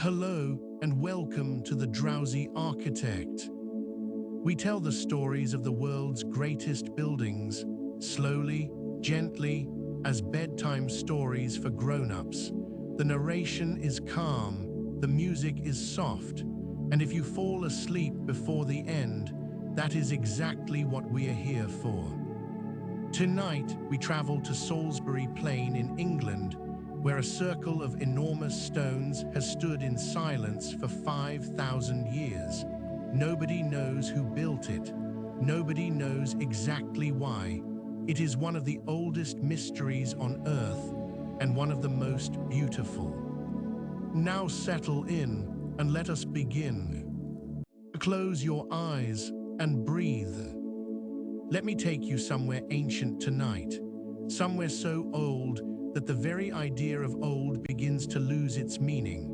Hello and welcome to the Drowsy Architect. We tell the stories of the world's greatest buildings, slowly, gently, as bedtime stories for grown-ups. The narration is calm, the music is soft, and if you fall asleep before the end, that is exactly what we are here for. Tonight, we travel to Salisbury Plain in England, where a circle of enormous stones has stood in silence for 5,000 years. Nobody knows who built it. Nobody knows exactly why. It is one of the oldest mysteries on Earth and one of the most beautiful. Now settle in and let us begin. Close your eyes and breathe. Let me take you somewhere ancient tonight, somewhere so old that the very idea of old begins to lose its meaning.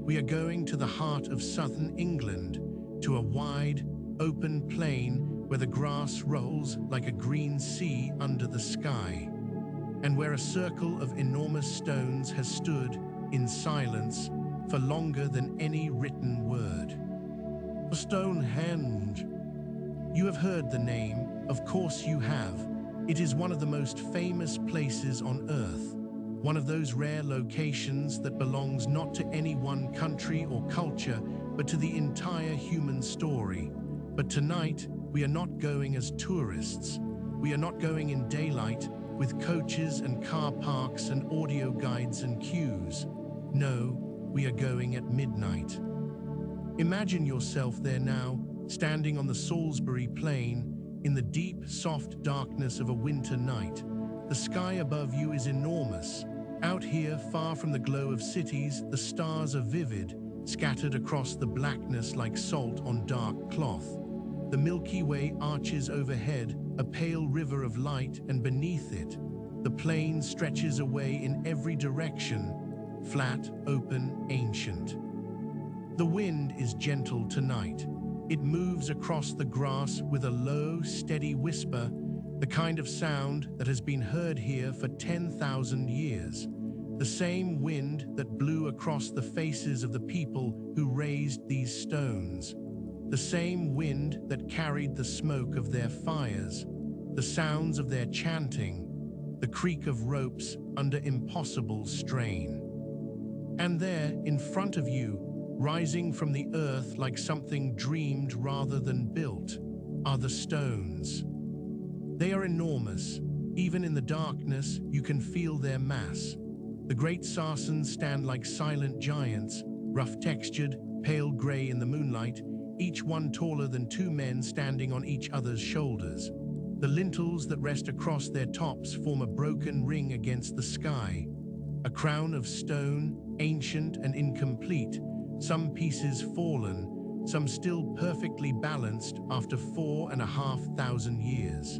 We are going to the heart of southern England, to a wide, open plain where the grass rolls like a green sea under the sky, and where a circle of enormous stones has stood in silence for longer than any written word. Stonehenge. You have heard the name, of course you have. It is one of the most famous places on Earth. One of those rare locations that belongs not to any one country or culture, but to the entire human story. But tonight, we are not going as tourists. We are not going in daylight with coaches and car parks and audio guides and cues. No, we are going at midnight. Imagine yourself there now, standing on the Salisbury Plain, in the deep, soft darkness of a winter night. The sky above you is enormous. Out here, far from the glow of cities, the stars are vivid, scattered across the blackness like salt on dark cloth. The Milky Way arches overhead, a pale river of light, and beneath it, the plain stretches away in every direction, flat, open, ancient. The wind is gentle tonight. It moves across the grass with a low, steady whisper, the kind of sound that has been heard here for 10,000 years. The same wind that blew across the faces of the people who raised these stones. The same wind that carried the smoke of their fires, the sounds of their chanting, the creak of ropes under impossible strain. And there, in front of you, rising from the earth like something dreamed rather than built, are the stones. They are enormous. Even in the darkness, you can feel their mass. The great Sarsen stand like silent giants, rough-textured, pale grey in the moonlight, each one taller than two men standing on each other's shoulders. The lintels that rest across their tops form a broken ring against the sky. A crown of stone, ancient and incomplete, some pieces fallen, some still perfectly balanced after 4,500 years.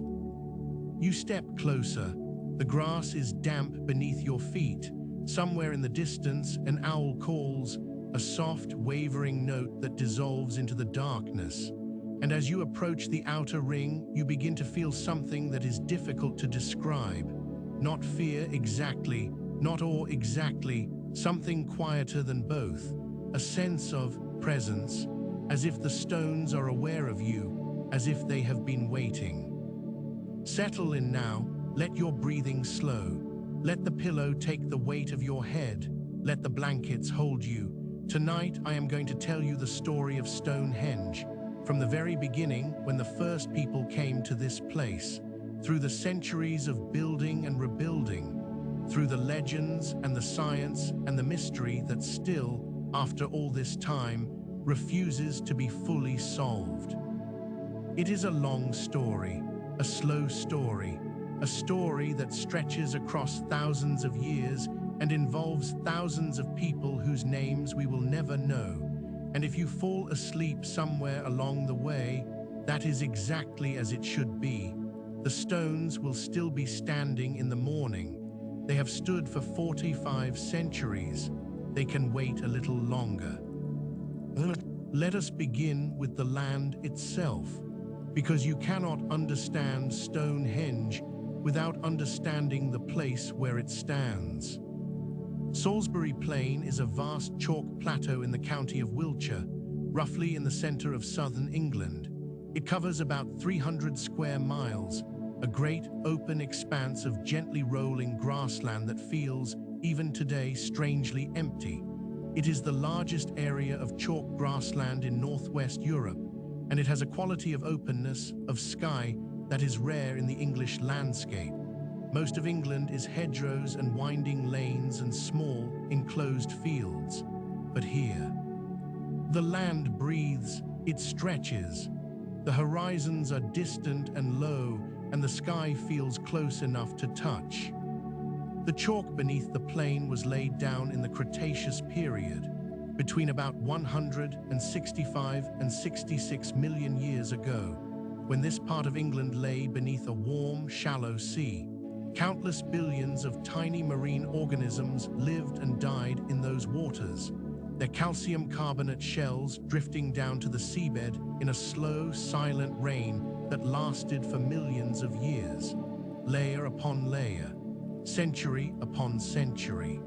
You step closer. The grass is damp beneath your feet. Somewhere in the distance, an owl calls, a soft, wavering note that dissolves into the darkness. And as you approach the outer ring, you begin to feel something that is difficult to describe. Not fear exactly, not awe exactly, something quieter than both. A sense of presence, as if the stones are aware of you, as if they have been waiting. Settle in now, let your breathing slow. Let the pillow take the weight of your head. Let the blankets hold you. Tonight, I am going to tell you the story of Stonehenge, from the very beginning when the first people came to this place, through the centuries of building and rebuilding, through the legends and the science and the mystery that still, after all this time, refuses to be fully solved. It is a long story, a slow story, a story that stretches across thousands of years and involves thousands of people whose names we will never know. And if you fall asleep somewhere along the way, that is exactly as it should be. The stones will still be standing in the morning. They have stood for 45 centuries. They can wait a little longer. Let us begin with the land itself, because you cannot understand Stonehenge without understanding the place where it stands. Salisbury Plain is a vast chalk plateau in the county of Wiltshire, roughly in the centre of southern England. It covers about 300 square miles, a great open expanse of gently rolling grassland that feels, even today, strangely empty. It is the largest area of chalk grassland in northwest Europe, and it has a quality of openness, of sky, that is rare in the English landscape. Most of England is hedgerows and winding lanes and small, enclosed fields. But here, the land breathes, it stretches. The horizons are distant and low, and the sky feels close enough to touch. The chalk beneath the plain was laid down in the Cretaceous period, between about 165 and 66 million years ago, when this part of England lay beneath a warm, shallow sea. Countless billions of tiny marine organisms lived and died in those waters, their calcium carbonate shells drifting down to the seabed in a slow, silent rain that lasted for millions of years, layer upon layer, century upon century,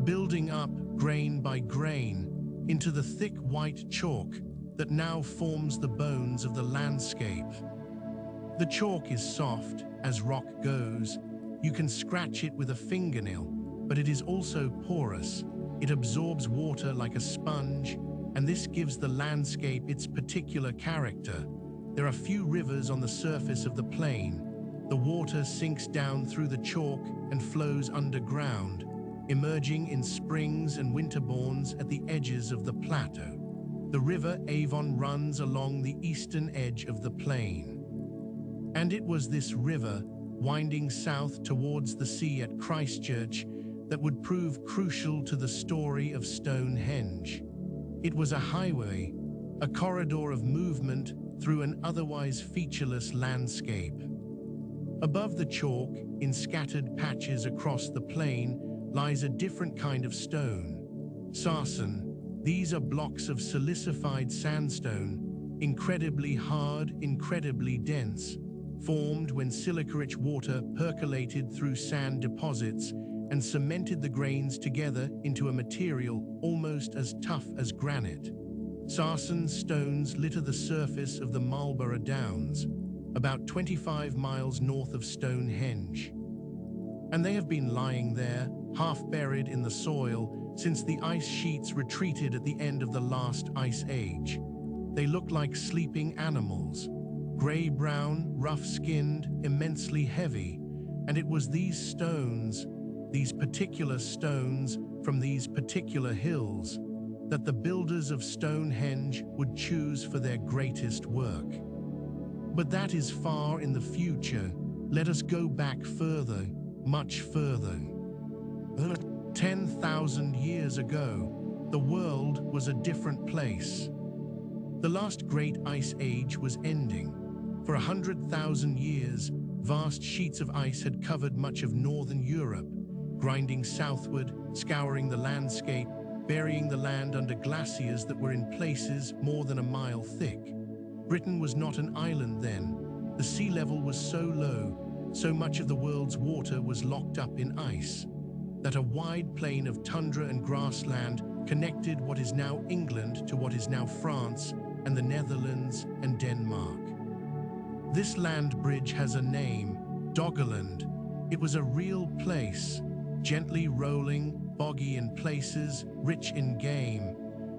building up grain by grain into the thick white chalk that now forms the bones of the landscape. The chalk is soft, as rock goes. You can scratch it with a fingernail, but it is also porous. It absorbs water like a sponge, and this gives the landscape its particular character. There are few rivers on the surface of the plain. The water sinks down through the chalk and flows underground, emerging in springs and winterbournes at the edges of the plateau. The river Avon runs along the eastern edge of the plain. And it was this river, winding south towards the sea at Christchurch, that would prove crucial to the story of Stonehenge. It was a highway, a corridor of movement through an otherwise featureless landscape. Above the chalk, in scattered patches across the plain, lies a different kind of stone. Sarsen. These are blocks of silicified sandstone, incredibly hard, incredibly dense, formed when silica-rich water percolated through sand deposits and cemented the grains together into a material almost as tough as granite. Sarsen stones litter the surface of the Marlborough Downs, about 25 miles north of Stonehenge. And they have been lying there, half buried in the soil, since the ice sheets retreated at the end of the last ice age. They look like sleeping animals, grey-brown, rough-skinned, immensely heavy, and it was these stones, these particular stones from these particular hills, that the builders of Stonehenge would choose for their greatest work. But that is far in the future. Let us go back further, much further. 10,000 years ago, the world was a different place. The last great ice age was ending. For 100,000 years, vast sheets of ice had covered much of northern Europe, grinding southward, scouring the landscape, burying the land under glaciers that were in places more than a mile thick. Britain was not an island then. The sea level was so low, so much of the world's water was locked up in ice, that a wide plain of tundra and grassland connected what is now England to what is now France and the Netherlands and Denmark. This land bridge has a name, Doggerland. It was a real place, gently rolling, boggy in places, rich in game,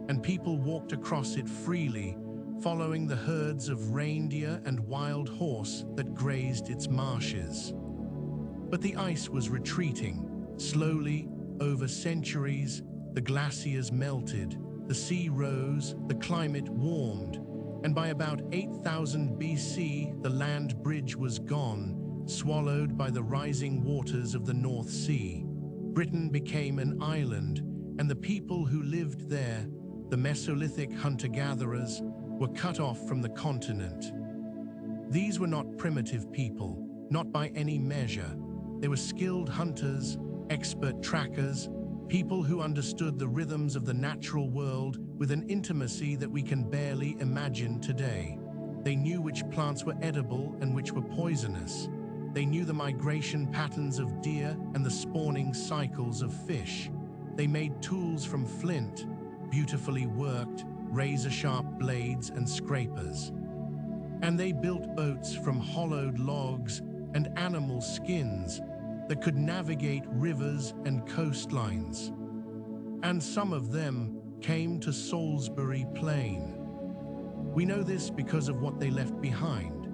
and people walked across it freely, following the herds of reindeer and wild horse that grazed its marshes. But the ice was retreating. Slowly, over centuries, the glaciers melted, the sea rose, the climate warmed, and by about 8000 BC, the land bridge was gone, swallowed by the rising waters of the North Sea. Britain became an island, and the people who lived there, the Mesolithic hunter-gatherers, were cut off from the continent. These were not primitive people, not by any measure. They were skilled hunters, expert trackers, people who understood the rhythms of the natural world with an intimacy that we can barely imagine today. They knew which plants were edible and which were poisonous. They knew the migration patterns of deer and the spawning cycles of fish. They made tools from flint, beautifully worked, razor-sharp blades and scrapers. And they built boats from hollowed logs and animal skins that could navigate rivers and coastlines. And some of them came to Salisbury Plain. We know this because of what they left behind.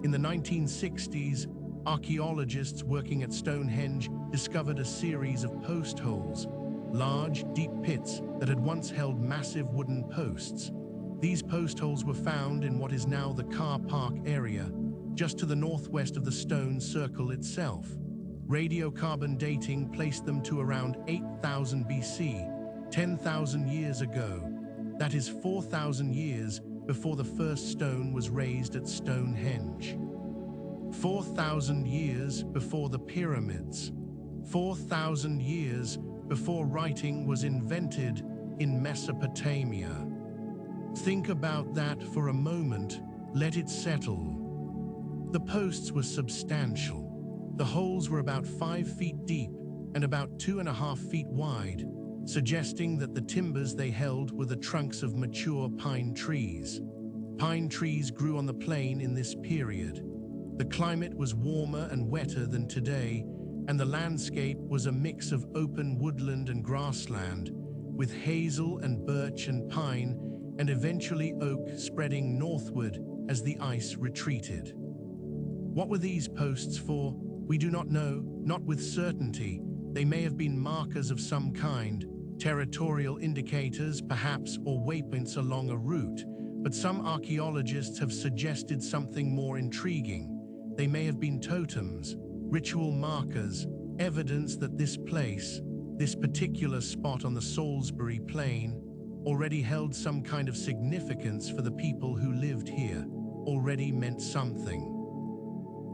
In the 1960s, archaeologists working at Stonehenge discovered a series of post holes, large, deep pits that had once held massive wooden posts. These post holes were found in what is now the car park area, just to the northwest of the stone circle itself. Radiocarbon dating placed them to around 8000 BC, 10,000 years ago. That is 4,000 years before the first stone was raised at Stonehenge. 4,000 years before the pyramids. 4,000 years before writing was invented in Mesopotamia. Think about that for a moment, let it settle. The posts were substantial. The holes were about 5 feet deep and about 2.5 feet wide, suggesting that the timbers they held were the trunks of mature pine trees. Pine trees grew on the plain in this period. The climate was warmer and wetter than today, and the landscape was a mix of open woodland and grassland, with hazel and birch and pine, and eventually oak spreading northward as the ice retreated. What were these posts for? We do not know, not with certainty. They may have been markers of some kind, territorial indicators perhaps, or waypoints along a route, but some archaeologists have suggested something more intriguing. They may have been totems, ritual markers, evidence that this place, this particular spot on the Salisbury Plain, already held some kind of significance for the people who lived here, already meant something.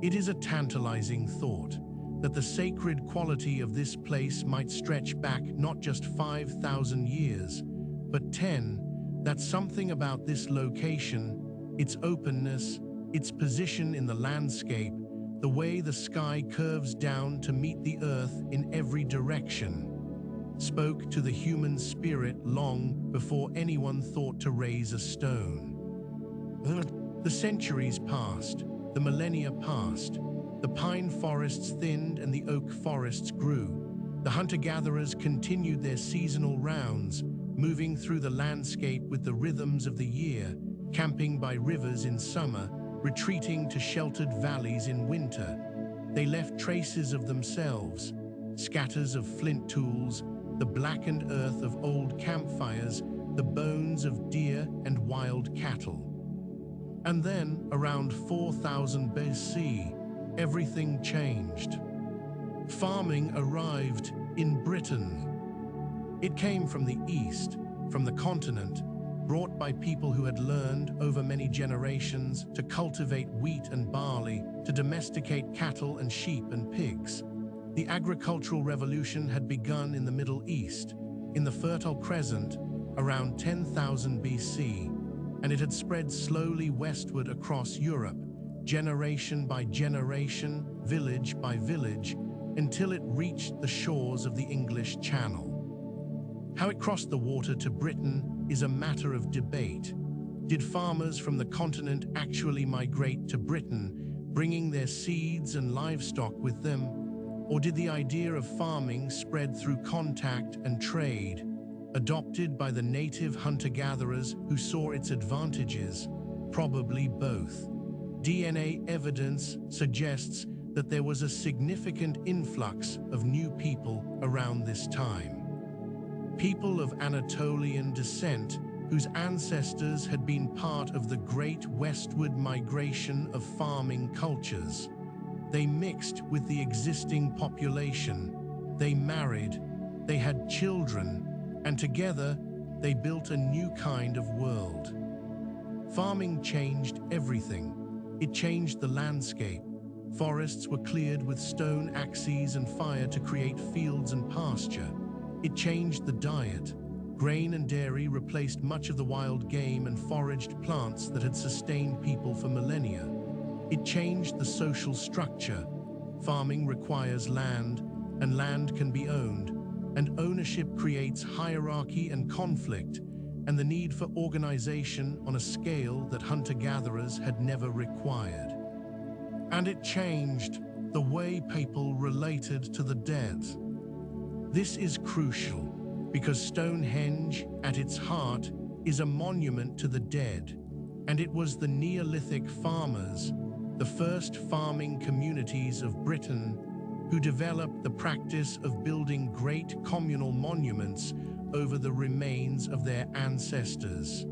It is a tantalizing thought that the sacred quality of this place might stretch back not just 5,000 years, but 10. That something about this location, its openness, its position in the landscape, the way the sky curves down to meet the earth in every direction, spoke to the human spirit long before anyone thought to raise a stone. The centuries passed, the millennia passed, the pine forests thinned and the oak forests grew. The hunter-gatherers continued their seasonal rounds, moving through the landscape with the rhythms of the year, camping by rivers in summer, retreating to sheltered valleys in winter. They left traces of themselves, scatters of flint tools, the blackened earth of old campfires, the bones of deer and wild cattle. And then, around 4000 BC, everything changed. Farming arrived in Britain. It came from the east, from the continent, brought by people who had learned over many generations to cultivate wheat and barley, to domesticate cattle and sheep and pigs. The agricultural revolution had begun in the Middle East, in the Fertile Crescent, around 10,000 BC, and it had spread slowly westward across Europe, generation by generation, village by village, until it reached the shores of the English Channel. How it crossed the water to Britain is a matter of debate. Did farmers from the continent actually migrate to Britain, bringing their seeds and livestock with them? Or did the idea of farming spread through contact and trade, adopted by the native hunter-gatherers who saw its advantages? Probably both. DNA evidence suggests that there was a significant influx of new people around this time. People of Anatolian descent whose ancestors had been part of the great westward migration of farming cultures. They mixed with the existing population, they married, they had children, and together they built a new kind of world. Farming changed everything. It changed the landscape. Forests were cleared with stone axes and fire to create fields and pasture. It changed the diet. Grain and dairy replaced much of the wild game and foraged plants that had sustained people for millennia. It changed the social structure. farming requires land, and land can be owned, and ownership creates hierarchy and conflict, and the need for organization on a scale that hunter-gatherers had never required. And it changed the way people related to the dead. This is crucial, because Stonehenge, at its heart, is a monument to the dead, and it was the Neolithic farmers, the first farming communities of Britain, who developed the practice of building great communal monuments over the remains of their ancestors.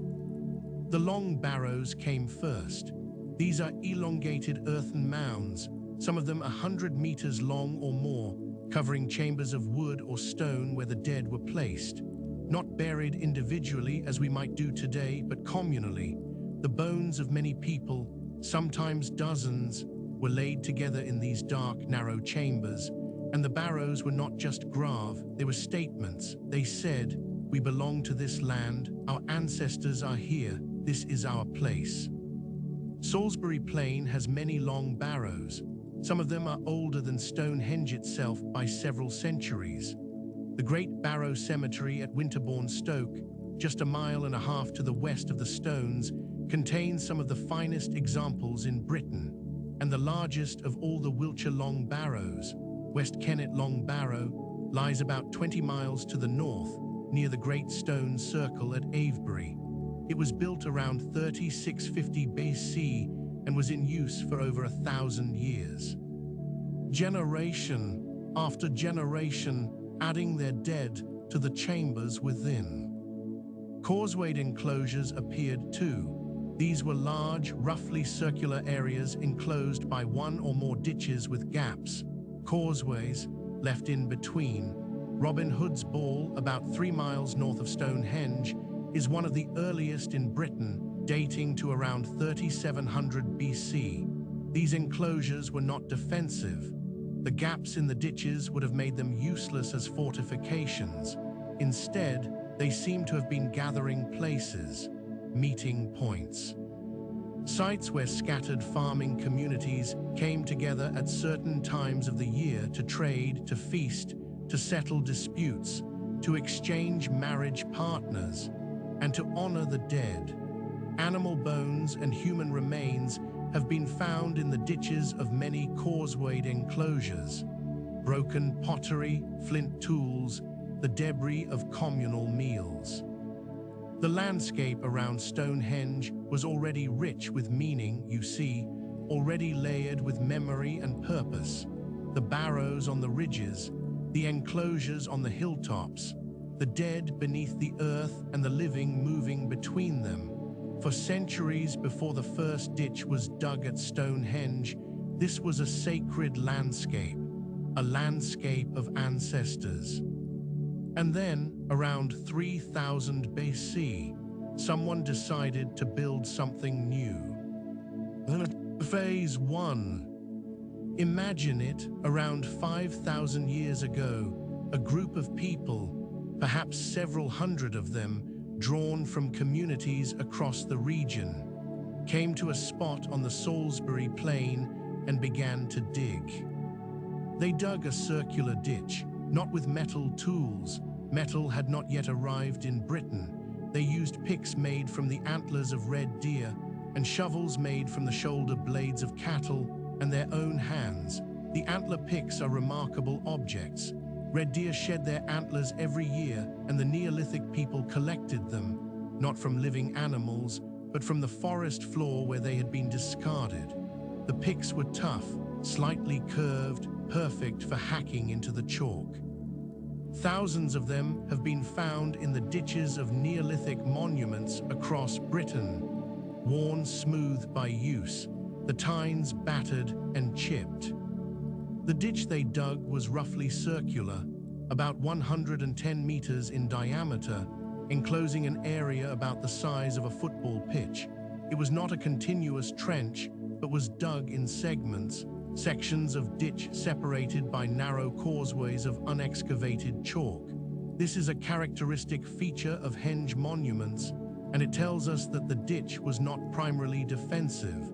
The long barrows came first. These are elongated earthen mounds, some of them 100 meters long or more, covering chambers of wood or stone where the dead were placed, not buried individually as we might do today, but communally. The bones of many people, sometimes dozens, were laid together in these dark, narrow chambers, and the barrows were not just grave, they were statements. They said, "We belong to this land, our ancestors are here, this is our place." Salisbury Plain has many long barrows. Some of them are older than Stonehenge itself by several centuries. The Great Barrow Cemetery at Winterbourne, Stoke, just a mile and a half to the west of the stones, contains some of the finest examples in Britain, and the largest of all the Wiltshire long barrows, West Kennet Long Barrow, lies about 20 miles to the north, near the Great Stone Circle at Avebury. It was built around 3650 BC and was in use for over 1,000 years. Generation after generation adding their dead to the chambers within. Causewayed enclosures appeared too. These were large, roughly circular areas enclosed by one or more ditches with gaps, causeways, left in between. Robin Hood's Ball, about 3 miles north of Stonehenge, is one of the earliest in Britain, dating to around 3700 BC. These enclosures were not defensive. The gaps in the ditches would have made them useless as fortifications. Instead, they seem to have been gathering places, meeting points. Sites where scattered farming communities came together at certain times of the year to trade, to feast, to settle disputes, to exchange marriage partners, and to honor the dead. Animal bones and human remains have been found in the ditches of many causewayed enclosures. Broken pottery, flint tools, the debris of communal meals. The landscape around Stonehenge was already rich with meaning, you see, already layered with memory and purpose. The barrows on the ridges, the enclosures on the hilltops, the dead beneath the earth and the living moving between them. For centuries before the first ditch was dug at Stonehenge, this was a sacred landscape, a landscape of ancestors. And then, around 3000 BC, someone decided to build something new. Phase 1. Imagine it, around 5,000 years ago, a group of people, perhaps several hundred of them, drawn from communities across the region, came to a spot on the Salisbury Plain and began to dig. They dug a circular ditch, not with metal tools. Metal had not yet arrived in Britain. They used picks made from the antlers of red deer and shovels made from the shoulder blades of cattle and their own hands. The antler picks are remarkable objects. Red deer shed their antlers every year, and the Neolithic people collected them, not from living animals, but from the forest floor where they had been discarded. The picks were tough, slightly curved, perfect for hacking into the chalk. Thousands of them have been found in the ditches of Neolithic monuments across Britain, worn smooth by use, the tines battered and chipped. The ditch they dug was roughly circular, about 110 meters in diameter, enclosing an area about the size of a football pitch. It was not a continuous trench, but was dug in segments, sections of ditch separated by narrow causeways of unexcavated chalk. This is a characteristic feature of henge monuments, and it tells us that the ditch was not primarily defensive.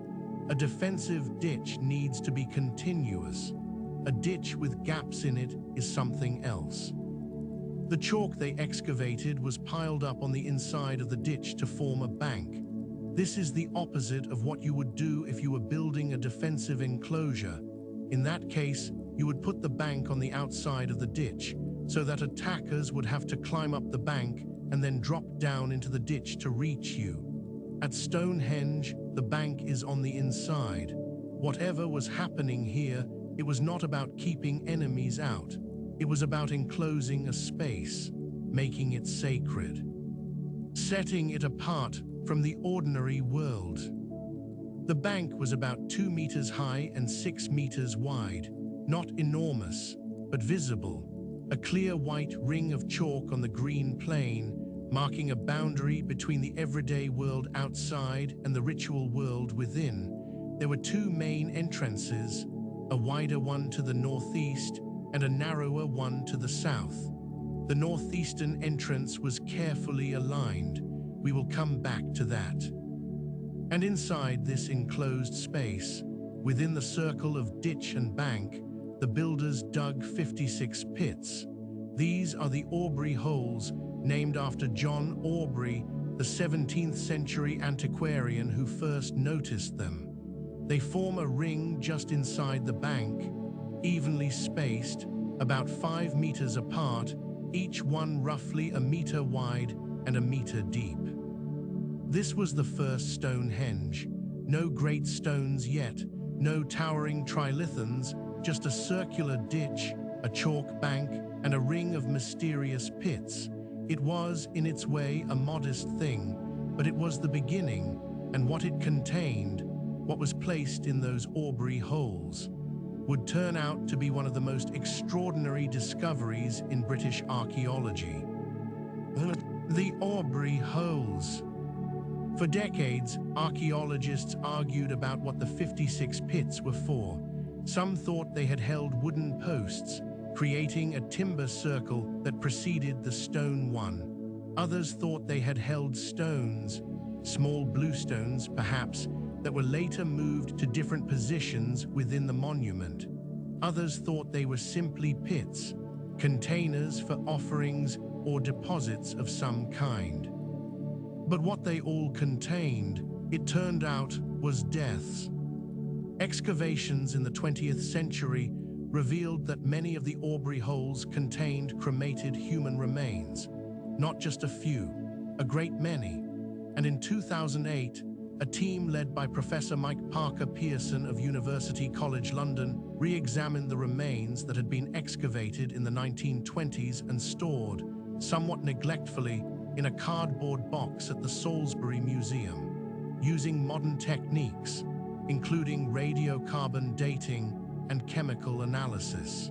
A defensive ditch needs to be continuous. A ditch with gaps in it is something else. The chalk they excavated was piled up on the inside of the ditch to form a bank. This is the opposite of what you would do if you were building a defensive enclosure. In that case, you would put the bank on the outside of the ditch, so that attackers would have to climb up the bank and then drop down into the ditch to reach you. At Stonehenge, the bank is on the inside. Whatever was happening here, it was not about keeping enemies out. It was about enclosing a space, making it sacred, setting it apart from the ordinary world. The bank was about 2 meters high and 6 meters wide, not enormous, but visible, a clear white ring of chalk on the green plain, marking a boundary between the everyday world outside and the ritual world within. There were 2 main entrances, a wider one to the northeast and a narrower one to the south. The northeastern entrance was carefully aligned. We will come back to that. And inside this enclosed space, within the circle of ditch and bank, the builders dug 56 pits. These are the Aubrey Holes, named after John Aubrey, the 17th century antiquarian who first noticed them. They form a ring just inside the bank, evenly spaced, about 5 meters apart, each one roughly a meter wide and a meter deep. This was the first Stonehenge. No great stones yet, no towering trilithons, just a circular ditch, a chalk bank, and a ring of mysterious pits. It was, in its way, a modest thing, but it was the beginning, and what it contained, what was placed in those Aubrey Holes, would turn out to be one of the most extraordinary discoveries in British archaeology. The Aubrey Holes. For decades, archaeologists argued about what the 56 pits were for. Some thought they had held wooden posts, creating a timber circle that preceded the stone one. Others thought they had held stones, small bluestones perhaps, that were later moved to different positions within the monument. Others thought they were simply pits, containers for offerings or deposits of some kind. But what they all contained, it turned out, was deaths. Excavations in the 20th century revealed that many of the Aubrey Holes contained cremated human remains. Not just a few, a great many. And in 2008, a team led by Professor Mike Parker Pearson of University College London re-examined the remains that had been excavated in the 1920s and stored, somewhat neglectfully, in a cardboard box at the Salisbury Museum, using modern techniques, including radiocarbon dating and chemical analysis.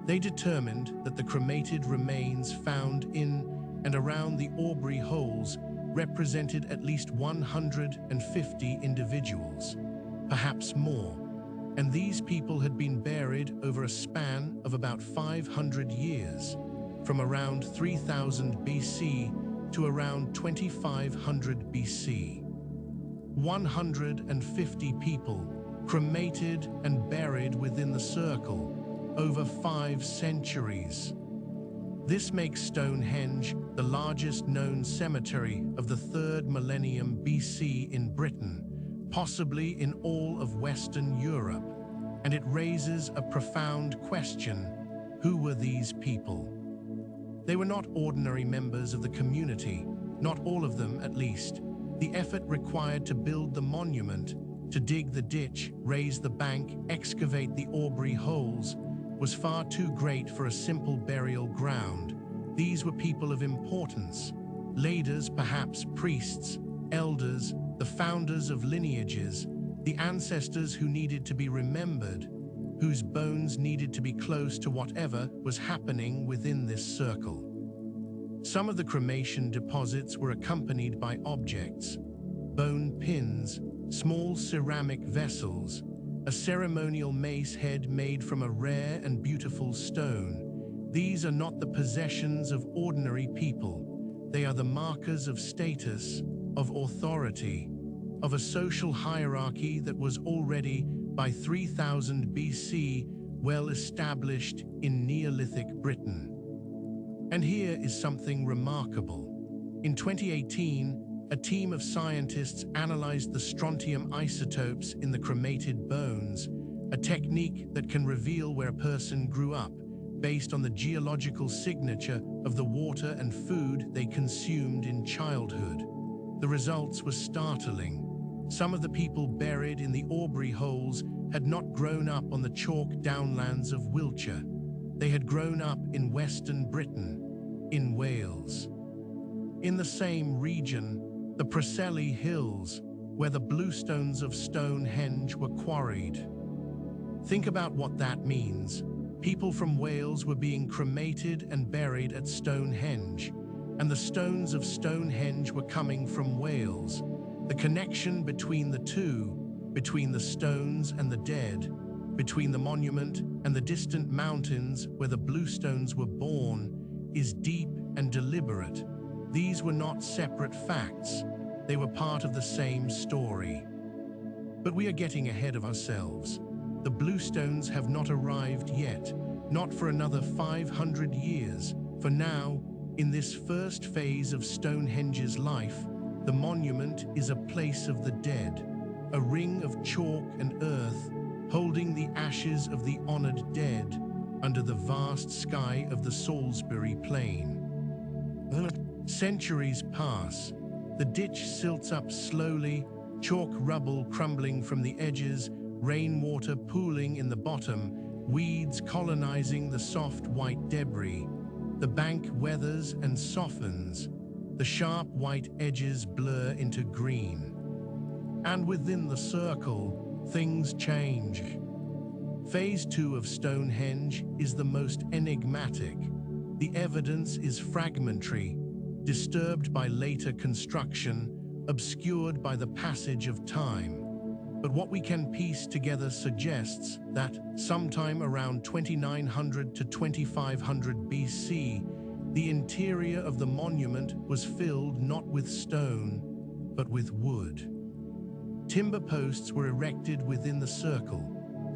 They determined that the cremated remains found in and around the Aubrey Holes represented at least 150 individuals, perhaps more, and these people had been buried over a span of about 500 years, from around 3000 BC to around 2500 BC. 150 people cremated and buried within the circle over 5 centuries. This makes Stonehenge the largest known cemetery of the 3rd millennium BC in Britain, possibly in all of Western Europe, and it raises a profound question: who were these people? They were not ordinary members of the community, not all of them at least. The effort required to build the monument, to dig the ditch, raise the bank, excavate the Aubrey Holes, was far too great for a simple burial ground. These were people of importance, leaders, perhaps priests, elders, the founders of lineages, the ancestors who needed to be remembered, whose bones needed to be close to whatever was happening within this circle. Some of the cremation deposits were accompanied by objects: bone pins, small ceramic vessels, a ceremonial mace head made from a rare and beautiful stone. These are not the possessions of ordinary people. They are the markers of status, of authority, of a social hierarchy that was already, by 3000 BC, well established in Neolithic Britain. And here is something remarkable. In 2018, a team of scientists analyzed the strontium isotopes in the cremated bones, a technique that can reveal where a person grew up based on the geological signature of the water and food they consumed in childhood. The results were startling. Some of the people buried in the Aubrey Holes had not grown up on the chalk downlands of Wiltshire. They had grown up in Western Britain, in Wales. In the same region, the Preseli Hills, where the Bluestones of Stonehenge were quarried. Think about what that means. People from Wales were being cremated and buried at Stonehenge, and the stones of Stonehenge were coming from Wales. The connection between the two, between the stones and the dead, between the monument and the distant mountains where the Bluestones were born, is deep and deliberate. These were not separate facts. They were part of the same story. But we are getting ahead of ourselves. The Bluestones have not arrived yet, not for another 500 years. For now, in this first phase of Stonehenge's life, the monument is a place of the dead, a ring of chalk and earth holding the ashes of the honored dead under the vast sky of the Salisbury Plain. Centuries pass. The ditch silts up slowly, chalk rubble crumbling from the edges, rainwater pooling in the bottom, weeds colonizing the soft white debris. The bank weathers and softens. The sharp white edges blur into green. And within the circle, things change. Phase 2 of Stonehenge is the most enigmatic. The evidence is fragmentary, disturbed by later construction, obscured by the passage of time. But what we can piece together suggests that sometime around 2900 to 2500 BC, the interior of the monument was filled not with stone, but with wood. Timber posts were erected within the circle.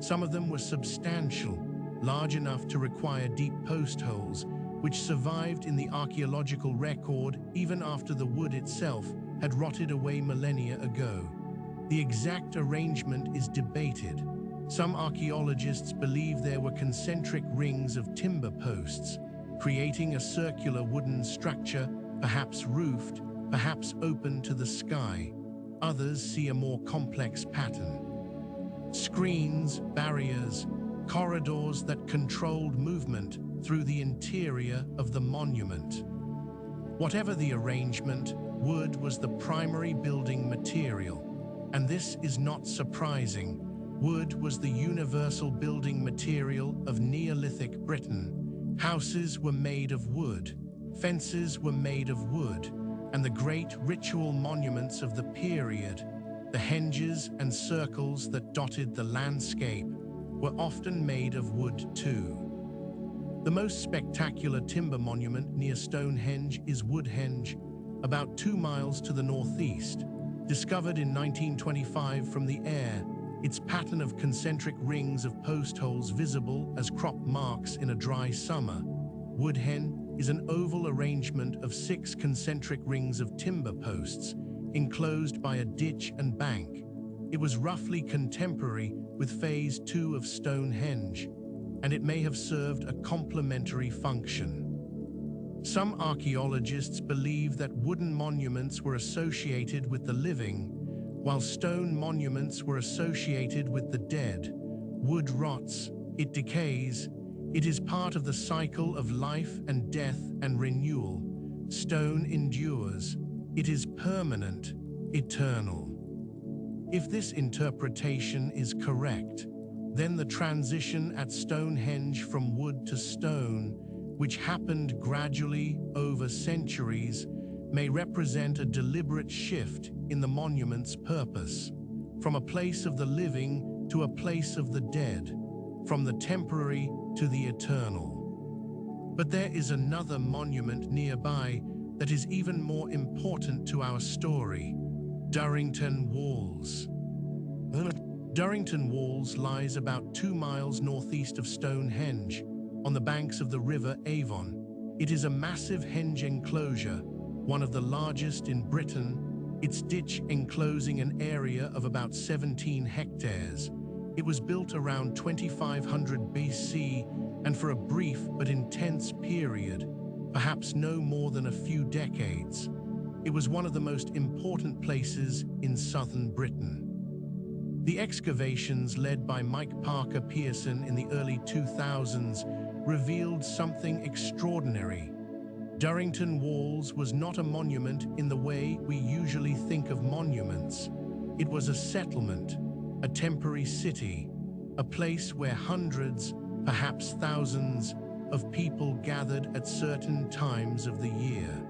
Some of them were substantial, large enough to require deep post holes, which survived in the archaeological record even after the wood itself had rotted away millennia ago. The exact arrangement is debated. Some archaeologists believe there were concentric rings of timber posts, creating a circular wooden structure, perhaps roofed, perhaps open to the sky. Others see a more complex pattern. Screens, barriers, corridors that controlled movement through the interior of the monument. Whatever the arrangement, wood was the primary building material. And this is not surprising. Wood was the universal building material of Neolithic Britain. Houses were made of wood, fences were made of wood, and the great ritual monuments of the period, the henges and circles that dotted the landscape, were often made of wood too. The most spectacular timber monument near Stonehenge is Woodhenge, about 2 miles to the northeast. Discovered in 1925 from the air, its pattern of concentric rings of post holes visible as crop marks in a dry summer. Woodhenge is an oval arrangement of 6 concentric rings of timber posts, enclosed by a ditch and bank. It was roughly contemporary with Phase 2 of Stonehenge, and it may have served a complementary function. Some archaeologists believe that wooden monuments were associated with the living, while stone monuments were associated with the dead. Wood rots, it decays, it is part of the cycle of life and death and renewal. Stone endures, it is permanent, eternal. If this interpretation is correct, then the transition at Stonehenge from wood to stone, which happened gradually over centuries, may represent a deliberate shift in the monument's purpose, from a place of the living to a place of the dead, from the temporary to the eternal. But there is another monument nearby that is even more important to our story: Durrington Walls. Durrington Walls lies about 2 miles northeast of Stonehenge, on the banks of the River Avon. It is a massive henge enclosure, one of the largest in Britain, its ditch enclosing an area of about 17 hectares. It was built around 2500 BC, and for a brief but intense period, perhaps no more than a few decades, it was one of the most important places in southern Britain. The excavations led by Mike Parker Pearson in the early 2000s revealed something extraordinary. Durrington Walls was not a monument in the way we usually think of monuments. It was a settlement, a temporary city, a place where hundreds, perhaps thousands, of people gathered at certain times of the year.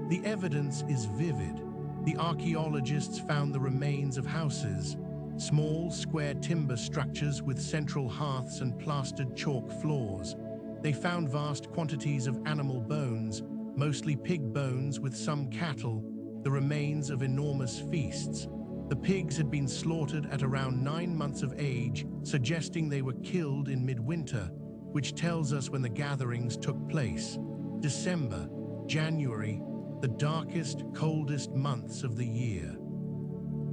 The evidence is vivid. The archaeologists found the remains of houses, small, square timber structures with central hearths and plastered chalk floors. They found vast quantities of animal bones, mostly pig bones with some cattle, the remains of enormous feasts. The pigs had been slaughtered at around 9 months of age, suggesting they were killed in midwinter, which tells us when the gatherings took place. December, January, the darkest, coldest months of the year.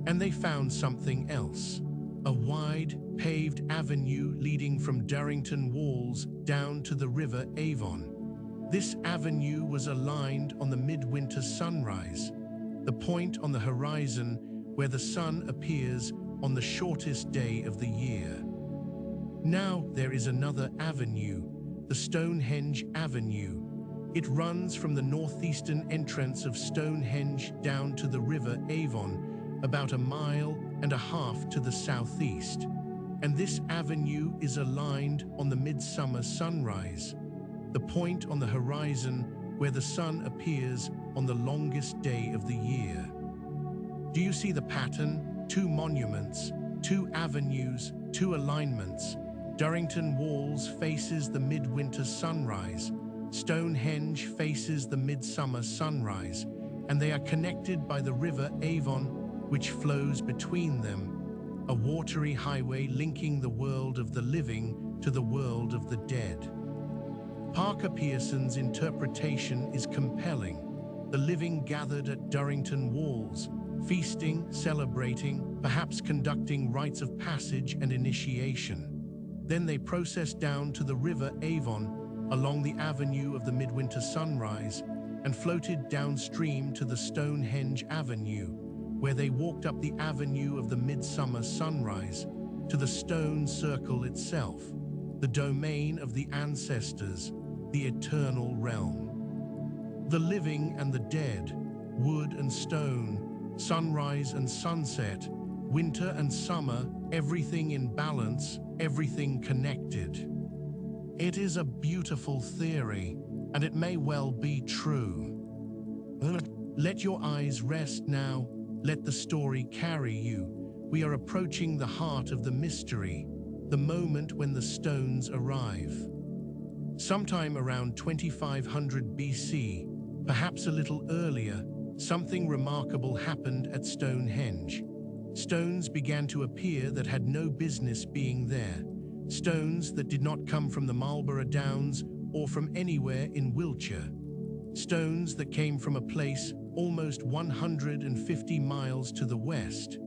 And they found something else. A wide, paved avenue leading from Durrington Walls down to the River Avon. This avenue was aligned on the midwinter sunrise, the point on the horizon where the sun appears on the shortest day of the year. Now there is another avenue, the Stonehenge Avenue. It runs from the northeastern entrance of Stonehenge down to the River Avon, about 1.5 miles to the southeast. And this avenue is aligned on the midsummer sunrise, the point on the horizon where the sun appears on the longest day of the year. Do you see the pattern? 2 monuments, 2 avenues, 2 alignments. Durrington Walls faces the midwinter sunrise. Stonehenge faces the midsummer sunrise, and they are connected by the River Avon, which flows between them, a watery highway linking the world of the living to the world of the dead. Parker Pearson's interpretation is compelling. The living gathered at Durrington Walls, feasting, celebrating, perhaps conducting rites of passage and initiation. Then they processed down to the River Avon, along the avenue of the midwinter sunrise, and floated downstream to the Stonehenge Avenue, where they walked up the avenue of the midsummer sunrise to the stone circle itself, the domain of the ancestors, the eternal realm. The living and the dead, wood and stone, sunrise and sunset, winter and summer, everything in balance, everything connected. It is a beautiful theory, and it may well be true. Let your eyes rest now. Let the story carry you. We are approaching the heart of the mystery, the moment when the stones arrive. Sometime around 2500 BC, perhaps a little earlier, something remarkable happened at Stonehenge. Stones began to appear that had no business being there. Stones that did not come from the Marlborough Downs or from anywhere in Wiltshire. Stones that came from a place almost 150 miles to the west,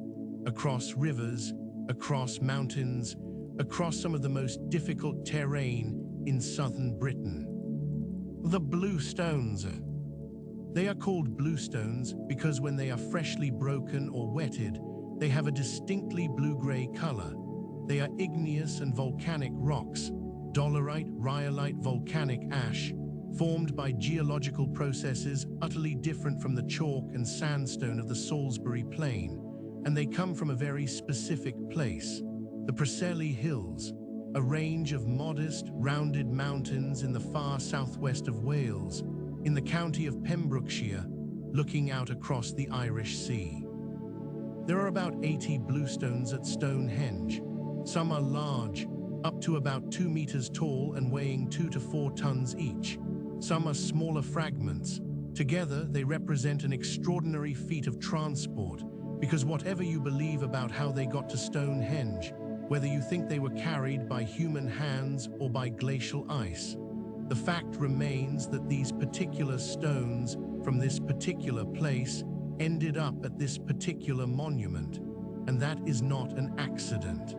across rivers, across mountains, across some of the most difficult terrain in southern Britain. The Bluestones. They are called bluestones because when they are freshly broken or wetted, they have a distinctly blue-gray color. They are igneous and volcanic rocks, dolerite, rhyolite, volcanic ash, formed by geological processes utterly different from the chalk and sandstone of the Salisbury Plain, and they come from a very specific place, the Preseli Hills, a range of modest, rounded mountains in the far southwest of Wales, in the county of Pembrokeshire, looking out across the Irish Sea. There are about 80 bluestones at Stonehenge. Some are large, up to about 2 meters tall and weighing 2 to 4 tons each. Some are smaller fragments. Together, they represent an extraordinary feat of transport, Because whatever you believe about how they got to Stonehenge, whether you think they were carried by human hands or by glacial ice, the fact remains that these particular stones from this particular place ended up at this particular monument, and that is not an accident.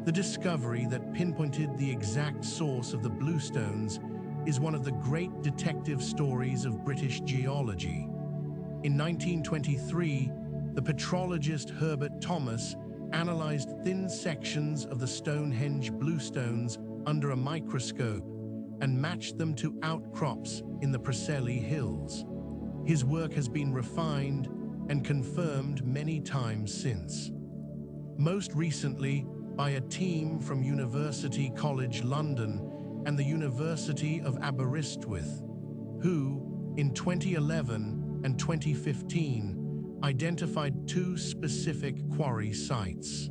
The discovery that pinpointed the exact source of the Bluestones is one of the great detective stories of British geology. In 1923, the petrologist Herbert Thomas analyzed thin sections of the Stonehenge bluestones under a microscope and matched them to outcrops in the Preseli Hills. His work has been refined and confirmed many times since. Most recently, by a team from University College London and the University of Aberystwyth, who, in 2011 and 2015, identified two specific quarry sites.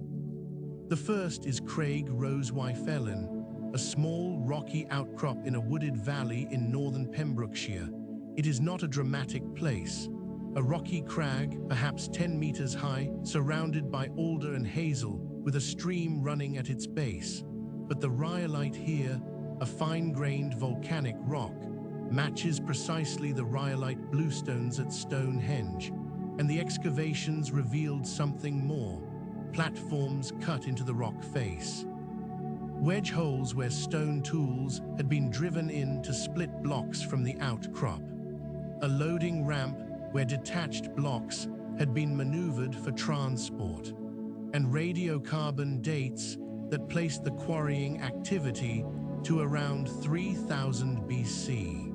The first is Craig Rose-Wyfelin, a small rocky outcrop in a wooded valley in northern Pembrokeshire. It is not a dramatic place. A rocky crag, perhaps 10 meters high, surrounded by alder and hazel, with a stream running at its base. But the rhyolite here, a fine-grained volcanic rock, matches precisely the rhyolite bluestones at Stonehenge, and the excavations revealed something more: platforms cut into the rock face. Wedge holes where stone tools had been driven in to split blocks from the outcrop. A loading ramp where detached blocks had been maneuvered for transport. And radiocarbon dates that placed the quarrying activity to around 3000 BC.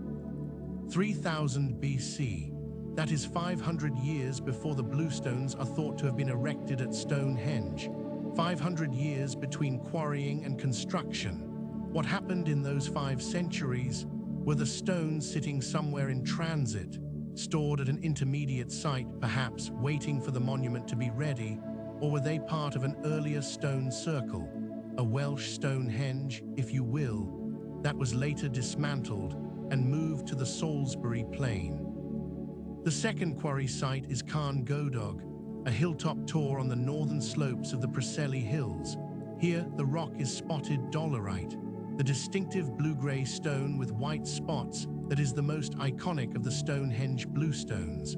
3000 BC, that is 500 years before the bluestones are thought to have been erected at Stonehenge. 500 years between quarrying and construction. What happened in those 5 centuries? Were the stones sitting somewhere in transit, stored at an intermediate site, perhaps waiting for the monument to be ready? Or were they part of an earlier stone circle, a Welsh Stonehenge, if you will, that was later dismantled and moved to the Salisbury Plain? The second quarry site is Carn Godog, a hilltop tor on the northern slopes of the Preseli Hills. Here, the rock is spotted dolerite, the distinctive blue-grey stone with white spots that is the most iconic of the Stonehenge bluestones.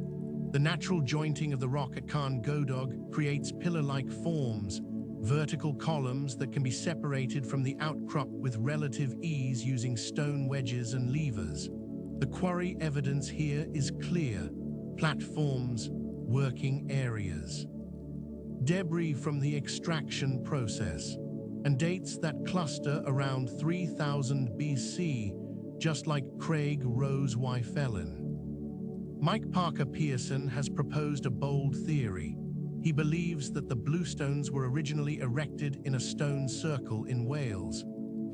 The natural jointing of the rock at Carn Godog creates pillar-like forms, vertical columns that can be separated from the outcrop with relative ease using stone wedges and levers. The quarry evidence here is clear: platforms, working areas. Debris from the extraction process, and dates that cluster around 3000 BC, just like Craig Rose-Wyfelin. Mike Parker Pearson has proposed a bold theory. He believes that the bluestones were originally erected in a stone circle in Wales,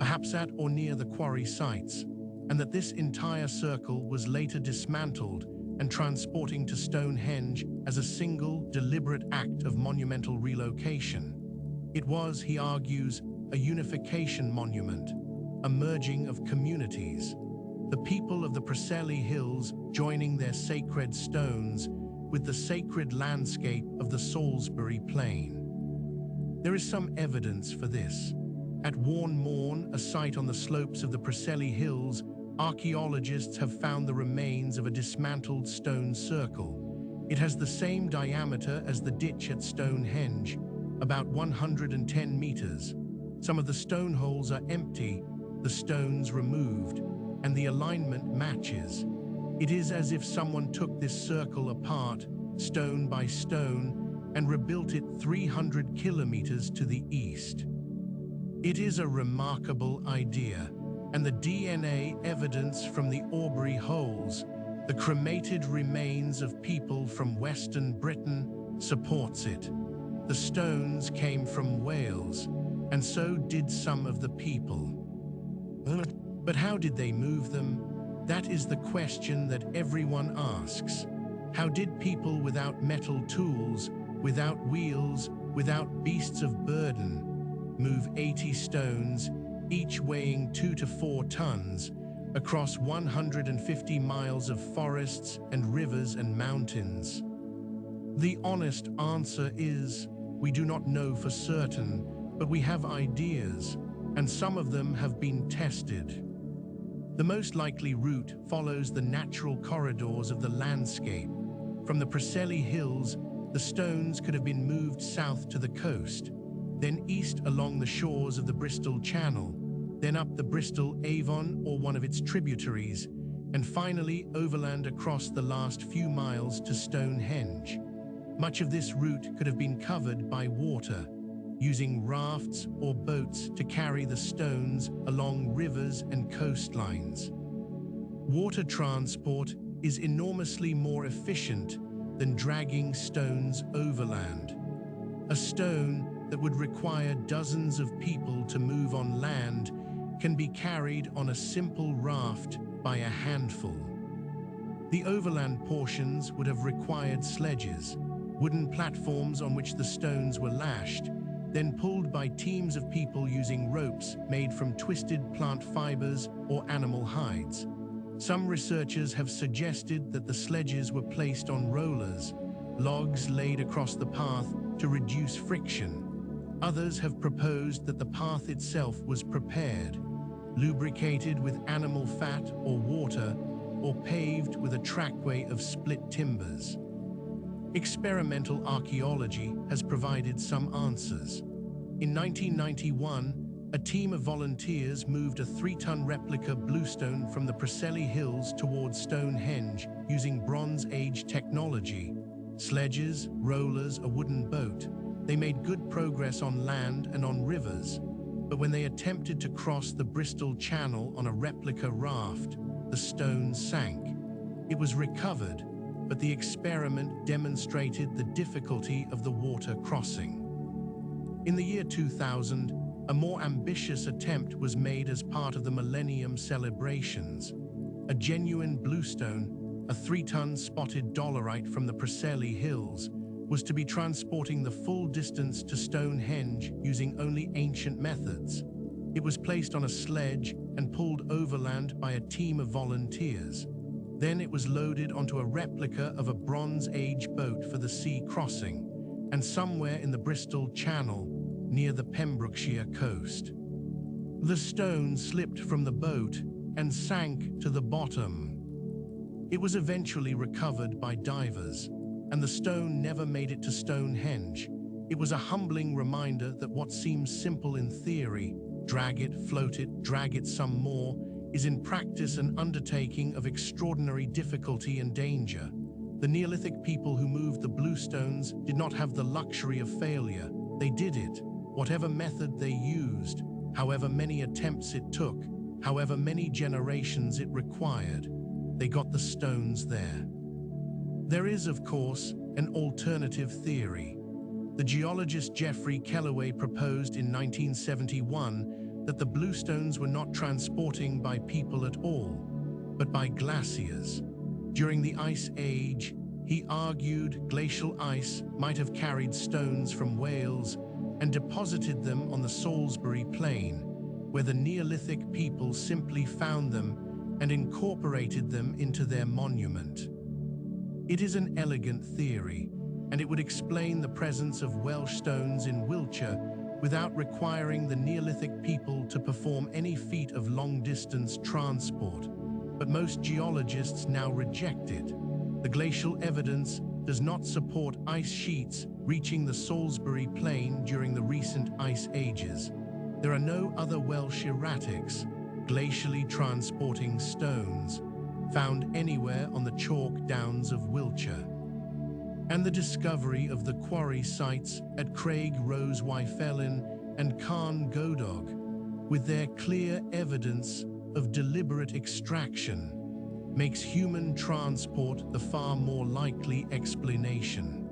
perhaps at or near the quarry sites, and that this entire circle was later dismantled and transporting to Stonehenge as a single, deliberate act of monumental relocation. It was, he argues, a unification monument, a merging of communities. The people of the Preseli Hills joining their sacred stones with the sacred landscape of the Salisbury Plain. There is some evidence for this. At Warne Moorn, a site on the slopes of the Preseli Hills, archaeologists have found the remains of a dismantled stone circle. It has the same diameter as the ditch at Stonehenge, about 110 meters. Some of the stone holes are empty, the stones removed, and the alignment matches. It is as if someone took this circle apart, stone by stone, and rebuilt it 300 kilometers to the east. It is a remarkable idea, and the DNA evidence from the Aubrey Holes, the cremated remains of people from Western Britain, supports it. The stones came from Wales, and so did some of the people. But how did they move them? That is the question that everyone asks. How did people without metal tools, without wheels, without beasts of burden, move 80 stones, each weighing 2 to 4 tons, across 150 miles of forests and rivers and mountains? The honest answer is, we do not know for certain, but we have ideas, and some of them have been tested. The most likely route follows the natural corridors of the landscape. From the Preseli Hills, the stones could have been moved south to the coast, then east along the shores of the Bristol Channel, then up the Bristol Avon or one of its tributaries, and finally overland across the last few miles to Stonehenge. Much of this route could have been covered by water, using rafts or boats to carry the stones along rivers and coastlines. Water transport is enormously more efficient than dragging stones overland. A stone that would require dozens of people to move on land can be carried on a simple raft by a handful. The overland portions would have required sledges, wooden platforms on which the stones were lashed, then pulled by teams of people using ropes made from twisted plant fibers or animal hides. Some researchers have suggested that the sledges were placed on rollers, logs laid across the path to reduce friction. Others have proposed that the path itself was prepared, lubricated with animal fat or water, or paved with a trackway of split timbers. Experimental archaeology has provided some answers. In 1991, a team of volunteers moved a 3-ton replica bluestone from the Preseli Hills towards Stonehenge using Bronze Age technology. Sledges, rollers, a wooden boat. They made good progress on land and on rivers, but when they attempted to cross the Bristol Channel on a replica raft, the stone sank. It was recovered, but the experiment demonstrated the difficulty of the water crossing. In the year 2000, a more ambitious attempt was made as part of the Millennium celebrations. A genuine bluestone, a 3-ton spotted dolerite from the Preseli Hills, was to be transporting the full distance to Stonehenge using only ancient methods. It was placed on a sledge and pulled overland by a team of volunteers. Then it was loaded onto a replica of a Bronze Age boat for the sea crossing, and somewhere in the Bristol Channel, near the Pembrokeshire coast. The stone slipped from the boat and sank to the bottom. It was eventually recovered by divers, and the stone never made it to Stonehenge. It was a humbling reminder that what seems simple in theory, drag it, float it, drag it some more, is in practice an undertaking of extraordinary difficulty and danger. The Neolithic people who moved the bluestones did not have the luxury of failure. They did it, whatever method they used, however many attempts it took, however many generations it required. They got the stones there. There is, of course, an alternative theory. The geologist Geoffrey Kellaway proposed in 1971 that the bluestones were not transporting by people at all, but by glaciers. During the Ice Age, he argued glacial ice might have carried stones from Wales and deposited them on the Salisbury Plain, where the Neolithic people simply found them and incorporated them into their monument. It is an elegant theory, and it would explain the presence of Welsh stones in Wiltshire without requiring the Neolithic people to perform any feat of long-distance transport. But most geologists now reject it. The glacial evidence does not support ice sheets reaching the Salisbury Plain during the recent ice ages. There are no other Welsh erratics, glacially transporting stones, found anywhere on the chalk downs of Wiltshire. And the discovery of the quarry sites at Craig Rose Wyfelin and Carn Godog, with their clear evidence of deliberate extraction, makes human transport the far more likely explanation.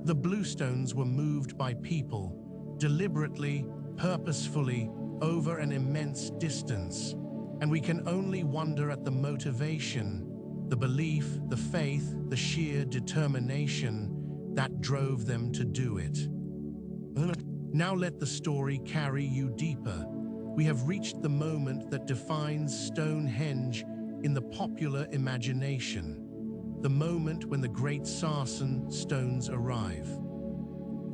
The bluestones were moved by people, deliberately, purposefully, over an immense distance, and we can only wonder at the motivation, the belief, the faith, the sheer determination that drove them to do it. Now let the story carry you deeper. We have reached the moment that defines Stonehenge in the popular imagination. the moment when the Great Sarsen stones arrive.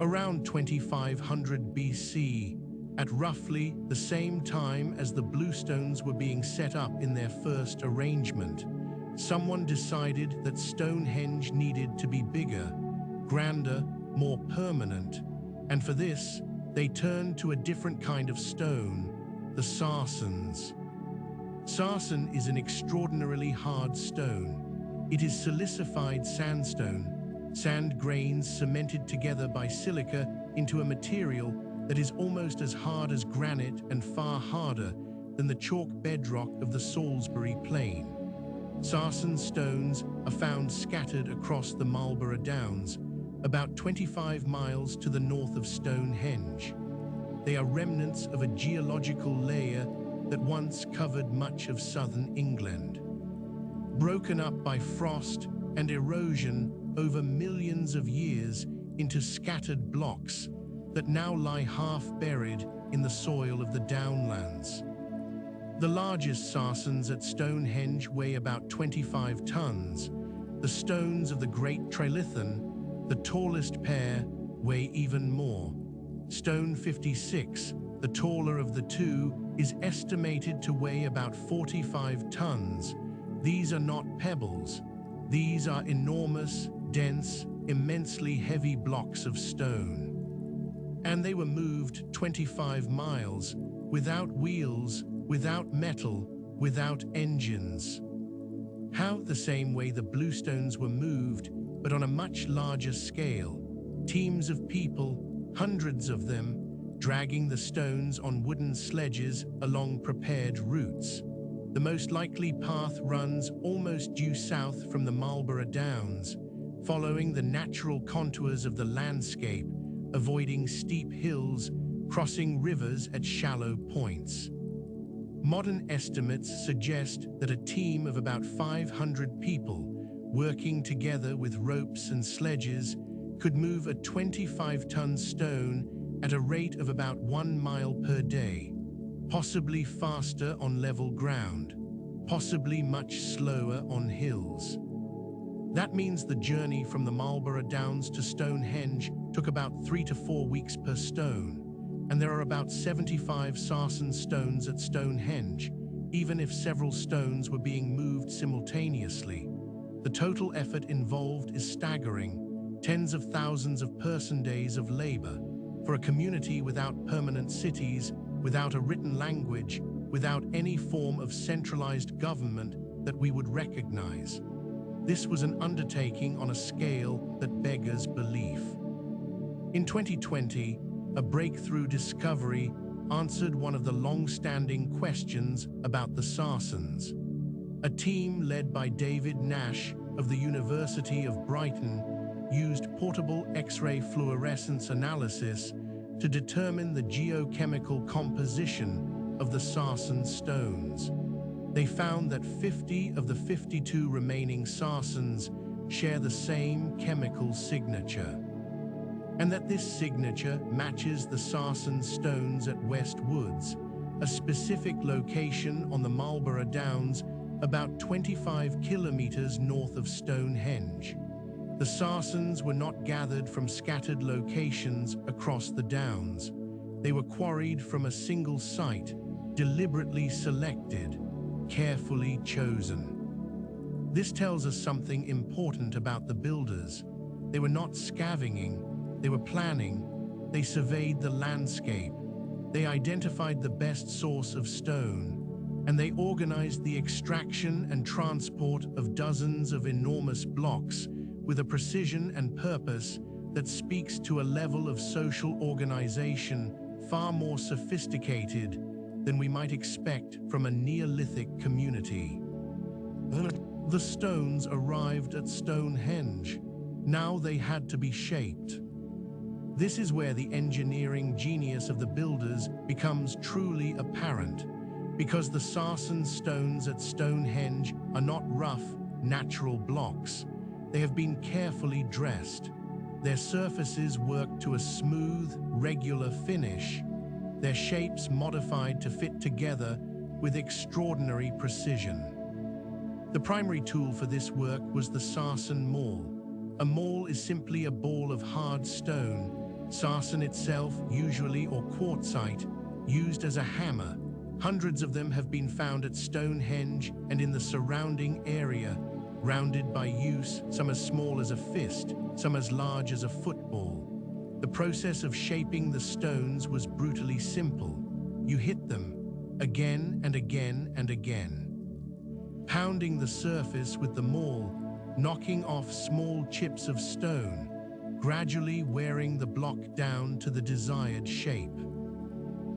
Around 2500 BC, at roughly the same time as the Bluestones were being set up in their first arrangement, someone decided that Stonehenge needed to be bigger, grander, more permanent, and for this, they turned to a different kind of stone, the Sarsens. Sarsen is an extraordinarily hard stone. It is silicified sandstone, sand grains cemented together by silica into a material that is almost as hard as granite and far harder than the chalk bedrock of the Salisbury Plain. Sarsen stones are found scattered across the Marlborough Downs, about 25 miles to the north of Stonehenge. They are remnants of a geological layer that once covered much of southern England. Broken up by frost and erosion over millions of years into scattered blocks that now lie half buried in the soil of the downlands. The largest Sarsens at Stonehenge weigh about 25 tons. The stones of the Great Trilithon, the tallest pair, weigh even more. Stone 56, the taller of the two, is estimated to weigh about 45 tons. These are not pebbles. These are enormous, dense, immensely heavy blocks of stone. And they were moved 25 miles, without wheels, without metal, without engines. How? The same way the Bluestones were moved, but on a much larger scale. Teams of people, hundreds of them, dragging the stones on wooden sledges along prepared routes. The most likely path runs almost due south from the Marlborough Downs, following the natural contours of the landscape, avoiding steep hills, crossing rivers at shallow points. Modern estimates suggest that a team of about 500 people, working together with ropes and sledges, could move a 25-ton stone at a rate of about 1 mile per day, possibly faster on level ground, possibly much slower on hills. That means the journey from the Marlborough Downs to Stonehenge took about 3 to 4 weeks per stone, and there are about 75 Sarsen stones at Stonehenge, even if several stones were being moved simultaneously. The total effort involved is staggering, tens of thousands of person-days of labor, for a community without permanent cities, without a written language, without any form of centralized government that we would recognize. This was an undertaking on a scale that beggars belief. In 2020, a breakthrough discovery answered one of the long-standing questions about the Sarsens. A team led by David Nash of the University of Brighton used portable X-ray fluorescence analysis to determine the geochemical composition of the Sarsen stones. They found that 50 of the 52 remaining Sarsens share the same chemical signature, and that this signature matches the Sarsen stones at West Woods, a specific location on the Marlborough Downs about 25 kilometers north of Stonehenge. The Sarsens were not gathered from scattered locations across the Downs. They were quarried from a single site, deliberately selected, carefully chosen. This tells us something important about the builders. They were not scavenging, they were planning. They surveyed the landscape. They identified the best source of stone, and they organized the extraction and transport of dozens of enormous blocks with a precision and purpose that speaks to a level of social organization far more sophisticated than we might expect from a Neolithic community. The stones arrived at Stonehenge. Now they had to be shaped. This is where the engineering genius of the builders becomes truly apparent, because the Sarsen stones at Stonehenge are not rough, natural blocks. They have been carefully dressed. Their surfaces work to a smooth, regular finish, their shapes modified to fit together with extraordinary precision. The primary tool for this work was the Sarsen maul. A maul is simply a ball of hard stone, sarsen itself, usually or quartzite, used as a hammer. Hundreds of them have been found at Stonehenge and in the surrounding area, rounded by use, some as small as a fist, some as large as a football. The process of shaping the stones was brutally simple. You hit them again and again and again, pounding the surface with the maul, knocking off small chips of stone, gradually wearing the block down to the desired shape.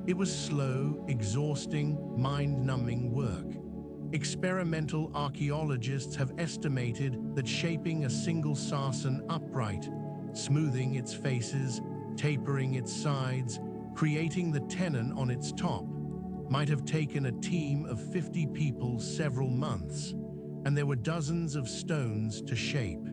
It was slow, exhausting, mind-numbing work. Experimental archaeologists have estimated that shaping a single sarsen upright, smoothing its faces, tapering its sides, creating the tenon on its top, might have taken a team of 50 people several months, and there were dozens of stones to shape.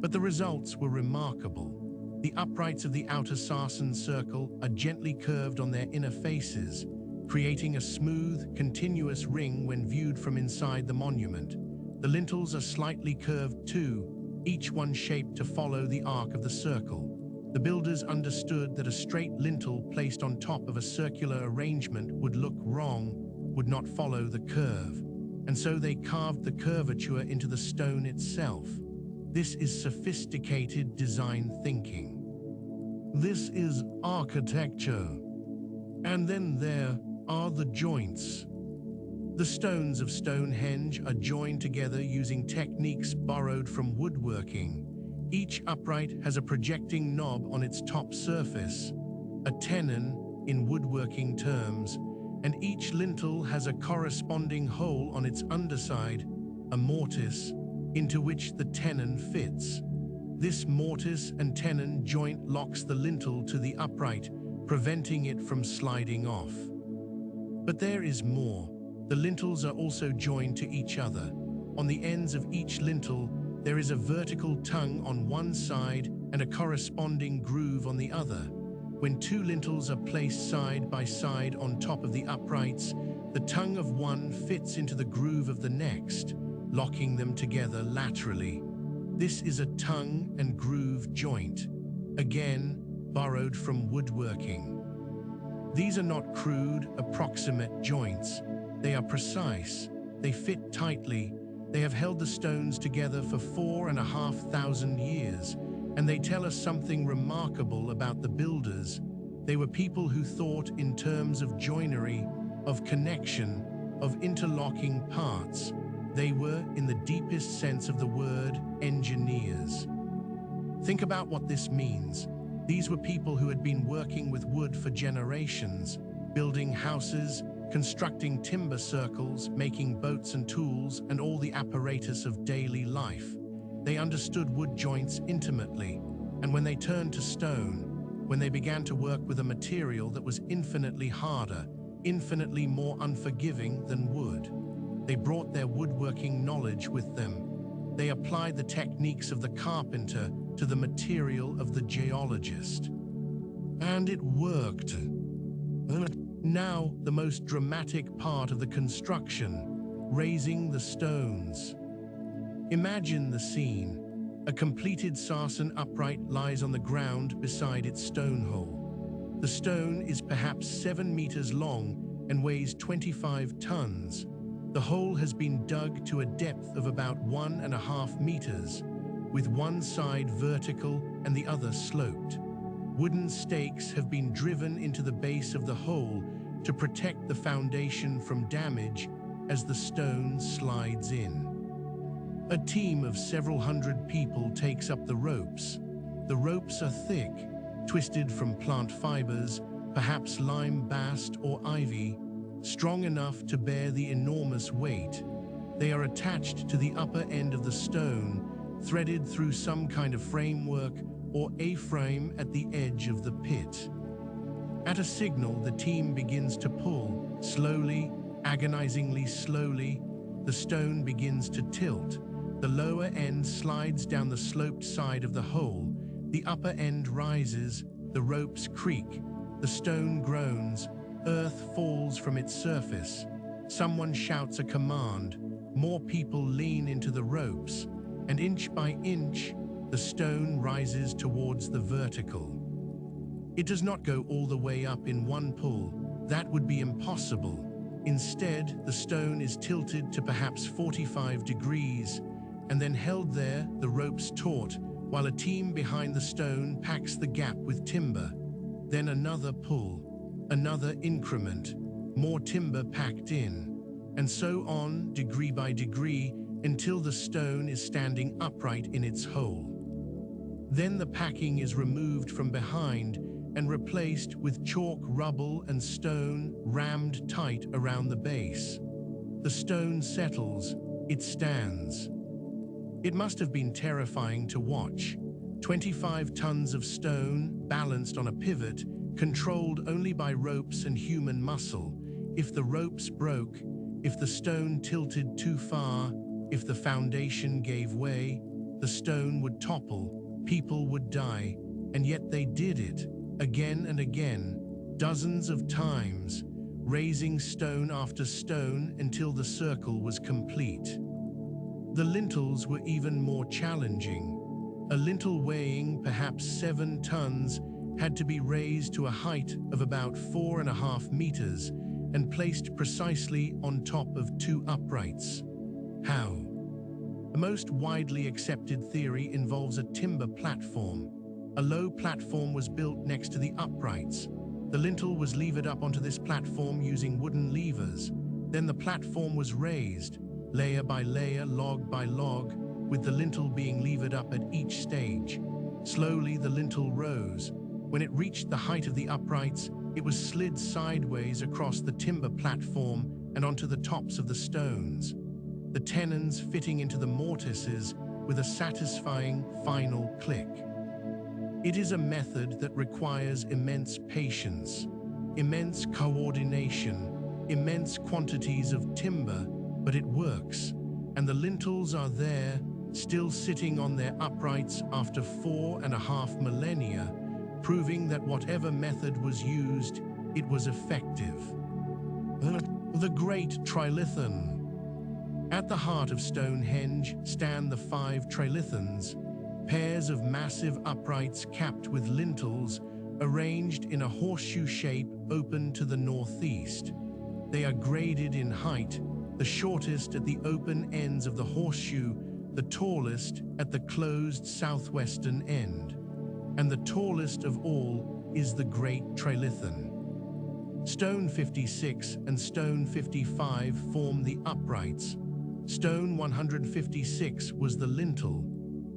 But the results were remarkable. The uprights of the outer sarsen circle are gently curved on their inner faces, creating a smooth, continuous ring when viewed from inside the monument. The lintels are slightly curved too, each one shaped to follow the arc of the circle. The builders understood that a straight lintel placed on top of a circular arrangement would look wrong, would not follow the curve, and so they carved the curvature into the stone itself. This is sophisticated design thinking. This is architecture. And then there are the joints. The stones of Stonehenge are joined together using techniques borrowed from woodworking. Each upright has a projecting knob on its top surface, a tenon in woodworking terms, and each lintel has a corresponding hole on its underside, a mortise, into which the tenon fits. This mortise and tenon joint locks the lintel to the upright, preventing it from sliding off. But there is more. The lintels are also joined to each other. On the ends of each lintel, there is a vertical tongue on one side and a corresponding groove on the other. When two lintels are placed side by side on top of the uprights, the tongue of one fits into the groove of the next, locking them together laterally. This is a tongue and groove joint, again borrowed from woodworking. These are not crude, approximate joints. They are precise. They fit tightly. They have held the stones together for 4,500 years, and they tell us something remarkable about the builders. They were people who thought in terms of joinery, of connection, of interlocking parts. They were, in the deepest sense of the word, engineers. Think about what this means. These were people who had been working with wood for generations, building houses, constructing timber circles, making boats and tools, and all the apparatus of daily life. They understood wood joints intimately, and when they turned to stone, when they began to work with a material that was infinitely harder, infinitely more unforgiving than wood, they brought their woodworking knowledge with them. They applied the techniques of the carpenter to the material of the geologist. And it worked. Now, the most dramatic part of the construction, raising the stones. Imagine the scene. A completed sarsen upright lies on the ground beside its stone hole. The stone is perhaps 7 meters long and weighs 25 tons. The hole has been dug to a depth of about 1.5 meters, with one side vertical and the other sloped. Wooden stakes have been driven into the base of the hole to protect the foundation from damage as the stone slides in. A team of several hundred people takes up the ropes. The ropes are thick, twisted from plant fibers, perhaps lime bast or ivy, strong enough to bear the enormous weight. They are attached to the upper end of the stone, threaded through some kind of framework or A-frame at the edge of the pit. At a signal, the team begins to pull. Slowly, agonizingly slowly, the stone begins to tilt. The lower end slides down the sloped side of the hole. The upper end rises. The ropes creak. The stone groans. Earth falls from its surface. Someone shouts a command. more people lean into the ropes, and inch by inch, the stone rises towards the vertical. It does not go all the way up in one pull. That would be impossible. Instead, the stone is tilted to perhaps 45 degrees, and then held there, the ropes taut, while a team behind the stone packs the gap with timber. Then another pull, another increment, more timber packed in, and so on, degree by degree, until the stone is standing upright in its hole. Then the packing is removed from behind and replaced with chalk, rubble, and stone rammed tight around the base. The stone settles, it stands. It must have been terrifying to watch. 25 tons of stone, balanced on a pivot, controlled only by ropes and human muscle. If the ropes broke, if the stone tilted too far, if the foundation gave way, the stone would topple, people would die, and yet they did it, again and again, dozens of times, raising stone after stone until the circle was complete. The lintels were even more challenging. A lintel weighing perhaps 7 tons had to be raised to a height of about 4.5 meters and placed precisely on top of 2 uprights. How? The most widely accepted theory involves a timber platform. A low platform was built next to the uprights. The lintel was levered up onto this platform using wooden levers. Then the platform was raised, layer by layer, log by log, with the lintel being levered up at each stage. Slowly the lintel rose. When it reached the height of the uprights, it was slid sideways across the timber platform and onto the tops of the stones, the tenons fitting into the mortises with a satisfying final click. It is a method that requires immense patience, immense coordination, immense quantities of timber, but it works, and the lintels are there, still sitting on their uprights after 4.5 millennia, proving that whatever method was used, it was effective. The Great Trilithon. At the heart of Stonehenge stand the 5 trilithons, pairs of massive uprights capped with lintels, arranged in a horseshoe shape open to the northeast. They are graded in height, the shortest at the open ends of the horseshoe, the tallest at the closed southwestern end. And the tallest of all is the Great Trilithon. Stone 56 and Stone 55 form the uprights. Stone 156 was the lintel.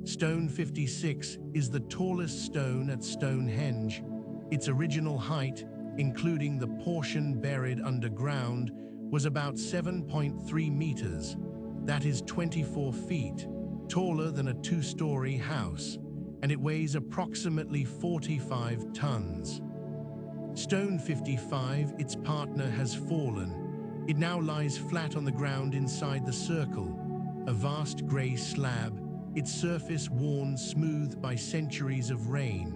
Stone 56 is the tallest stone at Stonehenge. Its original height, including the portion buried underground, was about 7.3 meters. That is 24 feet, taller than a 2-story house, and it weighs approximately 45 tons. Stone 55, its partner, has fallen. It now lies flat on the ground inside the circle, a vast grey slab, its surface worn smooth by centuries of rain.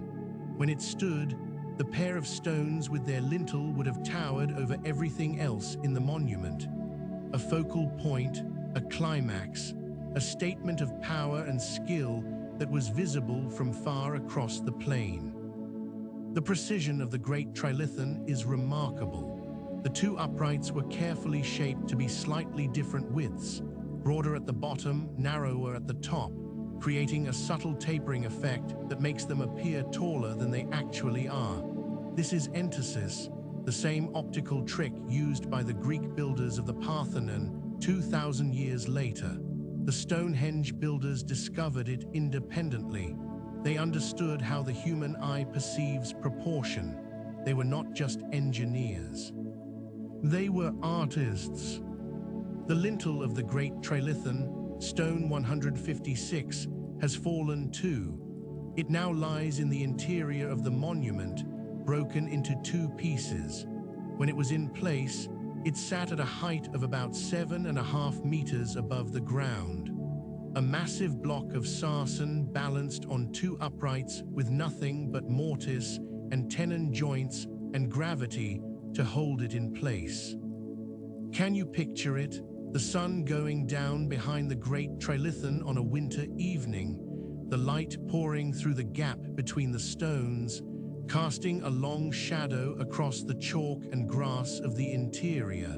When it stood, the pair of stones with their lintel would have towered over everything else in the monument. A focal point, a climax, a statement of power and skill that was visible from far across the plain. The precision of the Great Trilithon is remarkable. The 2 uprights were carefully shaped to be slightly different widths, broader at the bottom, narrower at the top, creating a subtle tapering effect that makes them appear taller than they actually are. This is entasis, the same optical trick used by the Greek builders of the Parthenon 2,000 years later. The Stonehenge builders discovered it independently. They understood how the human eye perceives proportion. They were not just engineers. They were artists. The lintel of the Great Trilithon, Stone 156, has fallen too. It now lies in the interior of the monument, broken into 2 pieces. When it was in place, it sat at a height of about 7.5 meters above the ground. A massive block of sarsen balanced on 2 uprights with nothing but mortise and tenon joints and gravity to hold it in place. Can you picture it? the sun going down behind the Great Trilithon on a winter evening, the light pouring through the gap between the stones, casting a long shadow across the chalk and grass of the interior.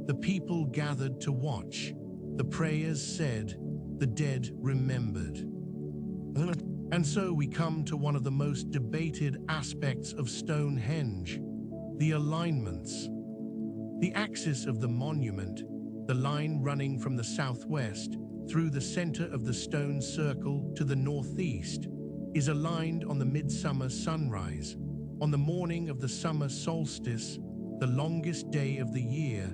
The people gathered to watch. The prayers said, the dead remembered. And so we come to one of the most debated aspects of Stonehenge, the alignments. The axis of the monument, the line running from the southwest through the center of the stone circle to the northeast, is aligned on the midsummer sunrise. On the morning of the summer solstice, the longest day of the year,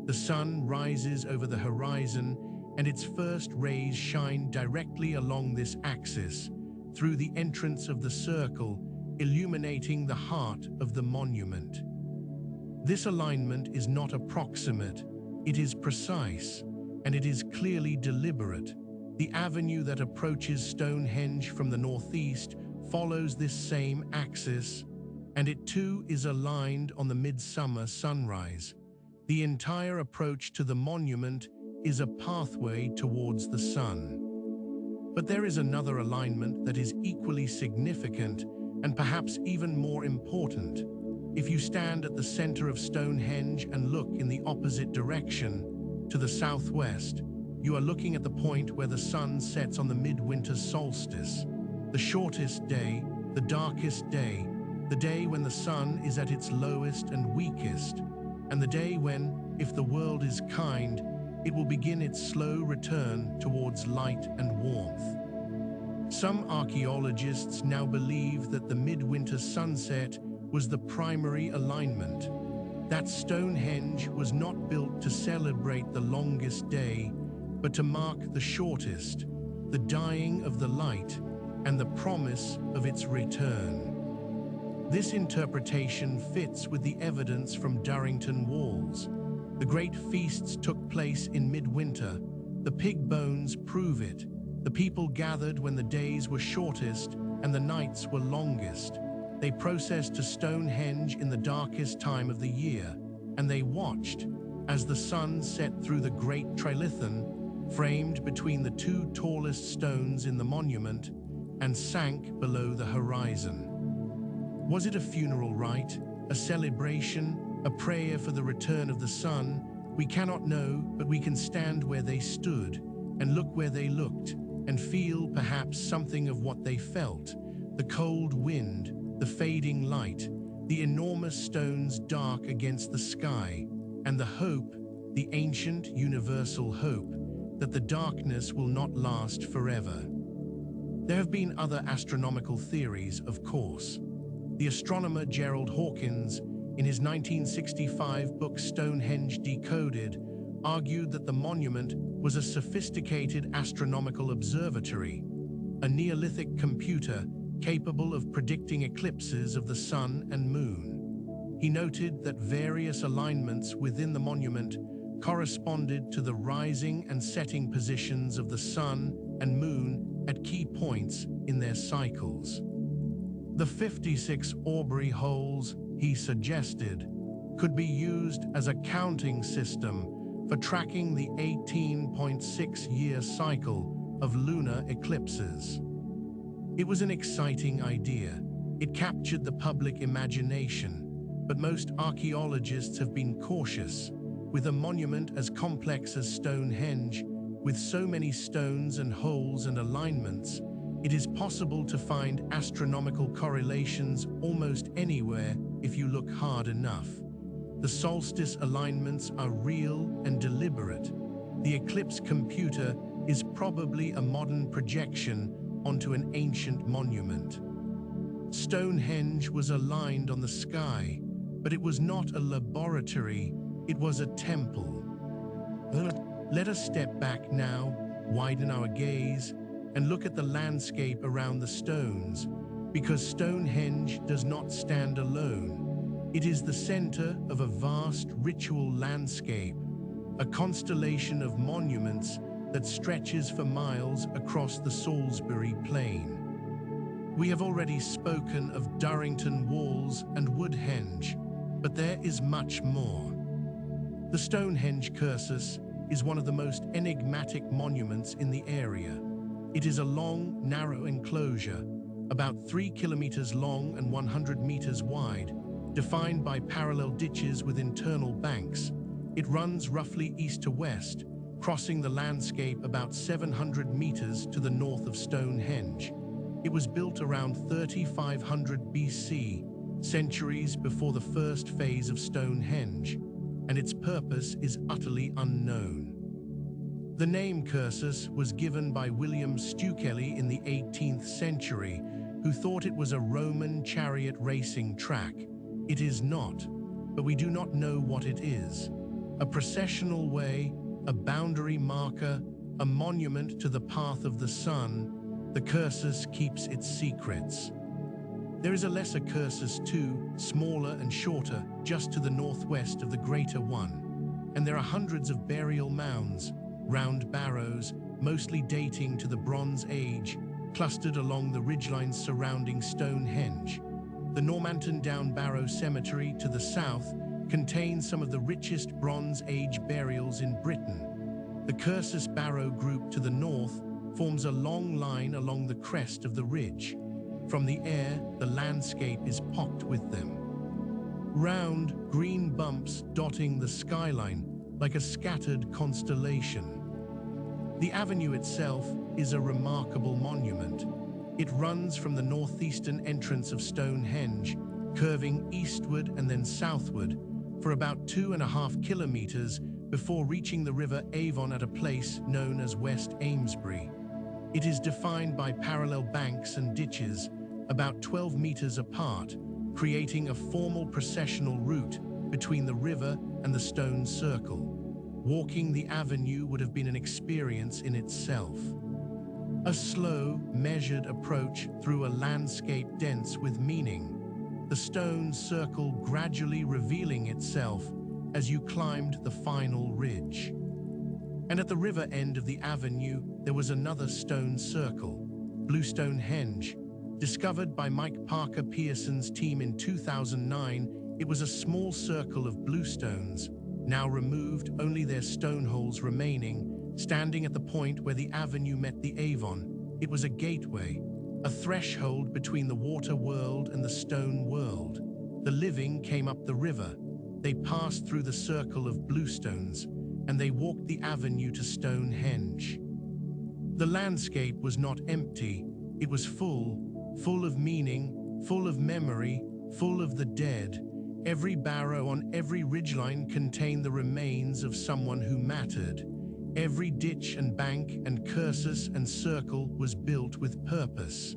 the sun rises over the horizon and its first rays shine directly along this axis, through the entrance of the circle, illuminating the heart of the monument. This alignment is not approximate, it is precise, and it is clearly deliberate. The avenue that approaches Stonehenge from the northeast follows this same axis, and it too is aligned on the midsummer sunrise. The entire approach to the monument is a pathway towards the sun. But there is another alignment that is equally significant and perhaps even more important. If you stand at the center of Stonehenge and look in the opposite direction, to the southwest, you are looking at the point where the sun sets on the midwinter solstice, the shortest day, the darkest day, the day when the sun is at its lowest and weakest, and the day when, if the world is kind, it will begin its slow return towards light and warmth. Some archaeologists now believe that the midwinter sunset was the primary alignment, that Stonehenge was not built to celebrate the longest day, but to mark the shortest, the dying of the light, and the promise of its return. This interpretation fits with the evidence from Durrington Walls. The great feasts took place in midwinter. The pig bones prove it. The people gathered when the days were shortest and the nights were longest. They processed to Stonehenge in the darkest time of the year, and they watched as the sun set through the Great Trilithon, framed between the two tallest stones in the monument, and sank below the horizon. Was it a funeral rite, a celebration, a prayer for the return of the sun? We cannot know, but we can stand where they stood, and look where they looked, and feel perhaps something of what they felt. The cold wind, the fading light, the enormous stones dark against the sky, and the hope, the ancient universal hope, that the darkness will not last forever. There have been other astronomical theories, of course. The astronomer Gerald Hawkins, in his 1965 book Stonehenge Decoded, argued that the monument was a sophisticated astronomical observatory, a Neolithic computer capable of predicting eclipses of the sun and moon. He noted that various alignments within the monument corresponded to the rising and setting positions of the sun and moon at key points in their cycles. The 56 Aubrey Holes, he suggested, could be used as a counting system for tracking the 18.6-year cycle of lunar eclipses. It was an exciting idea. It captured the public imagination, but most archaeologists have been cautious. With a monument as complex as Stonehenge, with so many stones and holes and alignments, it is possible to find astronomical correlations almost anywhere if you look hard enough. The solstice alignments are real and deliberate. The eclipse computer is probably a modern projection onto an ancient monument. Stonehenge was aligned on the sky, but it was not a laboratory, it was a temple. Let us step back now, widen our gaze, and look at the landscape around the stones, because Stonehenge does not stand alone. It is the center of a vast ritual landscape, a constellation of monuments that stretches for miles across the Salisbury Plain. We have already spoken of Durrington Walls and Woodhenge, but there is much more. The Stonehenge cursus is one of the most enigmatic monuments in the area. It is a long, narrow enclosure, about 3 kilometers long and 100 meters wide, defined by parallel ditches with internal banks. It runs roughly east to west, crossing the landscape about 700 meters to the north of Stonehenge. It was built around 3500 BC, centuries before the first phase of Stonehenge, and its purpose is utterly unknown. The name Cursus was given by William Stukeley in the 18th century, who thought it was a Roman chariot racing track. It is not, but we do not know what it is. A processional way, a boundary marker, a monument to the path of the sun, the Cursus keeps its secrets. There is a lesser Cursus too, smaller and shorter, just to the northwest of the greater one. And there are hundreds of burial mounds, round barrows, mostly dating to the Bronze Age, clustered along the ridgelines surrounding Stonehenge. The Normanton Down Barrow Cemetery to the south contains some of the richest Bronze Age burials in Britain. The Cursus Barrow Group to the north forms a long line along the crest of the ridge. From the air, the landscape is pocked with them. Round, green bumps dotting the skyline like a scattered constellation. The avenue itself is a remarkable monument. It runs from the northeastern entrance of Stonehenge, curving eastward and then southward for about 2.5 kilometers before reaching the River Avon at a place known as West Amesbury. It is defined by parallel banks and ditches, about 12 meters apart, creating a formal processional route between the river and the stone circle. Walking the avenue would have been an experience in itself. A slow, measured approach through a landscape dense with meaning, the stone circle gradually revealing itself as you climbed the final ridge. And at the river end of the avenue, there was another stone circle, Bluestones, discovered by Mike Parker Pearson's team in 2009. It was a small circle of bluestones, now removed, only their stone holes remaining, standing at the point where the avenue met the Avon. It was a gateway, a threshold between the water world and the stone world. The living came up the river. They passed through the circle of bluestones, and they walked the avenue to Stonehenge. The landscape was not empty. It was full of meaning, full of memory, full of the dead. Every barrow on every ridgeline contained the remains of someone who mattered. Every ditch and bank and cursus and circle was built with purpose.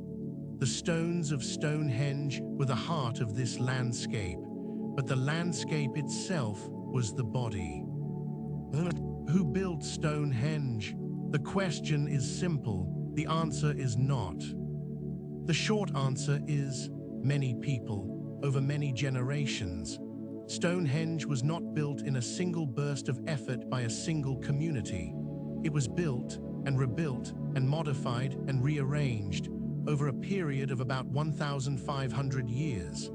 The stones of Stonehenge were the heart of this landscape, but the landscape itself was the body. Who built Stonehenge? The question is simple. The answer is not. The short answer is many people, over many generations. Stonehenge was not built in a single burst of effort by a single community. It was built and rebuilt and modified and rearranged over a period of about 1,500 years.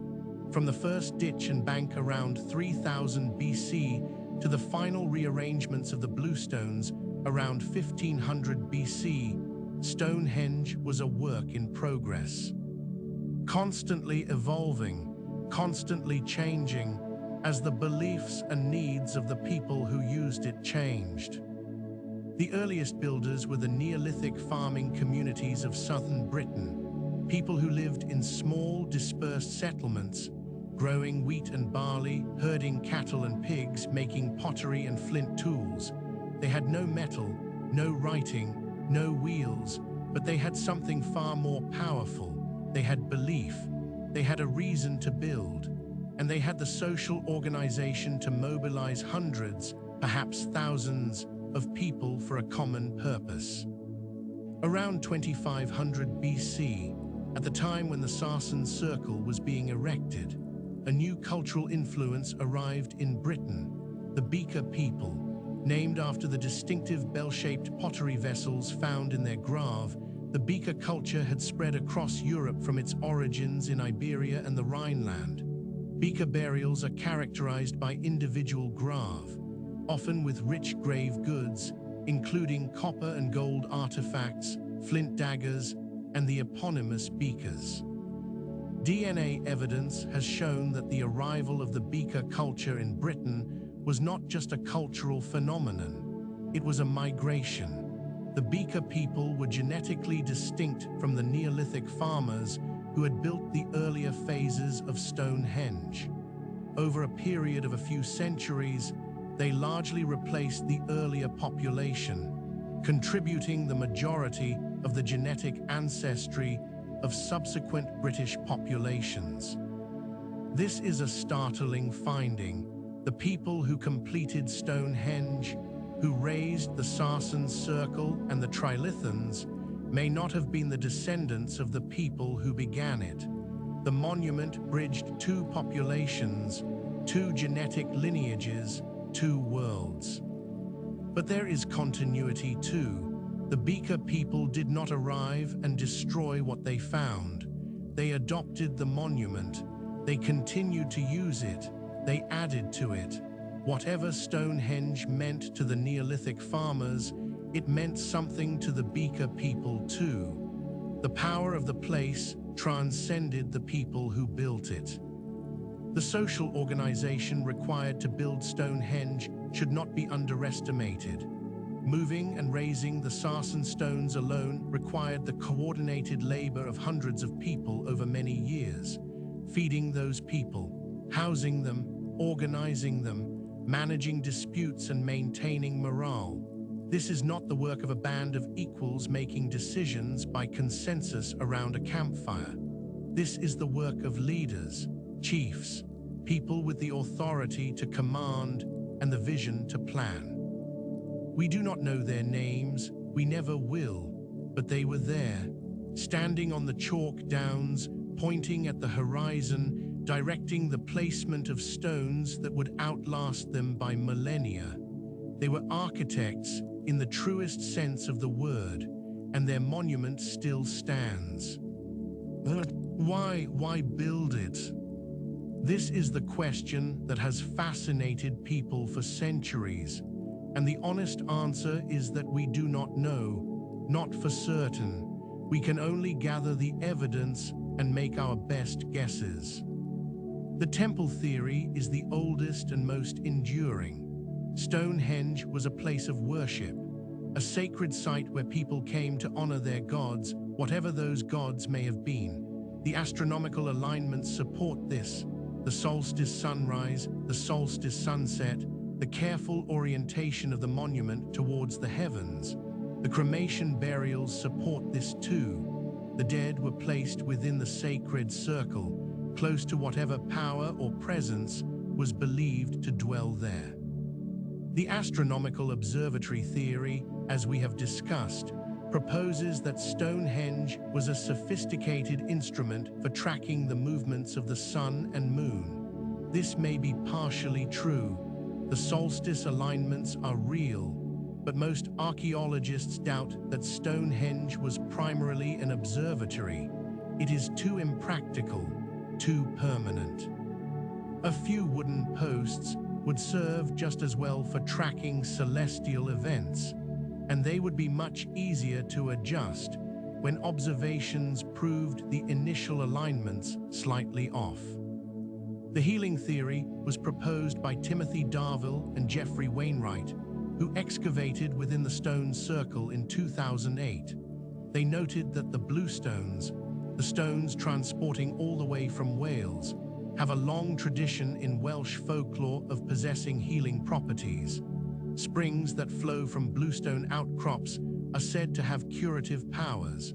From the first ditch and bank around 3000 BC to the final rearrangements of the bluestones around 1500 BC, Stonehenge was a work in progress. Constantly evolving, constantly changing, as the beliefs and needs of the people who used it changed. The earliest builders were the Neolithic farming communities of southern Britain, people who lived in small, dispersed settlements, growing wheat and barley, herding cattle and pigs, making pottery and flint tools. They had no metal, no writing, no wheels, but they had something far more powerful. They had belief, they had a reason to build, and they had the social organization to mobilize hundreds, perhaps thousands, of people for a common purpose. Around 2500 BC, at the time when the Sarsen Circle was being erected, a new cultural influence arrived in Britain, the Beaker people. Named after the distinctive bell-shaped pottery vessels found in their grave, the Beaker culture had spread across Europe from its origins in Iberia and the Rhineland. Beaker burials are characterized by individual grave, often with rich grave goods, including copper and gold artifacts, flint daggers, and the eponymous beakers. DNA evidence has shown that the arrival of the beaker culture in Britain was not just a cultural phenomenon, it was a migration. The beaker people were genetically distinct from the Neolithic farmers who had built the earlier phases of Stonehenge. Over a period of a few centuries, they largely replaced the earlier population, contributing the majority of the genetic ancestry of subsequent British populations. This is a startling finding. The people who completed Stonehenge, who raised the Sarsen Circle and the Trilithons, may not have been the descendants of the people who began it. The monument bridged two populations, two genetic lineages, two worlds. But there is continuity too. The beaker people did not arrive and destroy what they found. They adopted the monument. They continued to use it. They added to it. Whatever Stonehenge meant to the Neolithic farmers, it meant something to the beaker people too. The power of the place transcended the people who built it. The social organization required to build Stonehenge should not be underestimated. Moving and raising the Sarsen stones alone required the coordinated labor of hundreds of people over many years. Feeding those people, housing them, organizing them, managing disputes and maintaining morale. This is not the work of a band of equals making decisions by consensus around a campfire. This is the work of leaders, chiefs, people with the authority to command and the vision to plan. We do not know their names, we never will, but they were there, standing on the chalk downs, pointing at the horizon, directing the placement of stones that would outlast them by millennia. They were architects in the truest sense of the word, and their monument still stands. Why build it? This is the question that has fascinated people for centuries, and the honest answer is that we do not know, not for certain. We can only gather the evidence and make our best guesses. The temple theory is the oldest and most enduring. Stonehenge was a place of worship, a sacred site where people came to honor their gods, whatever those gods may have been. The astronomical alignments support this: the solstice sunrise, the solstice sunset, the careful orientation of the monument towards the heavens. The cremation burials support this too. The dead were placed within the sacred circle, close to whatever power or presence was believed to dwell there. The astronomical observatory theory, as we have discussed, proposes that Stonehenge was a sophisticated instrument for tracking the movements of the sun and moon. This may be partially true. The solstice alignments are real, but most archaeologists doubt that Stonehenge was primarily an observatory. It is too impractical, too permanent. A few wooden posts would serve just as well for tracking celestial events, and they would be much easier to adjust when observations proved the initial alignments slightly off. The healing theory was proposed by Timothy Darville and Geoffrey Wainwright, who excavated within the stone circle in 2008. They noted that the Bluestones, the stones transporting all the way from Wales, have a long tradition in Welsh folklore of possessing healing properties. Springs that flow from bluestone outcrops are said to have curative powers,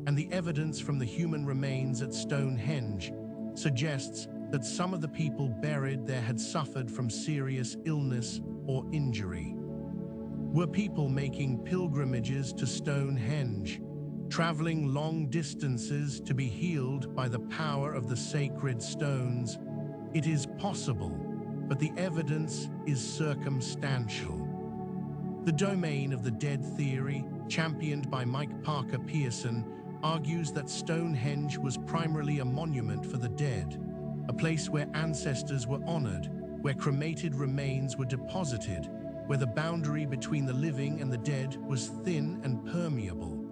and the evidence from the human remains at Stonehenge suggests that some of the people buried there had suffered from serious illness or injury. Were people making pilgrimages to Stonehenge, traveling long distances to be healed by the power of the sacred stones? It is possible, but the evidence is circumstantial. The domain of the dead theory, championed by Mike Parker Pearson, argues that Stonehenge was primarily a monument for the dead, a place where ancestors were honored, where cremated remains were deposited, where the boundary between the living and the dead was thin and permeable.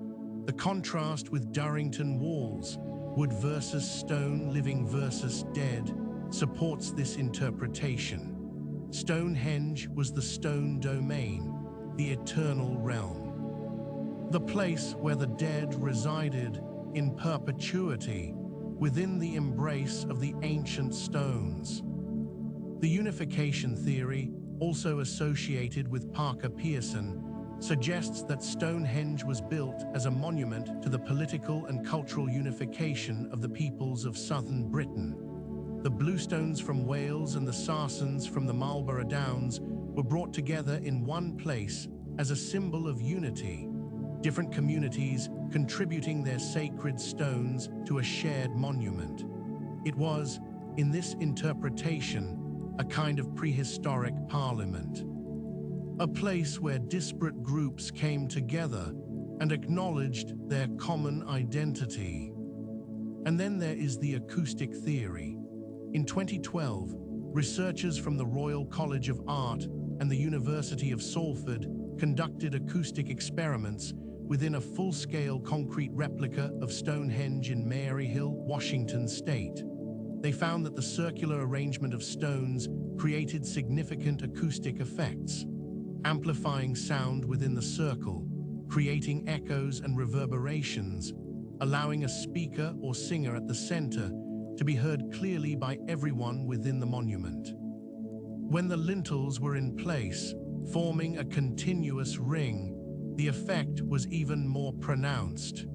The contrast with Durrington Walls, wood versus stone, living versus dead, supports this interpretation. Stonehenge was the stone domain, the eternal realm. The place where the dead resided in perpetuity within the embrace of the ancient stones. The unification theory, also associated with Parker Pearson, suggests that Stonehenge was built as a monument to the political and cultural unification of the peoples of southern Britain. The Bluestones from Wales and the Sarsens from the Marlborough Downs were brought together in one place as a symbol of unity, different communities contributing their sacred stones to a shared monument. It was, in this interpretation, a kind of prehistoric parliament, a place where disparate groups came together and acknowledged their common identity. And then there is the acoustic theory. In 2012, researchers from the Royal College of Art and the University of Salford conducted acoustic experiments within a full-scale concrete replica of Stonehenge in Maryhill, Washington State. They found that the circular arrangement of stones created significant acoustic effects, amplifying sound within the circle, creating echoes and reverberations, allowing a speaker or singer at the center to be heard clearly by everyone within the monument. When the lintels were in place, forming a continuous ring, the effect was even more pronounced.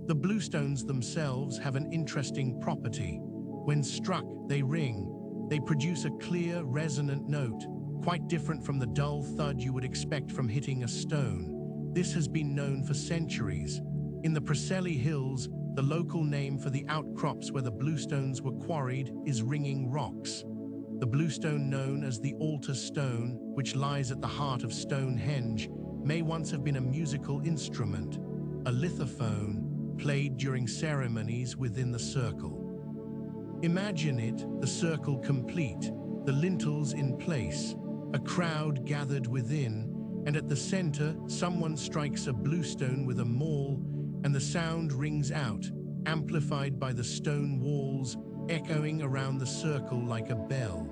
The bluestones themselves have an interesting property. When struck, they ring. They produce a clear, resonant note, quite different from the dull thud you would expect from hitting a stone. This has been known for centuries. In the Preseli Hills, the local name for the outcrops where the bluestones were quarried is Ringing Rocks. The bluestone known as the altar stone, which lies at the heart of Stonehenge, may once have been a musical instrument, a lithophone, played during ceremonies within the circle. Imagine it, the circle complete, the lintels in place, a crowd gathered within, and at the center, someone strikes a bluestone with a maul, and the sound rings out, amplified by the stone walls, echoing around the circle like a bell.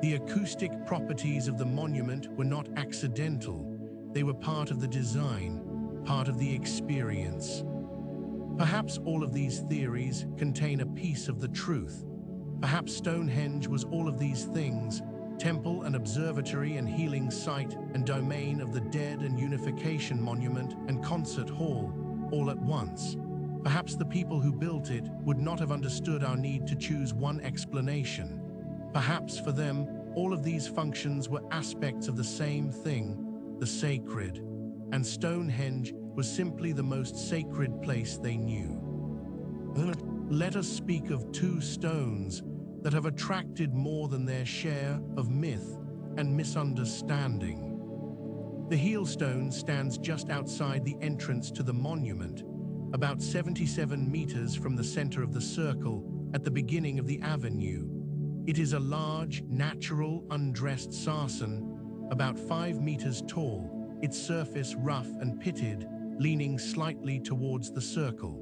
The acoustic properties of the monument were not accidental. They were part of the design, part of the experience. Perhaps all of these theories contain a piece of the truth. Perhaps Stonehenge was all of these things: temple and observatory and healing site and domain of the dead and unification monument and concert hall, all at once. Perhaps the people who built it would not have understood our need to choose one explanation. Perhaps for them, all of these functions were aspects of the same thing, the sacred, and Stonehenge was simply the most sacred place they knew. Let us speak of two stones that have attracted more than their share of myth and misunderstanding. The heel stone stands just outside the entrance to the monument, about 77 meters from the center of the circle at the beginning of the avenue. It is a large, natural, undressed sarsen, about 5 meters tall, its surface rough and pitted, leaning slightly towards the circle.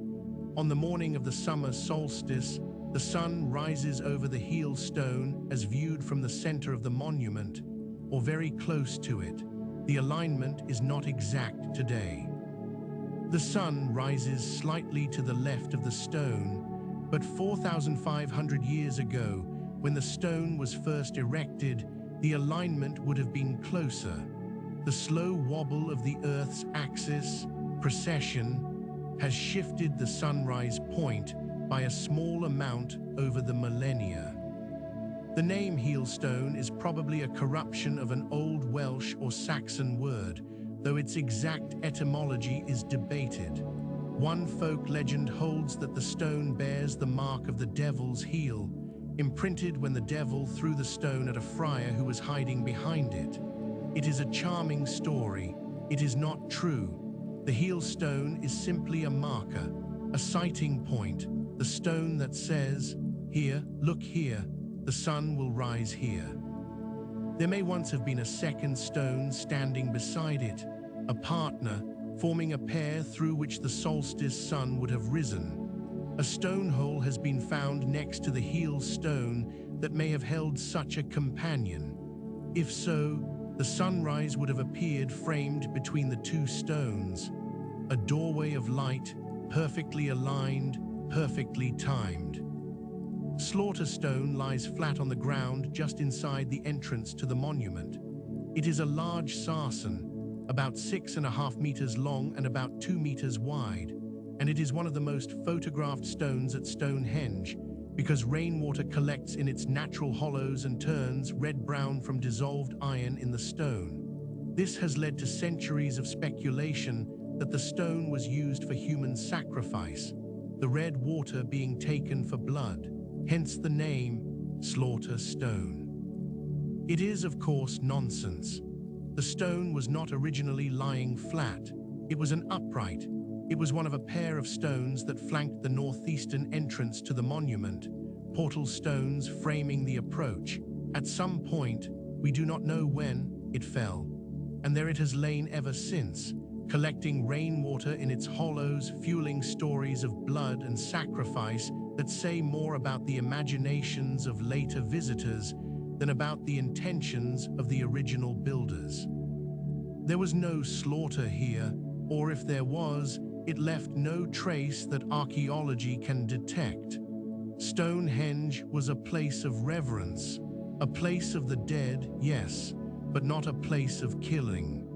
On the morning of the summer solstice, the sun rises over the heel stone as viewed from the center of the monument, or very close to it. The alignment is not exact today. The sun rises slightly to the left of the stone, but 4,500 years ago, when the stone was first erected, the alignment would have been closer. The slow wobble of the Earth's axis, precession, has shifted the sunrise point by a small amount over the millennia. The name Heelstone is probably a corruption of an Old Welsh or Saxon word, though its exact etymology is debated. One folk legend holds that the stone bears the mark of the devil's heel, imprinted when the devil threw the stone at a friar who was hiding behind it. It is a charming story. It is not true. The heel stone is simply a marker, a sighting point, the stone that says, "Here, look here, the sun will rise here." There may once have been a second stone standing beside it, a partner, forming a pair through which the solstice sun would have risen. A stone hole has been found next to the heel stone that may have held such a companion. If so, the sunrise would have appeared framed between the two stones, a doorway of light, perfectly aligned, perfectly timed. Slaughter stone lies flat on the ground just inside the entrance to the monument. It is a large sarsen, about 6.5 meters long and about 2 meters wide, and it is one of the most photographed stones at Stonehenge because rainwater collects in its natural hollows and turns red-brown from dissolved iron in the stone. This has led to centuries of speculation that the stone was used for human sacrifice, the red water being taken for blood, hence the name Slaughter Stone. It is, of course, nonsense. The stone was not originally lying flat. It was an upright. It was one of a pair of stones that flanked the northeastern entrance to the monument, portal stones framing the approach. At some point, we do not know when, it fell, and there it has lain ever since, collecting rainwater in its hollows, fueling stories of blood and sacrifice that say more about the imaginations of later visitors than about the intentions of the original builders. There was no slaughter here, or if there was, it left no trace that archaeology can detect. Stonehenge was a place of reverence, a place of the dead, yes, but not a place of killing.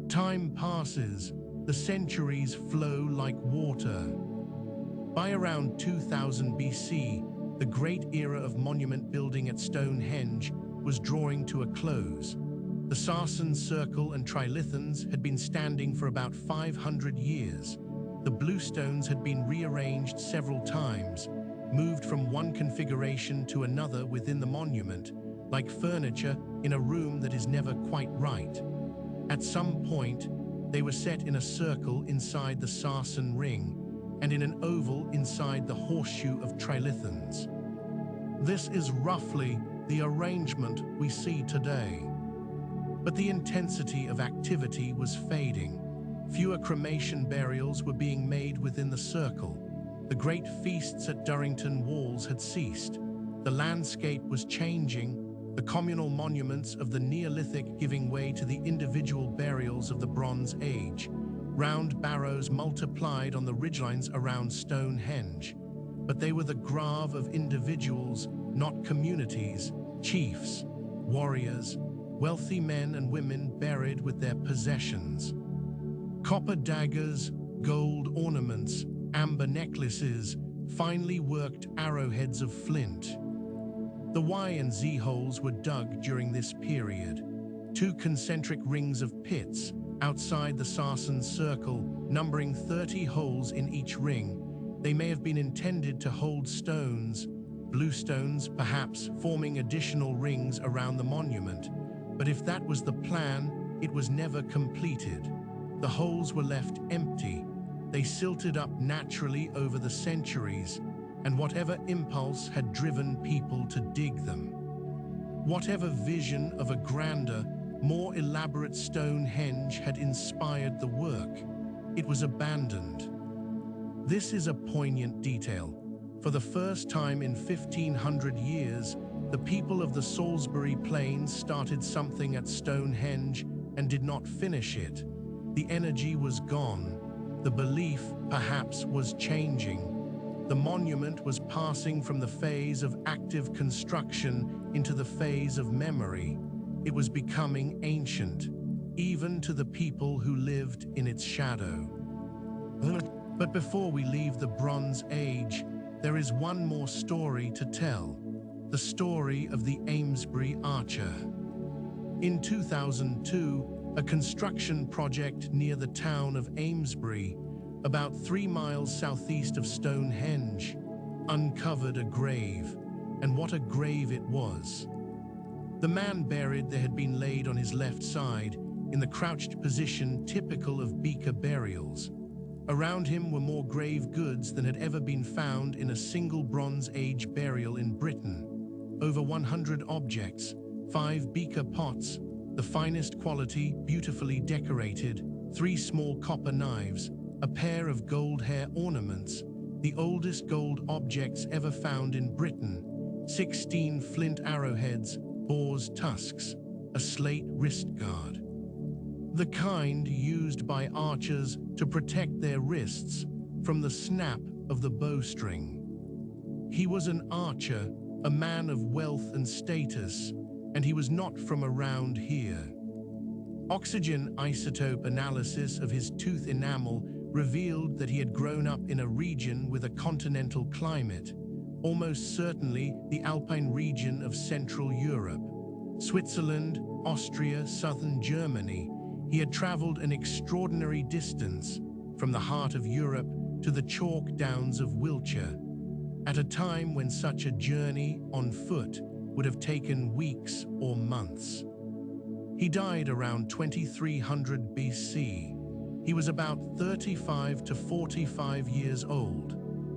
Time passes, the centuries flow like water. By around 2000 BC, the great era of monument building at Stonehenge was drawing to a close. The Sarsen Circle and Trilithons had been standing for about 500 years. The Bluestones had been rearranged several times, moved from one configuration to another within the monument, like furniture in a room that is never quite right. At some point, they were set in a circle inside the Sarsen ring and in an oval inside the horseshoe of Trilithons. This is roughly the arrangement we see today. But the intensity of activity was fading. Fewer cremation burials were being made within the circle. The great feasts at Durrington Walls had ceased. The landscape was changing, the communal monuments of the Neolithic giving way to the individual burials of the Bronze Age. Round barrows multiplied on the ridgelines around Stonehenge, but they were the grave of individuals, not communities, chiefs, warriors, wealthy men and women buried with their possessions. Copper daggers, gold ornaments, amber necklaces, finely worked arrowheads of flint. The Y and Z holes were dug during this period, 2 concentric rings of pits outside the Sarsen circle, numbering 30 holes in each ring. They may have been intended to hold stones, bluestones perhaps, forming additional rings around the monument. But if that was the plan, it was never completed. The holes were left empty. They silted up naturally over the centuries, and whatever impulse had driven people to dig them. Whatever vision of a grander, more elaborate Stonehenge had inspired the work, it was abandoned. This is a poignant detail. For the first time in 1500 years, the people of the Salisbury Plains started something at Stonehenge and did not finish it. The energy was gone. The belief, perhaps, was changing. The monument was passing from the phase of active construction into the phase of memory. It was becoming ancient, even to the people who lived in its shadow. But before we leave the Bronze Age, there is one more story to tell. The story of the Amesbury Archer. In 2002, a construction project near the town of Amesbury, about 3 miles southeast of Stonehenge, uncovered a grave, and what a grave it was. The man buried there had been laid on his left side, in the crouched position typical of beaker burials. Around him were more grave goods than had ever been found in a single Bronze Age burial in Britain. Over 100 objects, 5 beaker pots, the finest quality, beautifully decorated, 3 small copper knives, a pair of gold hair ornaments, the oldest gold objects ever found in Britain, 16 flint arrowheads, boar's tusks, a slate wrist guard. The kind used by archers to protect their wrists from the snap of the bowstring. He was an archer, a man of wealth and status, and he was not from around here. Oxygen isotope analysis of his tooth enamel revealed that he had grown up in a region with a continental climate, almost certainly the Alpine region of Central Europe. Switzerland, Austria, southern Germany. He had traveled an extraordinary distance from the heart of Europe to the chalk downs of Wiltshire, at a time when such a journey on foot would have taken weeks or months. He died around 2300 BC. He was about 35 to 45 years old.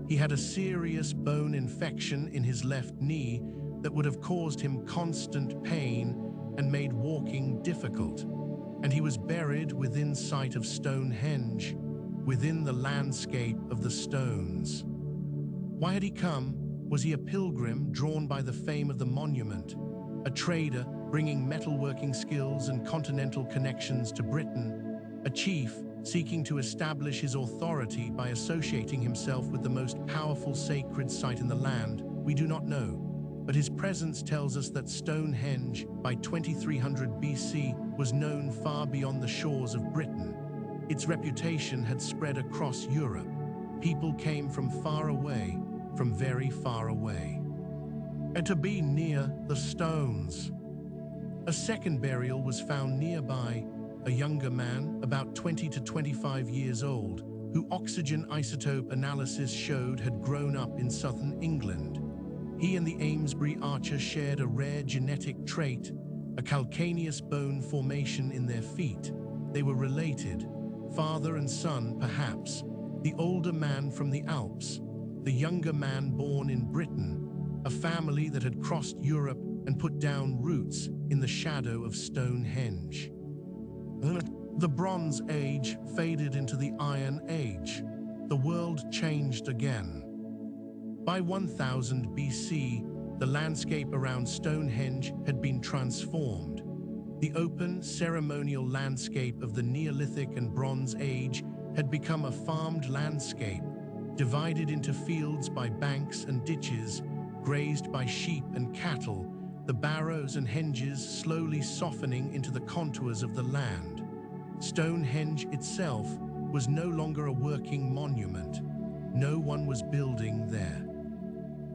He had a serious bone infection in his left knee that would have caused him constant pain and made walking difficult, and he was buried within sight of Stonehenge, within the landscape of the stones. Why had he come? Was he a pilgrim drawn by the fame of the monument, a trader bringing metalworking skills and continental connections to Britain, a chief seeking to establish his authority by associating himself with the most powerful sacred site in the land? We do not know, but his presence tells us that Stonehenge, by 2300 BC, was known far beyond the shores of Britain. Its reputation had spread across Europe. People came from far away, from very far away, and to be near the stones. A second burial was found nearby, a younger man, about 20 to 25 years old, who oxygen isotope analysis showed had grown up in southern England. He and the Amesbury Archer shared a rare genetic trait, a calcaneus bone formation in their feet. They were related, father and son perhaps, the older man from the Alps, the younger man born in Britain, a family that had crossed Europe and put down roots in the shadow of Stonehenge. The Bronze Age faded into the Iron Age. The world changed again. By 1000 BC, the landscape around Stonehenge had been transformed. The open, ceremonial landscape of the Neolithic and Bronze Age had become a farmed landscape, divided into fields by banks and ditches, grazed by sheep and cattle, the barrows and henges slowly softening into the contours of the land. Stonehenge itself was no longer a working monument. No one was building there.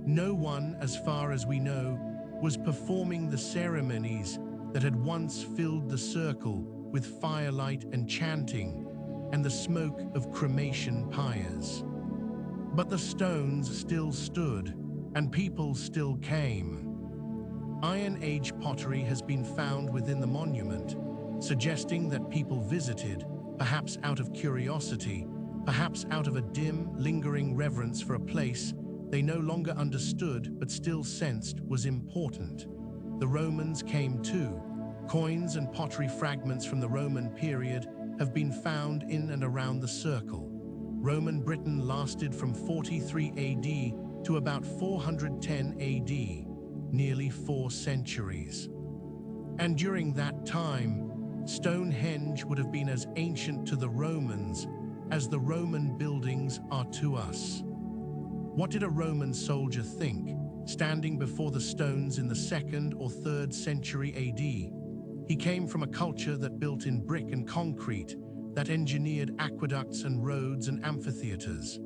No one, as far as we know, was performing the ceremonies that had once filled the circle with firelight and chanting and the smoke of cremation pyres. But the stones still stood, and people still came. Iron Age pottery has been found within the monument, suggesting that people visited, perhaps out of curiosity, perhaps out of a dim, lingering reverence for a place they no longer understood but still sensed was important. The Romans came too. Coins and pottery fragments from the Roman period have been found in and around the circle. Roman Britain lasted from 43 AD to about 410 AD, nearly 4 centuries. And during that time, Stonehenge would have been as ancient to the Romans as the Roman buildings are to us. What did a Roman soldier think, standing before the stones in the 2nd or 3rd century AD? He came from a culture that built in brick and concrete, that engineered aqueducts and roads and amphitheaters.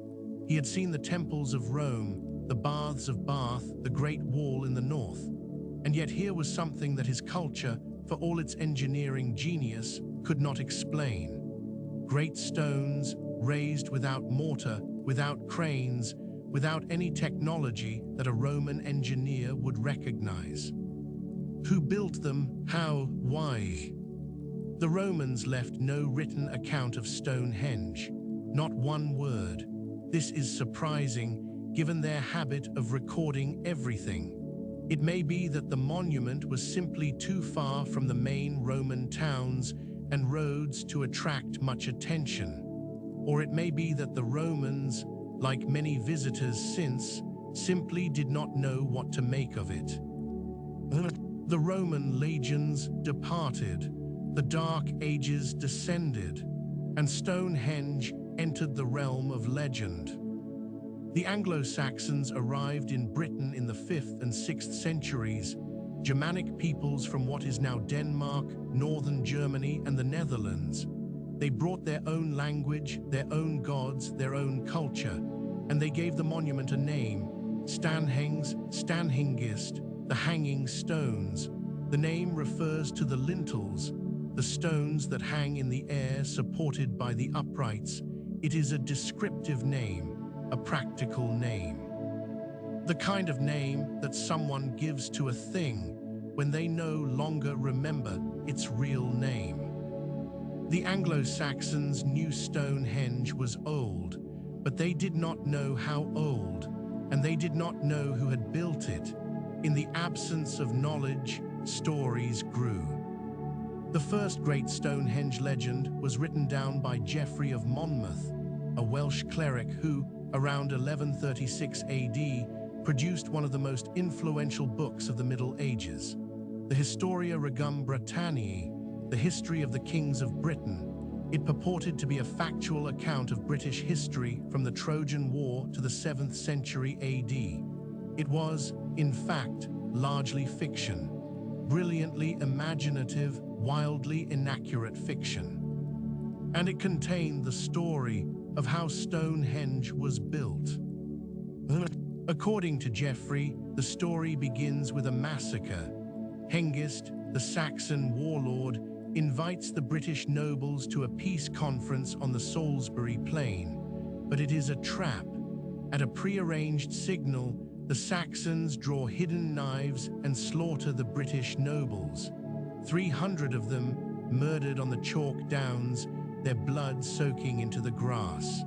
He had seen the temples of Rome, the baths of Bath, the Great Wall in the north. And yet here was something that his culture, for all its engineering genius, could not explain. Great stones, raised without mortar, without cranes, without any technology that a Roman engineer would recognize. Who built them? How? Why? The Romans left no written account of Stonehenge, not one word. This is surprising, given their habit of recording everything. It may be that the monument was simply too far from the main Roman towns and roads to attract much attention. Or it may be that the Romans, like many visitors since, simply did not know what to make of it. The Roman legions departed, the Dark Ages descended, and Stonehenge entered the realm of legend. The Anglo-Saxons arrived in Britain in the 5th and 6th centuries, Germanic peoples from what is now Denmark, northern Germany, and the Netherlands. They brought their own language, their own gods, their own culture, and they gave the monument a name, Stanhengs, Stanhingist, the hanging stones. The name refers to the lintels, the stones that hang in the air supported by the uprights. It is a descriptive name, a practical name. The kind of name that someone gives to a thing when they no longer remember its real name. The Anglo-Saxons knew Stonehenge was old, but they did not know how old, and they did not know who had built it. In the absence of knowledge, stories grew. The first great Stonehenge legend was written down by Geoffrey of Monmouth, a Welsh cleric who, around 1136 AD, produced one of the most influential books of the Middle Ages, the Historia Regum Britanniae, the history of the kings of Britain. It purported to be a factual account of British history from the Trojan War to the 7th century AD. It was, in fact, largely fiction, brilliantly imaginative, wildly inaccurate fiction. And it contained the story of how Stonehenge was built. According to Geoffrey, the story begins with a massacre. Hengist, the Saxon warlord, invites the British nobles to a peace conference on the Salisbury Plain, but it is a trap. At a prearranged signal, the Saxons draw hidden knives and slaughter the British nobles. 300 of them murdered on the chalk downs, their blood soaking into the grass.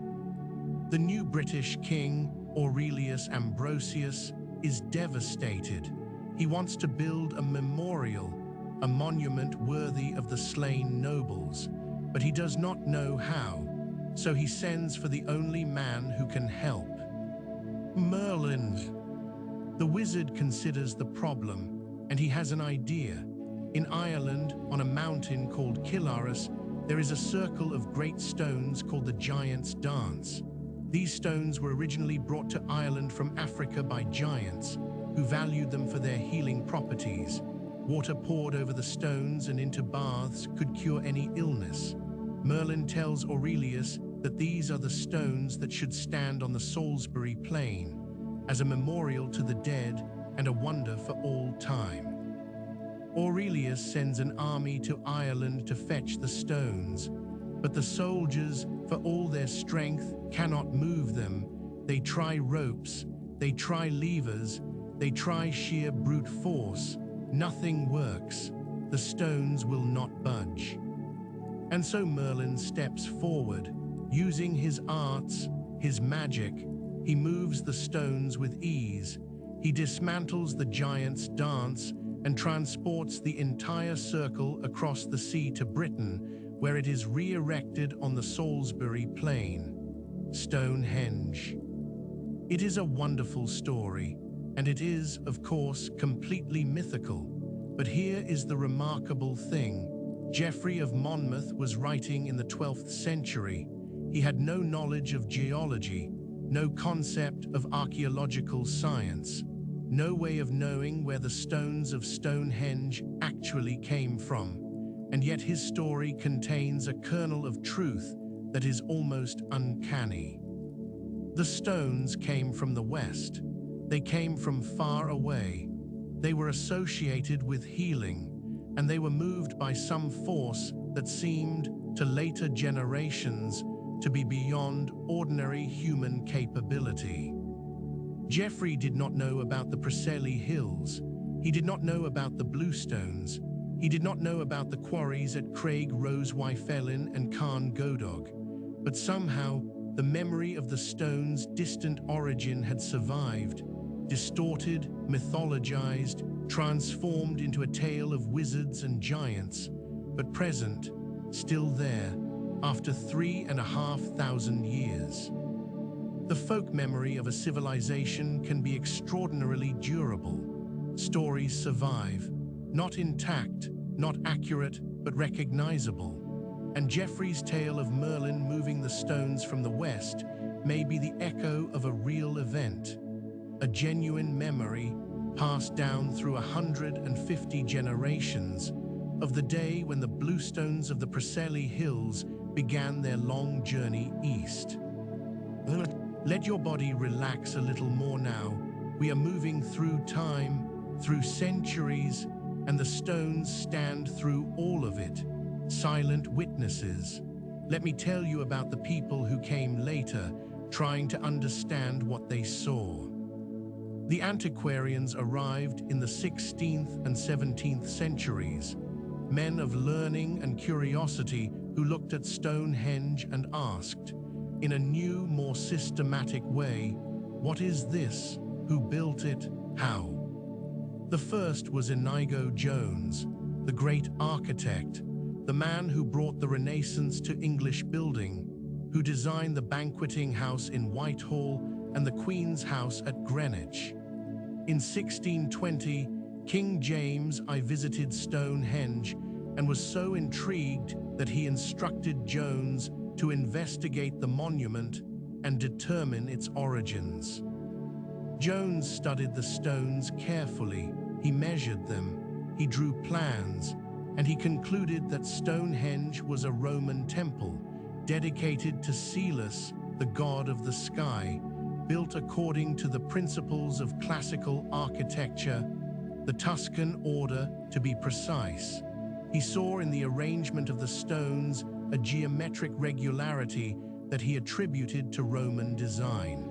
The new British king, Aurelius Ambrosius, is devastated. He wants to build a memorial, a monument worthy of the slain nobles, but he does not know how, so he sends for the only man who can help. Merlin. The wizard considers the problem, and he has an idea. In Ireland, on a mountain called Killaris, there is a circle of great stones called the Giants' Dance. These stones were originally brought to Ireland from Africa by giants, who valued them for their healing properties. Water poured over the stones and into baths could cure any illness. Merlin tells Aurelius that these are the stones that should stand on the Salisbury Plain, as a memorial to the dead and a wonder for all time. Aurelius sends an army to Ireland to fetch the stones, but the soldiers, for all their strength, cannot move them. They try ropes, they try levers, they try sheer brute force. Nothing works. The stones will not budge. And so Merlin steps forward. Using his arts, his magic, he moves the stones with ease. He dismantles the Giants' Dance and transports the entire circle across the sea to Britain, where it is re-erected on the Salisbury Plain. Stonehenge. It is a wonderful story, and it is, of course, completely mythical. But here is the remarkable thing. Geoffrey of Monmouth was writing in the 12th century. He had no knowledge of geology, no concept of archaeological science, no way of knowing where the stones of Stonehenge actually came from, and yet his story contains a kernel of truth that is almost uncanny. The stones came from the west. They came from far away. They were associated with healing, and they were moved by some force that seemed, to later generations, to be beyond ordinary human capability. Geoffrey did not know about the Preseli Hills. He did not know about the Bluestones. He did not know about the quarries at Craig Rosewyfelin and Carn Godog. But somehow, the memory of the stones' distant origin had survived, distorted, mythologized, transformed into a tale of wizards and giants, but present, still there, after 3,500 years. The folk memory of a civilization can be extraordinarily durable. Stories survive, not intact, not accurate, but recognizable. And Geoffrey's tale of Merlin moving the stones from the west may be the echo of a real event, a genuine memory passed down through 150 generations of the day when the Bluestones of the Preseli Hills began their long journey east. Let your body relax a little more now. We are moving through time, through centuries, and the stones stand through all of it, silent witnesses. Let me tell you about the people who came later, trying to understand what they saw. The Antiquarians arrived in the 16th and 17th centuries, men of learning and curiosity who looked at Stonehenge and asked, in a new, more systematic way, what is this? Who built it? How? The first was Inigo Jones, the great architect, the man who brought the Renaissance to English building, who designed the banqueting house in Whitehall and the Queen's House at Greenwich. In 1620, King James I visited Stonehenge and was so intrigued that he instructed Jones to investigate the monument and determine its origins. Jones studied the stones carefully, he measured them, he drew plans, and he concluded that Stonehenge was a Roman temple dedicated to Celes, the god of the sky, built according to the principles of classical architecture, the Tuscan order to be precise. He saw in the arrangement of the stones a geometric regularity that he attributed to Roman design.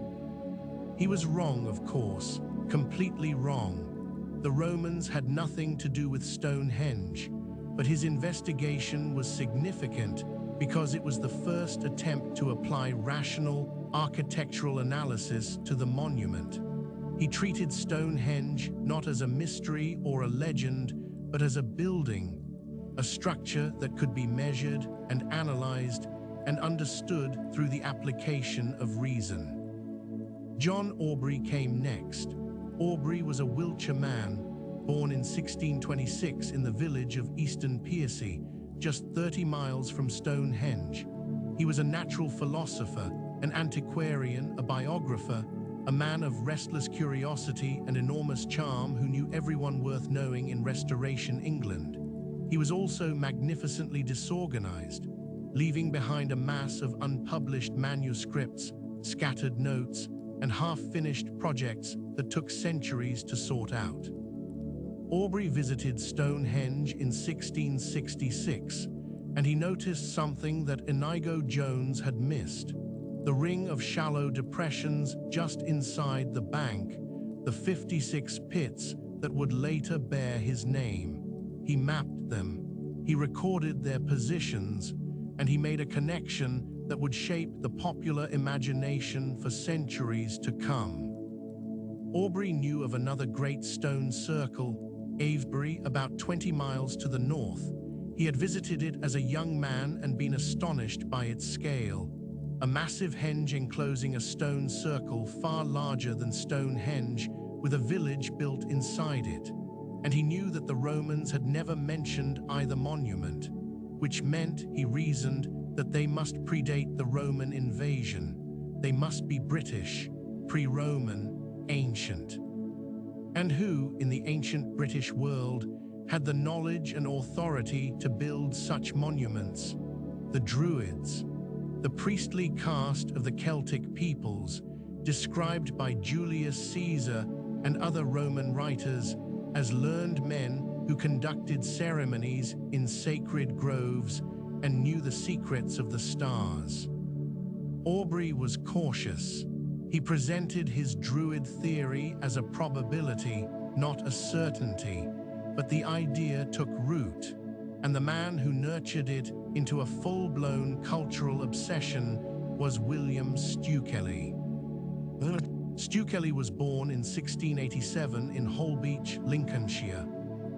He was wrong, of course, completely wrong. The Romans had nothing to do with Stonehenge, but his investigation was significant because it was the first attempt to apply rational architectural analysis to the monument. He treated Stonehenge not as a mystery or a legend, but as a building, a structure that could be measured and analyzed and understood through the application of reason. John Aubrey came next. Aubrey was a Wiltshire man, born in 1626 in the village of Easton Piercy, just 30 miles from Stonehenge. He was a natural philosopher, an antiquarian, a biographer, a man of restless curiosity and enormous charm who knew everyone worth knowing in Restoration England. He was also magnificently disorganized, leaving behind a mass of unpublished manuscripts, scattered notes, and half-finished projects that took centuries to sort out. Aubrey visited Stonehenge in 1666, and he noticed something that Inigo Jones had missed. The ring of shallow depressions just inside the bank, the 56 pits that would later bear his name. He mapped them, he recorded their positions, and he made a connection that would shape the popular imagination for centuries to come. Aubrey knew of another great stone circle, Amesbury, about 20 miles to the north. He had visited it as a young man and been astonished by its scale. A massive henge enclosing a stone circle far larger than Stonehenge, with a village built inside it. And he knew that the Romans had never mentioned either monument, which meant, he reasoned, that they must predate the Roman invasion. They must be British, pre-Roman, ancient. And who, in the ancient British world, had the knowledge and authority to build such monuments? The Druids, the priestly caste of the Celtic peoples, described by Julius Caesar and other Roman writers as learned men who conducted ceremonies in sacred groves and knew the secrets of the stars. Aubrey was cautious. He presented his Druid theory as a probability, not a certainty, but the idea took root, and the man who nurtured it into a full-blown cultural obsession was William Stukeley. Stukeley was born in 1687 in Holbeach, Lincolnshire.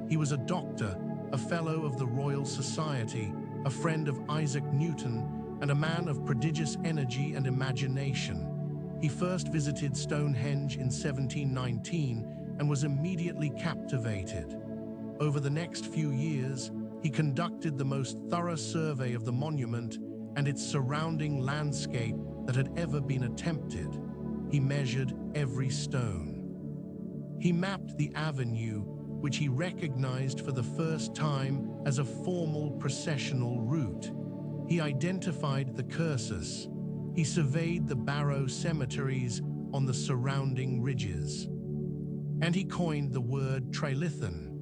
He was a doctor, a fellow of the Royal Society, a friend of Isaac Newton, and a man of prodigious energy and imagination. He first visited Stonehenge in 1719 and was immediately captivated. Over the next few years, he conducted the most thorough survey of the monument and its surrounding landscape that had ever been attempted. He measured every stone. He mapped the avenue, which he recognized for the first time as a formal processional route. He identified the cursus. He surveyed the barrow cemeteries on the surrounding ridges. And he coined the word trilithon,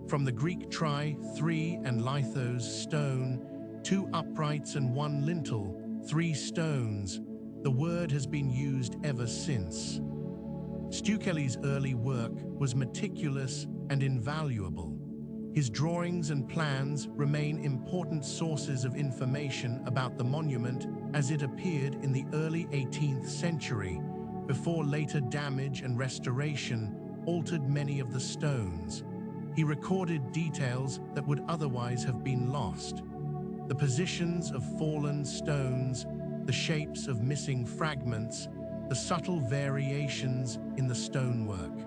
from the Greek tri, three, and lithos, stone, two uprights and one lintel, three stones. The word has been used ever since. Stukeley's early work was meticulous and invaluable. His drawings and plans remain important sources of information about the monument as it appeared in the early 18th century, before later damage and restoration altered many of the stones. He recorded details that would otherwise have been lost. The positions of fallen stones, the shapes of missing fragments, the subtle variations in the stonework.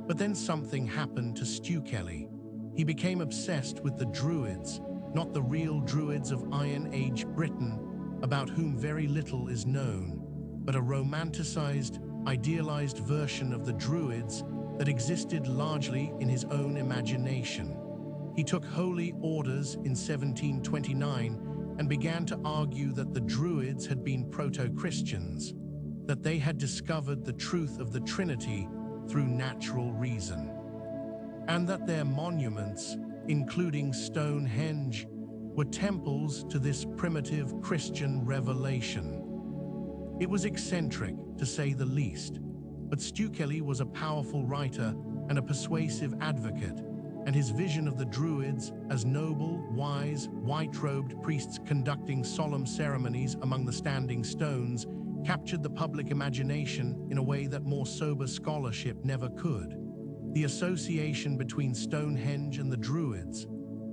But then something happened to Stukeley. He became obsessed with the Druids, not the real Druids of Iron Age Britain, about whom very little is known, but a romanticized, idealized version of the Druids that existed largely in his own imagination. He took holy orders in 1729 and began to argue that the Druids had been proto-Christians, that they had discovered the truth of the Trinity through natural reason, and that their monuments, including Stonehenge, were temples to this primitive Christian revelation. It was eccentric, to say the least, but Stukeley was a powerful writer and a persuasive advocate, and his vision of the Druids as noble, wise, white-robed priests conducting solemn ceremonies among the standing stones captured the public imagination in a way that more sober scholarship never could. The association between Stonehenge and the Druids,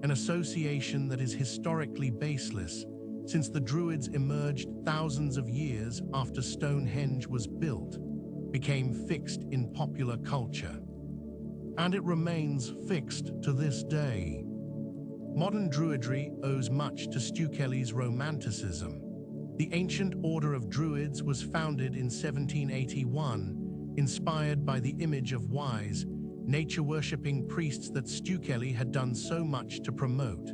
an association that is historically baseless, since the Druids emerged thousands of years after Stonehenge was built, became fixed in popular culture. And it remains fixed to this day. Modern Druidry owes much to Stukeley's Romanticism. The ancient order of Druids was founded in 1781, inspired by the image of wise, nature-worshipping priests that Stukeley had done so much to promote.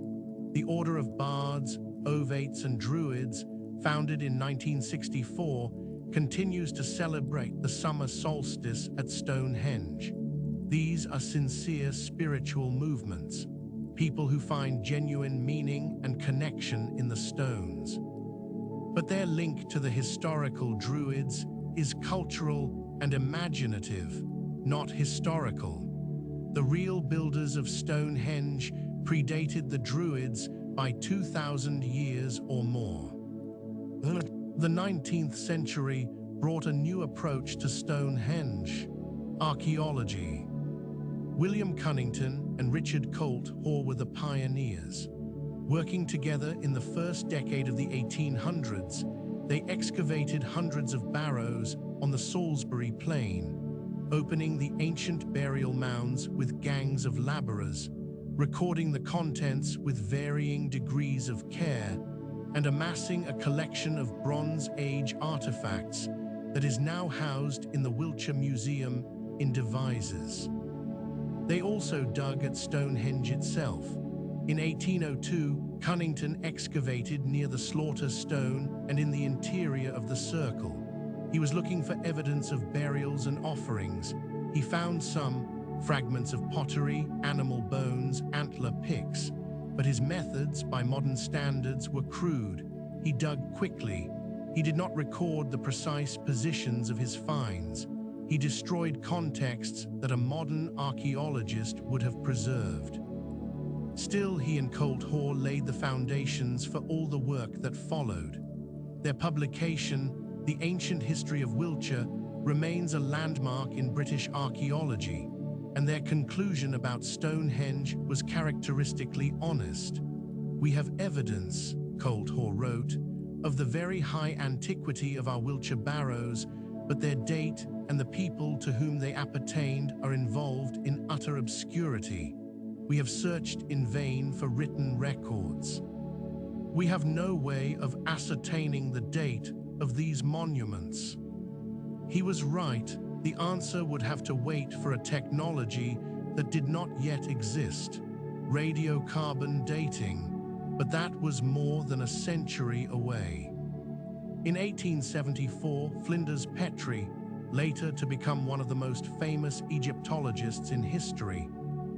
The order of bards, ovates, and druids, founded in 1964, continues to celebrate the summer solstice at Stonehenge. These are sincere spiritual movements, people who find genuine meaning and connection in the stones. But their link to the historical Druids is cultural and imaginative, not historical. The real builders of Stonehenge predated the Druids by 2,000 years or more. The 19th century brought a new approach to Stonehenge: archaeology. William Cunnington and Richard Colt Hoare were the pioneers. Working together in the first decade of the 1800s, they excavated hundreds of barrows on the Salisbury Plain, opening the ancient burial mounds with gangs of laborers, recording the contents with varying degrees of care, and amassing a collection of Bronze Age artifacts that is now housed in the Wiltshire Museum in Devizes. They also dug at Stonehenge itself. In 1802, Cunnington excavated near the Slaughter Stone and in the interior of the circle. He was looking for evidence of burials and offerings. He found some fragments of pottery, animal bones, antler picks, but his methods, by modern standards, were crude. He dug quickly. He did not record the precise positions of his finds. He destroyed contexts that a modern archaeologist would have preserved. Still, he and Colt Hoare laid the foundations for all the work that followed. Their publication, The Ancient History of Wiltshire, remains a landmark in British archaeology, and their conclusion about Stonehenge was characteristically honest. "We have evidence," Colthor wrote, "of the very high antiquity of our Wiltshire barrows, but their date and the people to whom they appertained are involved in utter obscurity. We have searched in vain for written records. We have no way of ascertaining the date of these monuments." He was right. The answer would have to wait for a technology that did not yet exist, radiocarbon dating, but that was more than a century away. In 1874, Flinders Petrie, later to become one of the most famous Egyptologists in history,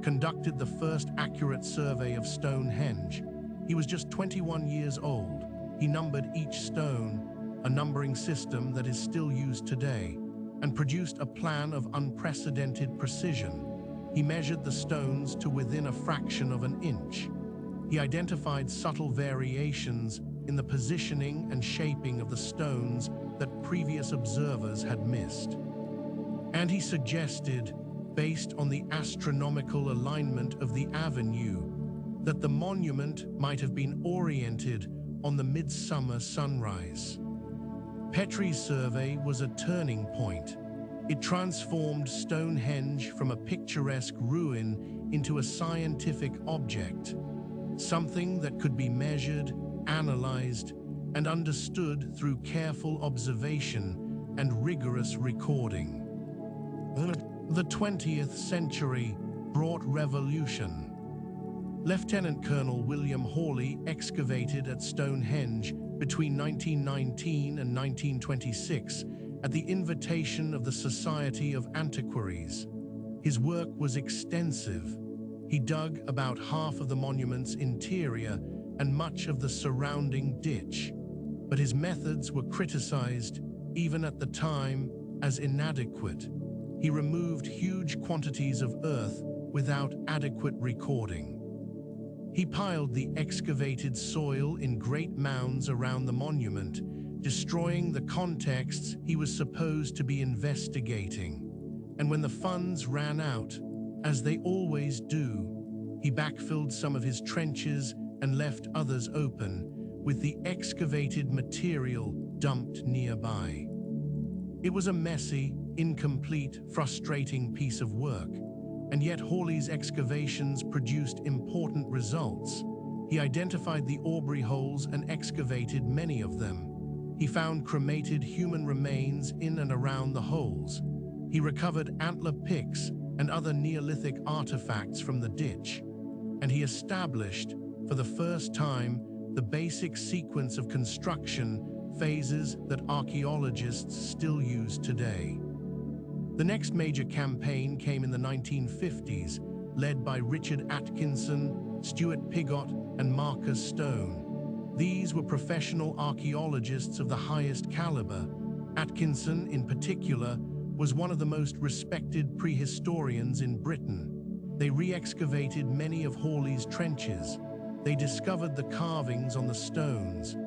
conducted the first accurate survey of Stonehenge. He was just 21 years old. He numbered each stone, a numbering system that is still used today, and produced a plan of unprecedented precision. He measured the stones to within a fraction of an inch. He identified subtle variations in the positioning and shaping of the stones that previous observers had missed. And he suggested, based on the astronomical alignment of the avenue, that the monument might have been oriented on the midsummer sunrise. Petrie's survey was a turning point. It transformed Stonehenge from a picturesque ruin into a scientific object, something that could be measured, analyzed, and understood through careful observation and rigorous recording. The 20th century brought revolution. Lieutenant Colonel William Hawley excavated at Stonehenge between 1919 and 1926 at the invitation of the Society of Antiquaries. His work was extensive. He dug about half of the monument's interior and much of the surrounding ditch, but his methods were criticized, even at the time, as inadequate. He removed huge quantities of earth without adequate recording. He piled the excavated soil in great mounds around the monument, destroying the contexts he was supposed to be investigating. And when the funds ran out, as they always do, he backfilled some of his trenches and left others open, with the excavated material dumped nearby. It was a messy, incomplete, frustrating piece of work, and yet Hawley's excavations produced important results. He identified the Aubrey Holes and excavated many of them. He found cremated human remains in and around the holes. He recovered antler picks and other Neolithic artifacts from the ditch, and he established, for the first time, the basic sequence of construction phases that archaeologists still use today. The next major campaign came in the 1950s, led by Richard Atkinson, Stuart Pigott, and Marcus Stone. These were professional archaeologists of the highest caliber. Atkinson, in particular, was one of the most respected prehistorians in Britain. They re-excavated many of Hawley's trenches. They discovered the carvings on the stones,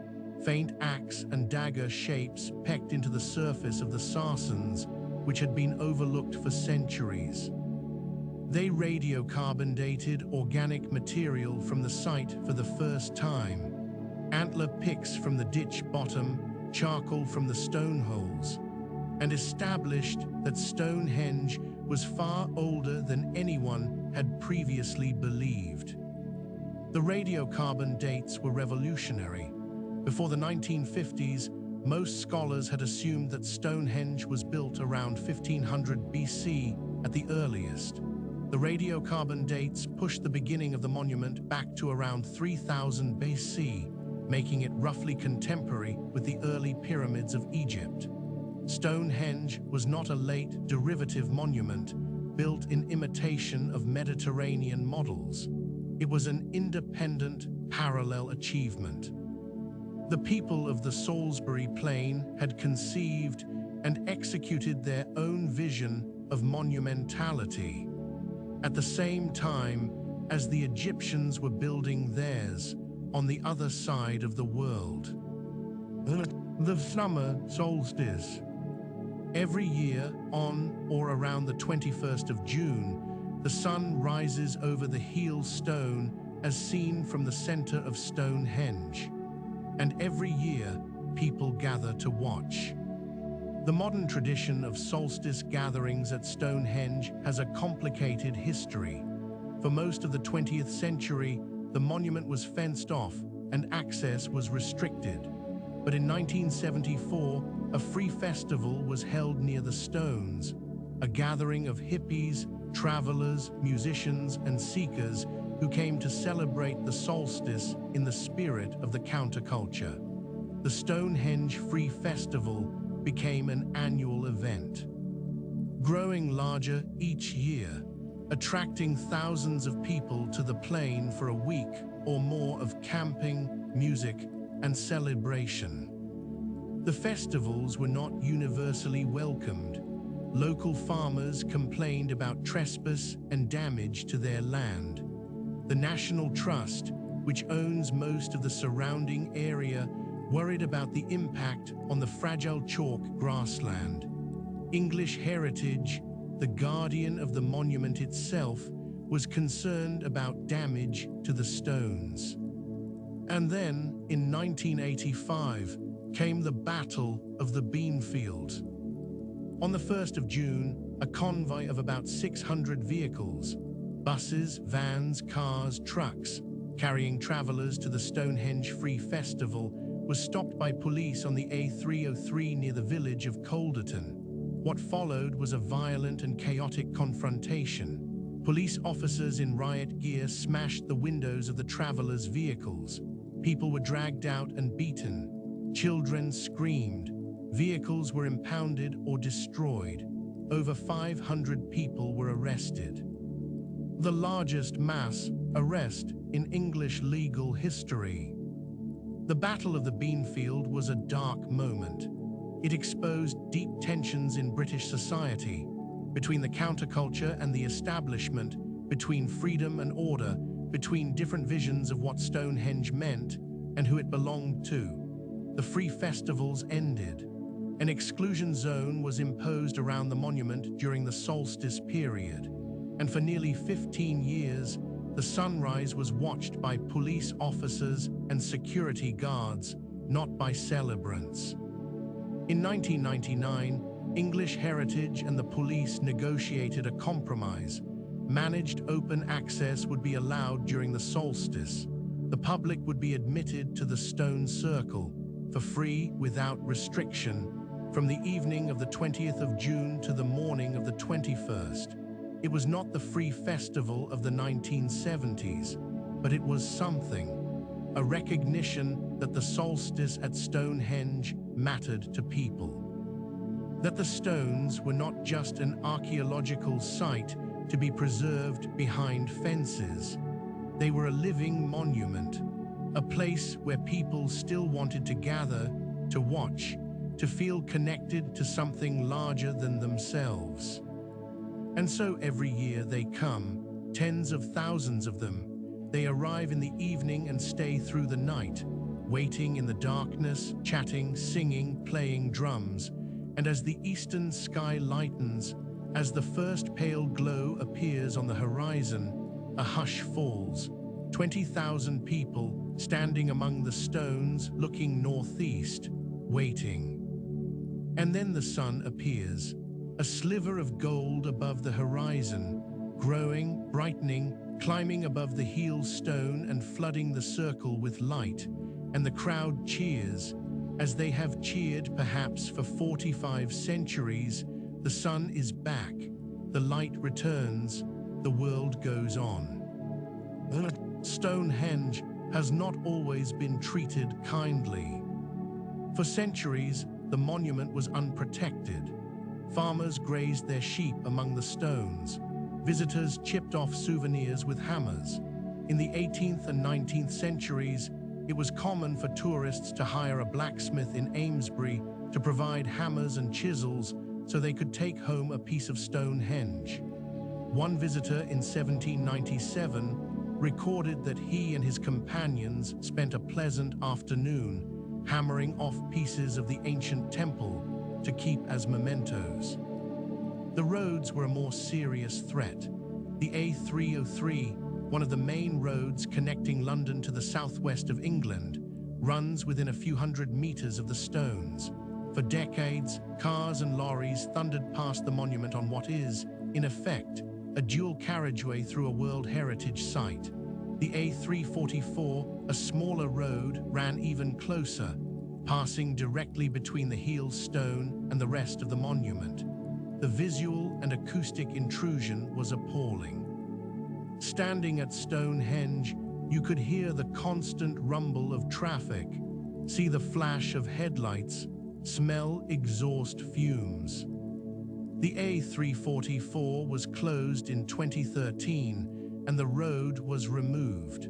faint axe and dagger shapes pecked into the surface of the Sarsens, which had been overlooked for centuries. They radiocarbon dated organic material from the site for the first time, antler picks from the ditch bottom, charcoal from the stone holes, and established that Stonehenge was far older than anyone had previously believed. The radiocarbon dates were revolutionary. Before the 1950s, most scholars had assumed that Stonehenge was built around 1500 BC at the earliest. The radiocarbon dates pushed the beginning of the monument back to around 3000 BC, making it roughly contemporary with the early pyramids of Egypt. Stonehenge was not a late derivative monument built in imitation of Mediterranean models. It was an independent, parallel achievement. The people of the Salisbury Plain had conceived and executed their own vision of monumentality, at the same time as the Egyptians were building theirs on the other side of the world. The summer solstice. Every year, on or around the 21st of June, the sun rises over the heel stone as seen from the center of Stonehenge. And every year, people gather to watch. The modern tradition of solstice gatherings at Stonehenge has a complicated history. For most of the 20th century, the monument was fenced off and access was restricted. But in 1974, a free festival was held near the stones, a gathering of hippies, travelers, musicians, and seekers who came to celebrate the solstice in the spirit of the counterculture. The Stonehenge Free Festival became an annual event, growing larger each year, attracting thousands of people to the plain for a week or more of camping, music, and celebration. The festivals were not universally welcomed. Local farmers complained about trespass and damage to their land. The National Trust, which owns most of the surrounding area, worried about the impact on the fragile chalk grassland. English Heritage, the guardian of the monument itself, was concerned about damage to the stones. And then, in 1985, came the Battle of the Beanfield. On the 1st of June, a convoy of about 600 vehicles, buses, vans, cars, trucks, carrying travelers to the Stonehenge Free Festival, was stopped by police on the A303 near the village of Calderton. What followed was a violent and chaotic confrontation. Police officers in riot gear smashed the windows of the travelers' vehicles. People were dragged out and beaten. Children screamed. Vehicles were impounded or destroyed. Over 500 people were arrested. The largest mass arrest in English legal history. The Battle of the Beanfield was a dark moment. It exposed deep tensions in British society, between the counterculture and the establishment, between freedom and order, between different visions of what Stonehenge meant and who it belonged to. The free festivals ended. An exclusion zone was imposed around the monument during the solstice period, and for nearly 15 years, the sunrise was watched by police officers and security guards, not by celebrants. In 1999, English Heritage and the police negotiated a compromise. Managed open access would be allowed during the solstice. The public would be admitted to the stone circle for free without restriction from the evening of the 20th of June to the morning of the 21st. It was not the free festival of the 1970s, but it was something, a recognition that the solstice at Stonehenge mattered to people. That the stones were not just an archaeological site to be preserved behind fences. They were a living monument, a place where people still wanted to gather, to watch, to feel connected to something larger than themselves. And so every year they come, tens of thousands of them. They arrive in the evening and stay through the night, waiting in the darkness, chatting, singing, playing drums. And as the eastern sky lightens, as the first pale glow appears on the horizon, a hush falls. 20,000 people standing among the stones, looking northeast, waiting. And then the sun appears, a sliver of gold above the horizon, growing, brightening, climbing above the heel stone and flooding the circle with light. And the crowd cheers, as they have cheered perhaps for 45 centuries. The sun is back, the light returns, the world goes on. Stonehenge has not always been treated kindly. For centuries, the monument was unprotected. Farmers grazed their sheep among the stones. Visitors chipped off souvenirs with hammers. In the 18th and 19th centuries, it was common for tourists to hire a blacksmith in Amesbury to provide hammers and chisels so they could take home a piece of Stonehenge. One visitor in 1797 recorded that he and his companions spent a pleasant afternoon hammering off pieces of the ancient temple, to keep as mementos. The roads were a more serious threat. The A303, one of the main roads connecting London to the southwest of England, runs within a few hundred meters of the stones. For decades, cars and lorries thundered past the monument on what is, in effect, a dual carriageway through a World Heritage Site. The A344, a smaller road, ran even closer, passing directly between the heel stone and the rest of the monument. The visual and acoustic intrusion was appalling. Standing at Stonehenge, you could hear the constant rumble of traffic, see the flash of headlights, smell exhaust fumes. The A344 was closed in 2013 and the road was removed.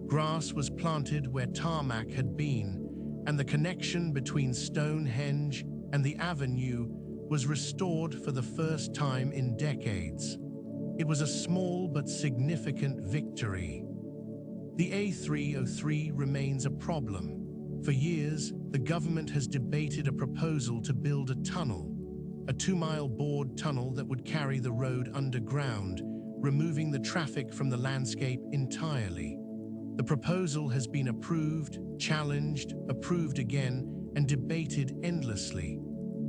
Grass was planted where tarmac had been, and the connection between Stonehenge and the avenue was restored for the first time in decades. It was a small but significant victory. The A303 remains a problem. For years, the government has debated a proposal to build a tunnel, a 2-mile bored tunnel that would carry the road underground, removing the traffic from the landscape entirely. The proposal has been approved, challenged, approved again, and debated endlessly.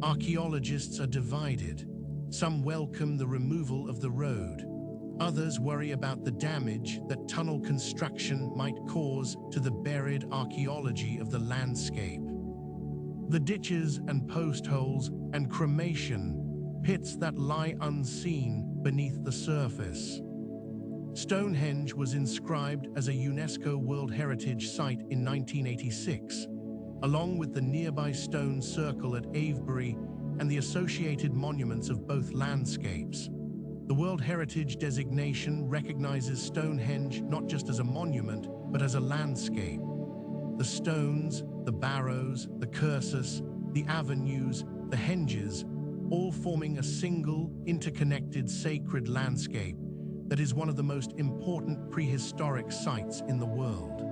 Archaeologists are divided. Some welcome the removal of the road. Others worry about the damage that tunnel construction might cause to the buried archaeology of the landscape. The ditches and post holes and cremation, pits that lie unseen beneath the surface. Stonehenge was inscribed as a UNESCO World Heritage Site in 1986, along with the nearby stone circle at Amesbury and the associated monuments of both landscapes. The World Heritage designation recognizes Stonehenge not just as a monument, but as a landscape. The stones, the barrows, the cursus, the avenues, the henges, all forming a single, interconnected sacred landscape that is one of the most important prehistoric sites in the world.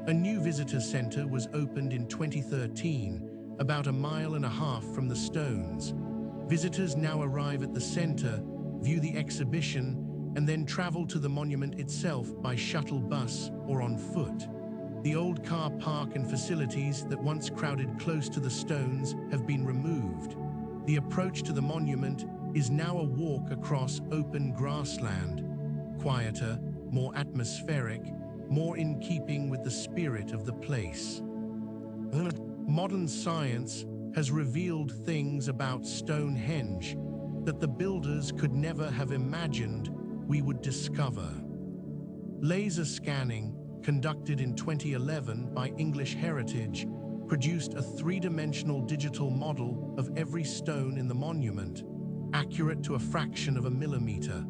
A new visitor center was opened in 2013, about 1.5 miles from the stones. Visitors now arrive at the center, view the exhibition, and then travel to the monument itself by shuttle bus or on foot. The old car park and facilities that once crowded close to the stones have been removed. The approach to the monument is now a walk across open grassland, quieter, more atmospheric, more in keeping with the spirit of the place. Modern science has revealed things about Stonehenge that the builders could never have imagined we would discover. Laser scanning, conducted in 2011 by English Heritage, produced a 3-dimensional digital model of every stone in the monument, accurate to a fraction of a millimeter.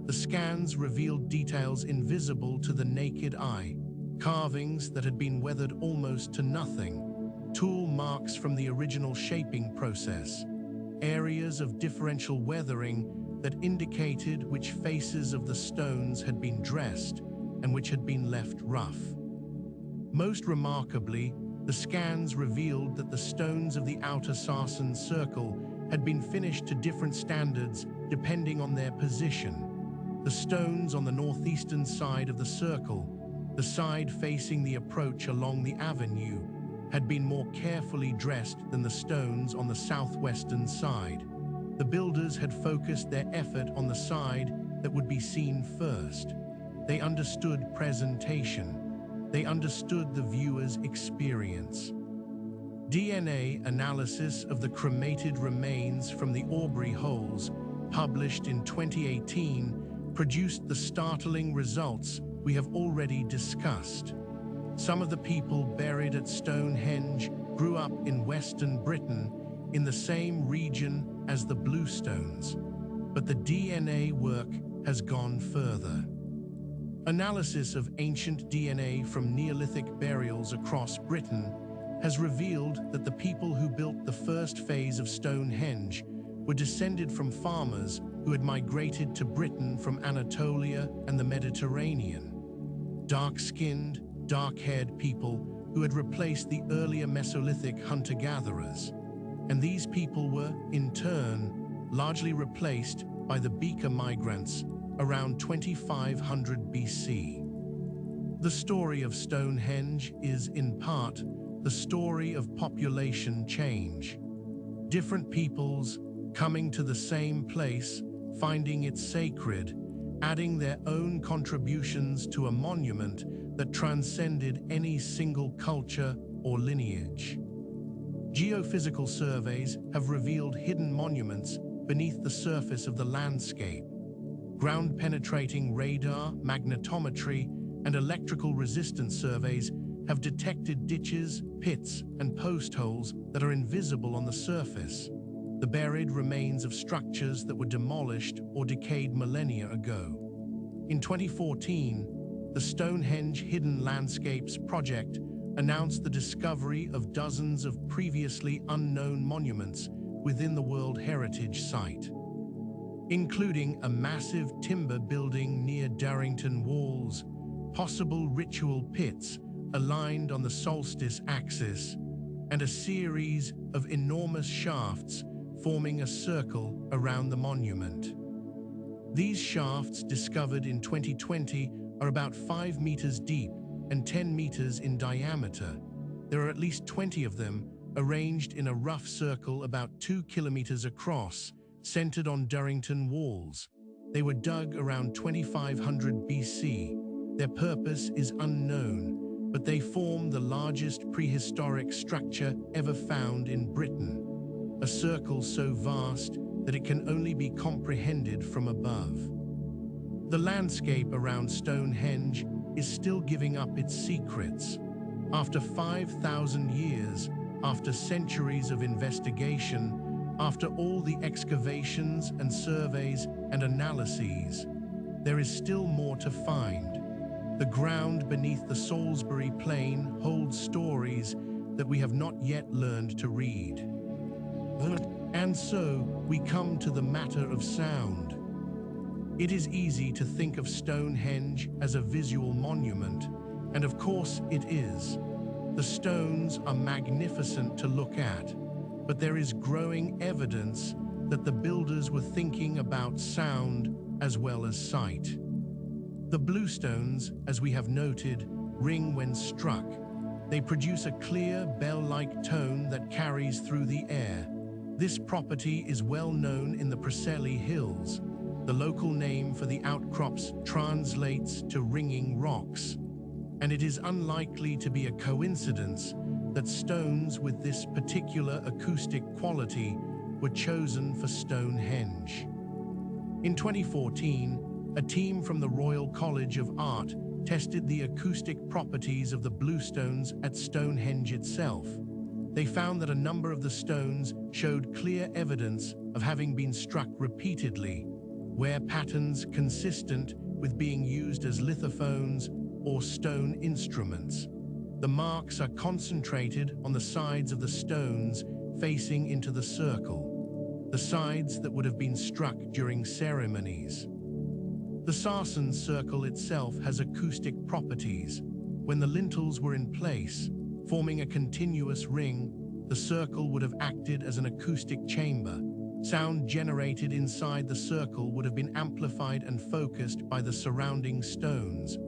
The scans revealed details invisible to the naked eye, carvings that had been weathered almost to nothing, tool marks from the original shaping process, areas of differential weathering that indicated which faces of the stones had been dressed and which had been left rough. Most remarkably, the scans revealed that the stones of the outer Sarsen circle had been finished to different standards depending on their position. The stones on the northeastern side of the circle, the side facing the approach along the avenue, had been more carefully dressed than the stones on the southwestern side. The builders had focused their effort on the side that would be seen first. They understood presentation. They understood the viewer's experience. DNA analysis of the cremated remains from the Aubrey Holes, published in 2018, produced the startling results we have already discussed. Some of the people buried at Stonehenge grew up in Western Britain, in the same region as the Bluestones, but the DNA work has gone further. Analysis of ancient DNA from Neolithic burials across Britain has revealed that the people who built the first phase of Stonehenge were descended from farmers who had migrated to Britain from Anatolia and the Mediterranean. Dark-skinned, dark-haired people who had replaced the earlier Mesolithic hunter-gatherers. and these people were, in turn, largely replaced by the Beaker migrants around 2500 BC. The story of Stonehenge is, in part, the story of population change. Different peoples coming to the same place, finding it sacred, adding their own contributions to a monument that transcended any single culture or lineage. Geophysical surveys have revealed hidden monuments beneath the surface of the landscape. Ground-penetrating radar, magnetometry, and electrical resistance surveys have detected ditches, pits, and post holes that are invisible on the surface, the buried remains of structures that were demolished or decayed millennia ago. In 2014, the Stonehenge Hidden Landscapes Project announced the discovery of dozens of previously unknown monuments within the World Heritage Site, including a massive timber building near Durrington Walls, possible ritual pits aligned on the Solstice axis, and a series of enormous shafts forming a circle around the monument. These shafts, discovered in 2020, are about 5 meters deep and 10 meters in diameter. There are at least 20 of them, arranged in a rough circle about 2 kilometers across, centered on Durrington Walls. They were dug around 2500 BC. Their purpose is unknown, but they form the largest prehistoric structure ever found in Britain, a circle so vast that it can only be comprehended from above. The landscape around Stonehenge is still giving up its secrets. After 5,000 years, after centuries of investigation, after all the excavations and surveys and analyses, there is still more to find. The ground beneath the Salisbury Plain holds stories that we have not yet learned to read. And so, we come to the matter of sound. It is easy to think of Stonehenge as a visual monument, and of course it is. The stones are magnificent to look at, but there is growing evidence that the builders were thinking about sound as well as sight. The bluestones, as we have noted, ring when struck. They produce a clear, bell-like tone that carries through the air. This property is well known in the Preseli Hills. The local name for the outcrops translates to ringing rocks, and it is unlikely to be a coincidence that stones with this particular acoustic quality were chosen for Stonehenge. In 2014, a team from the Royal College of Art tested the acoustic properties of the bluestones at Stonehenge itself. They found that a number of the stones showed clear evidence of having been struck repeatedly, wear patterns consistent with being used as lithophones or stone instruments. The marks are concentrated on the sides of the stones facing into the circle, the sides that would have been struck during ceremonies. The Sarsen circle itself has acoustic properties. When the lintels were in place, forming a continuous ring, the circle would have acted as an acoustic chamber. Sound generated inside the circle would have been amplified and focused by the surrounding stones.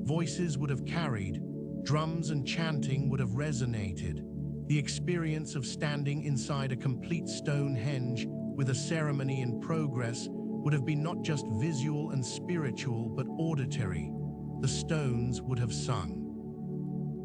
Voices would have carried, drums and chanting would have resonated. The experience of standing inside a complete Stonehenge with a ceremony in progress would have been not just visual and spiritual, but auditory. The stones would have sung.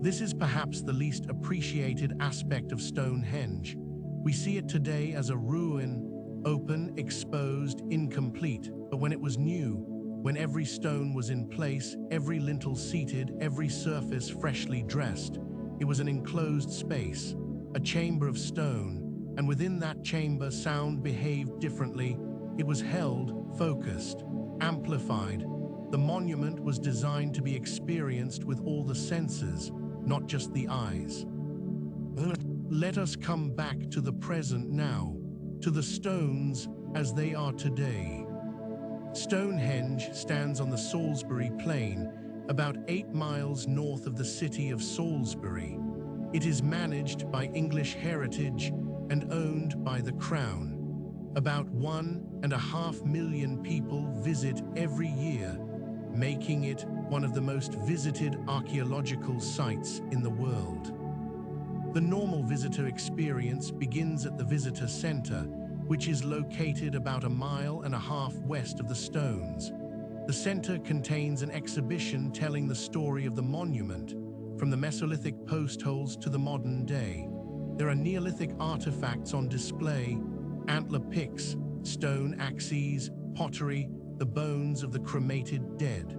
This is perhaps the least appreciated aspect of Stonehenge. We see it today as a ruin, open, exposed, incomplete. But when it was new, when every stone was in place, every lintel seated, every surface freshly dressed, it was an enclosed space, a chamber of stone, and within that chamber sound behaved differently. It was held, focused, amplified. The monument was designed to be experienced with all the senses, not just the eyes. Let us come back to the present now, to the stones as they are today. Stonehenge stands on the Salisbury Plain, about 8 miles north of the city of Salisbury. It is managed by English Heritage and owned by the Crown. About 1.5 million people visit every year, making it one of the most visited archaeological sites in the world. The normal visitor experience begins at the visitor center, which is located about 1.5 miles west of the stones. The center contains an exhibition telling the story of the monument, from the Mesolithic post holes to the modern day. There are Neolithic artifacts on display: antler picks, stone axes, pottery, the bones of the cremated dead.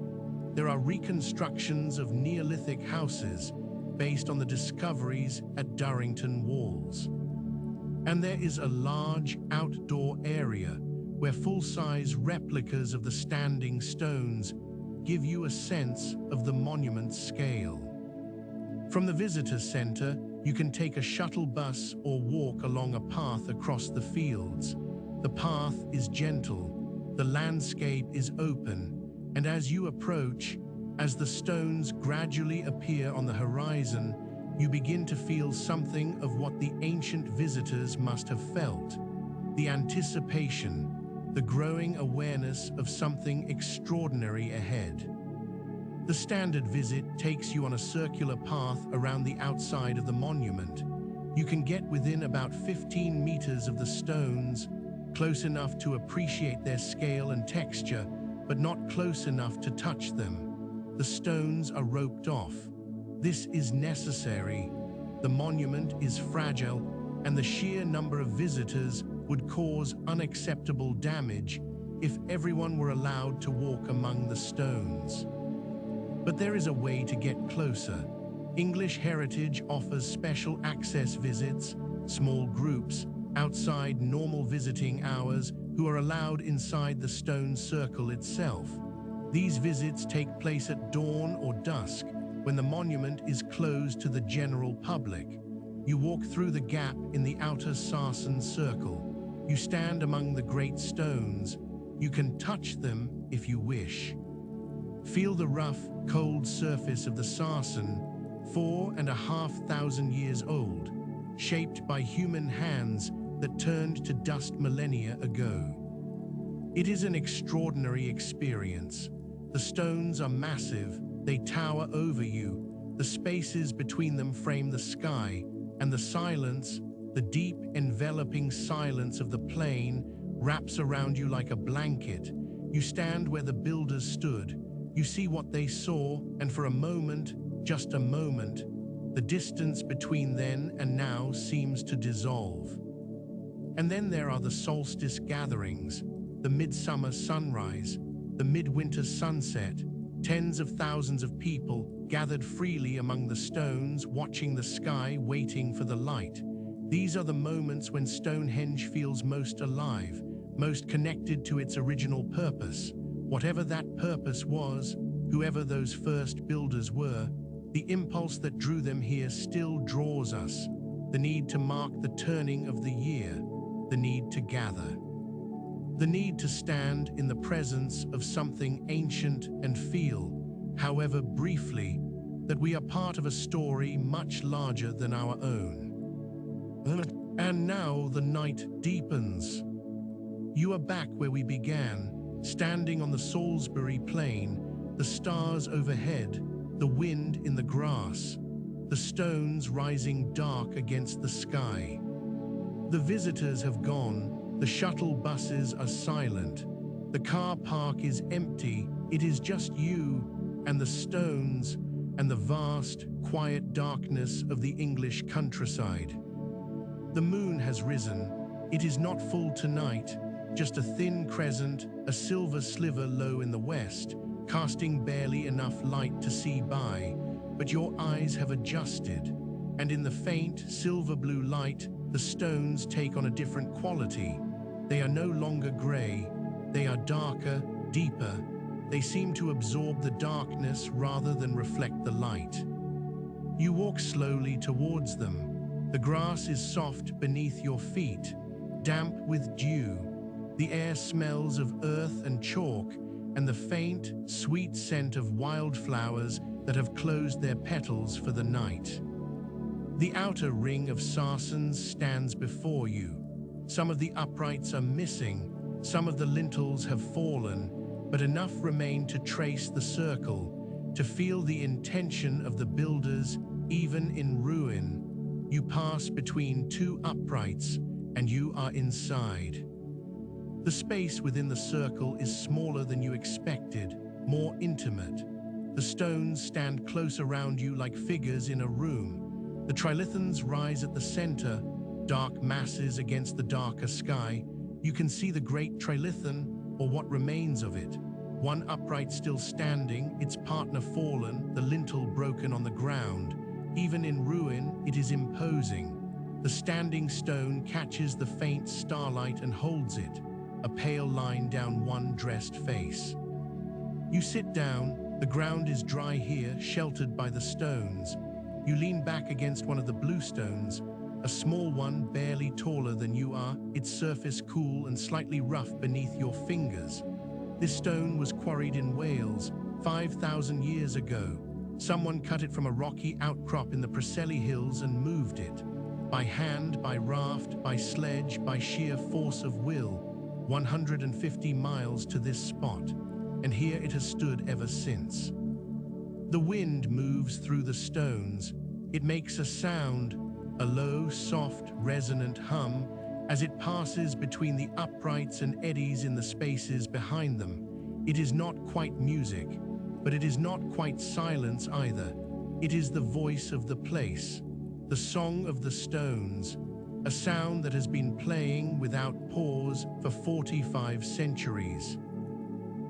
There are reconstructions of Neolithic houses based on the discoveries at Durrington Walls. And there is a large outdoor area where full-size replicas of the standing stones give you a sense of the monument's scale. From the visitor center, you can take a shuttle bus or walk along a path across the fields. The path is gentle, the landscape is open, and as you approach, as the stones gradually appear on the horizon, you begin to feel something of what the ancient visitors must have felt: the anticipation, the growing awareness of something extraordinary ahead. The standard visit takes you on a circular path around the outside of the monument. You can get within about 15 meters of the stones, close enough to appreciate their scale and texture, but not close enough to touch them. The stones are roped off. This is necessary. The monument is fragile, and the sheer number of visitors would cause unacceptable damage if everyone were allowed to walk among the stones. But there is a way to get closer. English Heritage offers special access visits, small groups, outside normal visiting hours, who are allowed inside the stone circle itself. These visits take place at dawn or dusk, when the monument is closed to the general public. You walk through the gap in the outer Sarsen circle. You stand among the great stones. You can touch them if you wish. Feel the rough, cold surface of the Sarsen, 4,500 years old, shaped by human hands that turned to dust millennia ago. It is an extraordinary experience. The stones are massive, they tower over you, the spaces between them frame the sky, and the silence, the deep, enveloping silence of the plain, wraps around you like a blanket. You stand where the builders stood, you see what they saw, and for a moment, just a moment, the distance between then and now seems to dissolve. And then there are the solstice gatherings, the midsummer sunrise, the midwinter sunset, tens of thousands of people gathered freely among the stones, watching the sky, waiting for the light. These are the moments when Stonehenge feels most alive, most connected to its original purpose. Whatever that purpose was, whoever those first builders were, the impulse that drew them here still draws us. The need to mark the turning of the year, the need to gather. The need to stand in the presence of something ancient and feel, however briefly, that we are part of a story much larger than our own. And now the night deepens. You are back where we began, standing on the Salisbury Plain, the stars overhead, the wind in the grass, the stones rising dark against the sky. The visitors have gone. The shuttle buses are silent. The car park is empty. It is just you and the stones and the vast, quiet darkness of the English countryside. The moon has risen. It is not full tonight, just a thin crescent, a silver sliver low in the west, casting barely enough light to see by, but your eyes have adjusted, and in the faint, silver-blue light, the stones take on a different quality. They are no longer grey, they are darker, deeper. They seem to absorb the darkness rather than reflect the light. You walk slowly towards them. The grass is soft beneath your feet, damp with dew. The air smells of earth and chalk, and the faint, sweet scent of wildflowers that have closed their petals for the night. The outer ring of Sarsen stands before you. Some of the uprights are missing, some of the lintels have fallen, but enough remain to trace the circle, to feel the intention of the builders, even in ruin. You pass between two uprights, and you are inside. The space within the circle is smaller than you expected, more intimate. The stones stand close around you like figures in a room. The trilithons rise at the center, dark masses against the darker sky. You can see the Great Trilithon, or what remains of it. One upright still standing, its partner fallen, the lintel broken on the ground. Even in ruin, it is imposing. The standing stone catches the faint starlight and holds it, a pale line down one dressed face. You sit down, the ground is dry here, sheltered by the stones. You lean back against one of the bluestones, a small one barely taller than you are, its surface cool and slightly rough beneath your fingers. This stone was quarried in Wales 5,000 years ago. Someone cut it from a rocky outcrop in the Preseli Hills and moved it. By hand, by raft, by sledge, by sheer force of will, 150 miles to this spot, and here it has stood ever since. The wind moves through the stones. It makes a sound, a low, soft, resonant hum, as it passes between the uprights and eddies in the spaces behind them. It is not quite music, but it is not quite silence either. It is the voice of the place, the song of the stones, a sound that has been playing without pause for 45 centuries.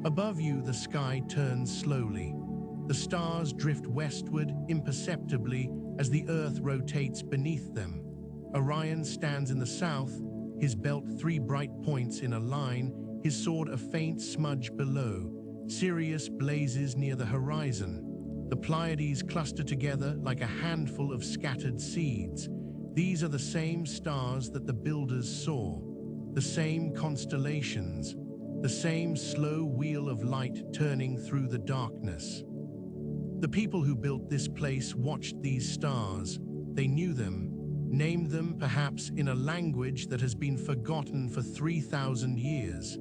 Above you, the sky turns slowly. The stars drift westward imperceptibly as the earth rotates beneath them. Orion stands in the south, his belt 3 bright points in a line, his sword a faint smudge below. Sirius blazes near the horizon. The Pleiades cluster together like a handful of scattered seeds. These are the same stars that the builders saw, the same constellations, the same slow wheel of light turning through the darkness. The people who built this place watched these stars. They knew them, named them perhaps in a language that has been forgotten for 3,000 years.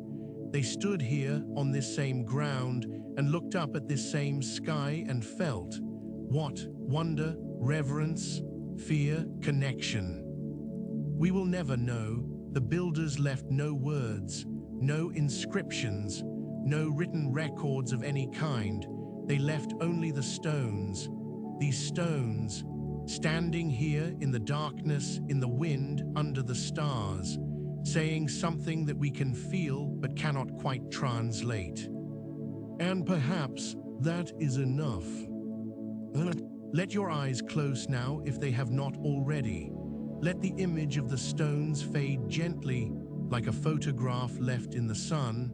They stood here on this same ground and looked up at this same sky and felt what? Wonder, reverence, fear, connection. We will never know. The builders left no words, no inscriptions, no written records of any kind. They left only the stones. These stones, standing here in the darkness, in the wind, under the stars, saying something that we can feel but cannot quite translate. And perhaps that is enough. Let your eyes close now if they have not already. Let the image of the stones fade gently, like a photograph left in the sun,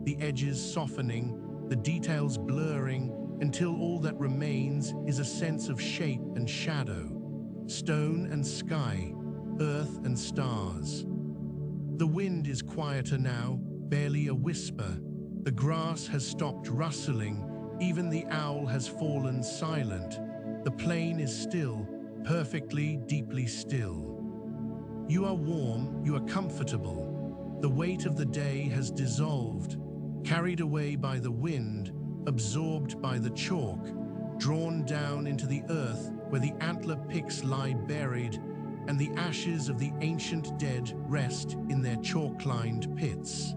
the edges softening, the details blurring, until all that remains is a sense of shape and shadow, stone and sky, earth and stars. The wind is quieter now, barely a whisper. The grass has stopped rustling, even the owl has fallen silent. The plain is still, perfectly, deeply still. You are warm, you are comfortable. The weight of the day has dissolved, carried away by the wind, absorbed by the chalk, drawn down into the earth where the antler picks lie buried, and the ashes of the ancient dead rest in their chalk-lined pits.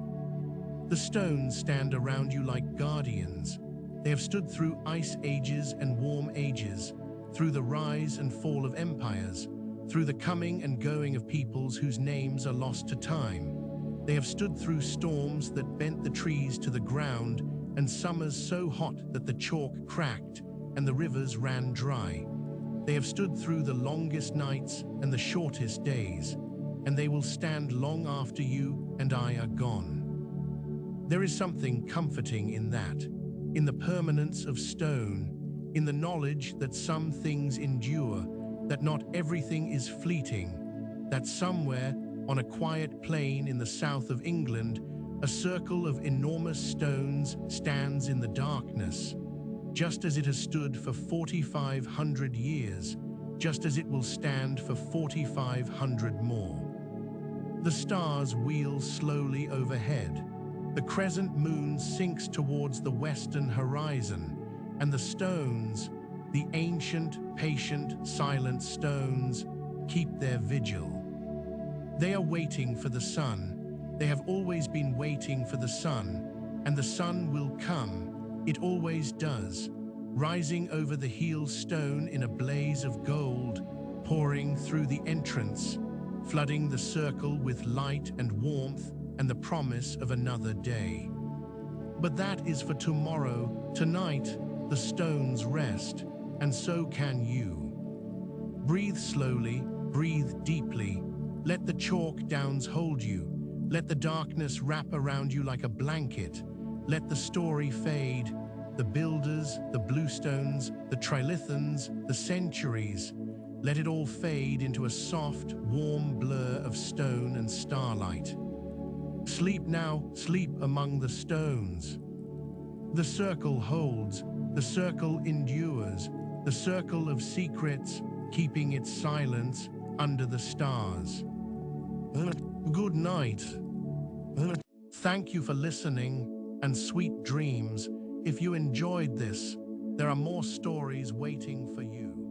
The stones stand around you like guardians. They have stood through ice ages and warm ages, through the rise and fall of empires, through the coming and going of peoples whose names are lost to time. They have stood through storms that bent the trees to the ground, and summers so hot that the chalk cracked and the rivers ran dry. They have stood through the longest nights and the shortest days, and they will stand long after you and I are gone. There is something comforting in that, in the permanence of stone, in the knowledge that some things endure, that not everything is fleeting, that somewhere on a quiet plain in the south of England, a circle of enormous stones stands in the darkness, just as it has stood for 4,500 years, just as it will stand for 4,500 more. The stars wheel slowly overhead. The crescent moon sinks towards the western horizon, and the stones, the ancient, patient, silent stones, keep their vigil. They are waiting for the sun. They have always been waiting for the sun, and the sun will come. It always does, rising over the heel stone in a blaze of gold, pouring through the entrance, flooding the circle with light and warmth and the promise of another day. But that is for tomorrow. Tonight, the stones rest, and so can you. Breathe slowly, breathe deeply. Let the chalk downs hold you. Let the darkness wrap around you like a blanket. Let the story fade. The builders, the bluestones, the trilithons, the centuries. Let it all fade into a soft, warm blur of stone and starlight. Sleep now, sleep among the stones. The circle holds, the circle endures, the circle of secrets, keeping its silence under the stars. Good night. Thank you for listening, and sweet dreams. If you enjoyed this, there are more stories waiting for you.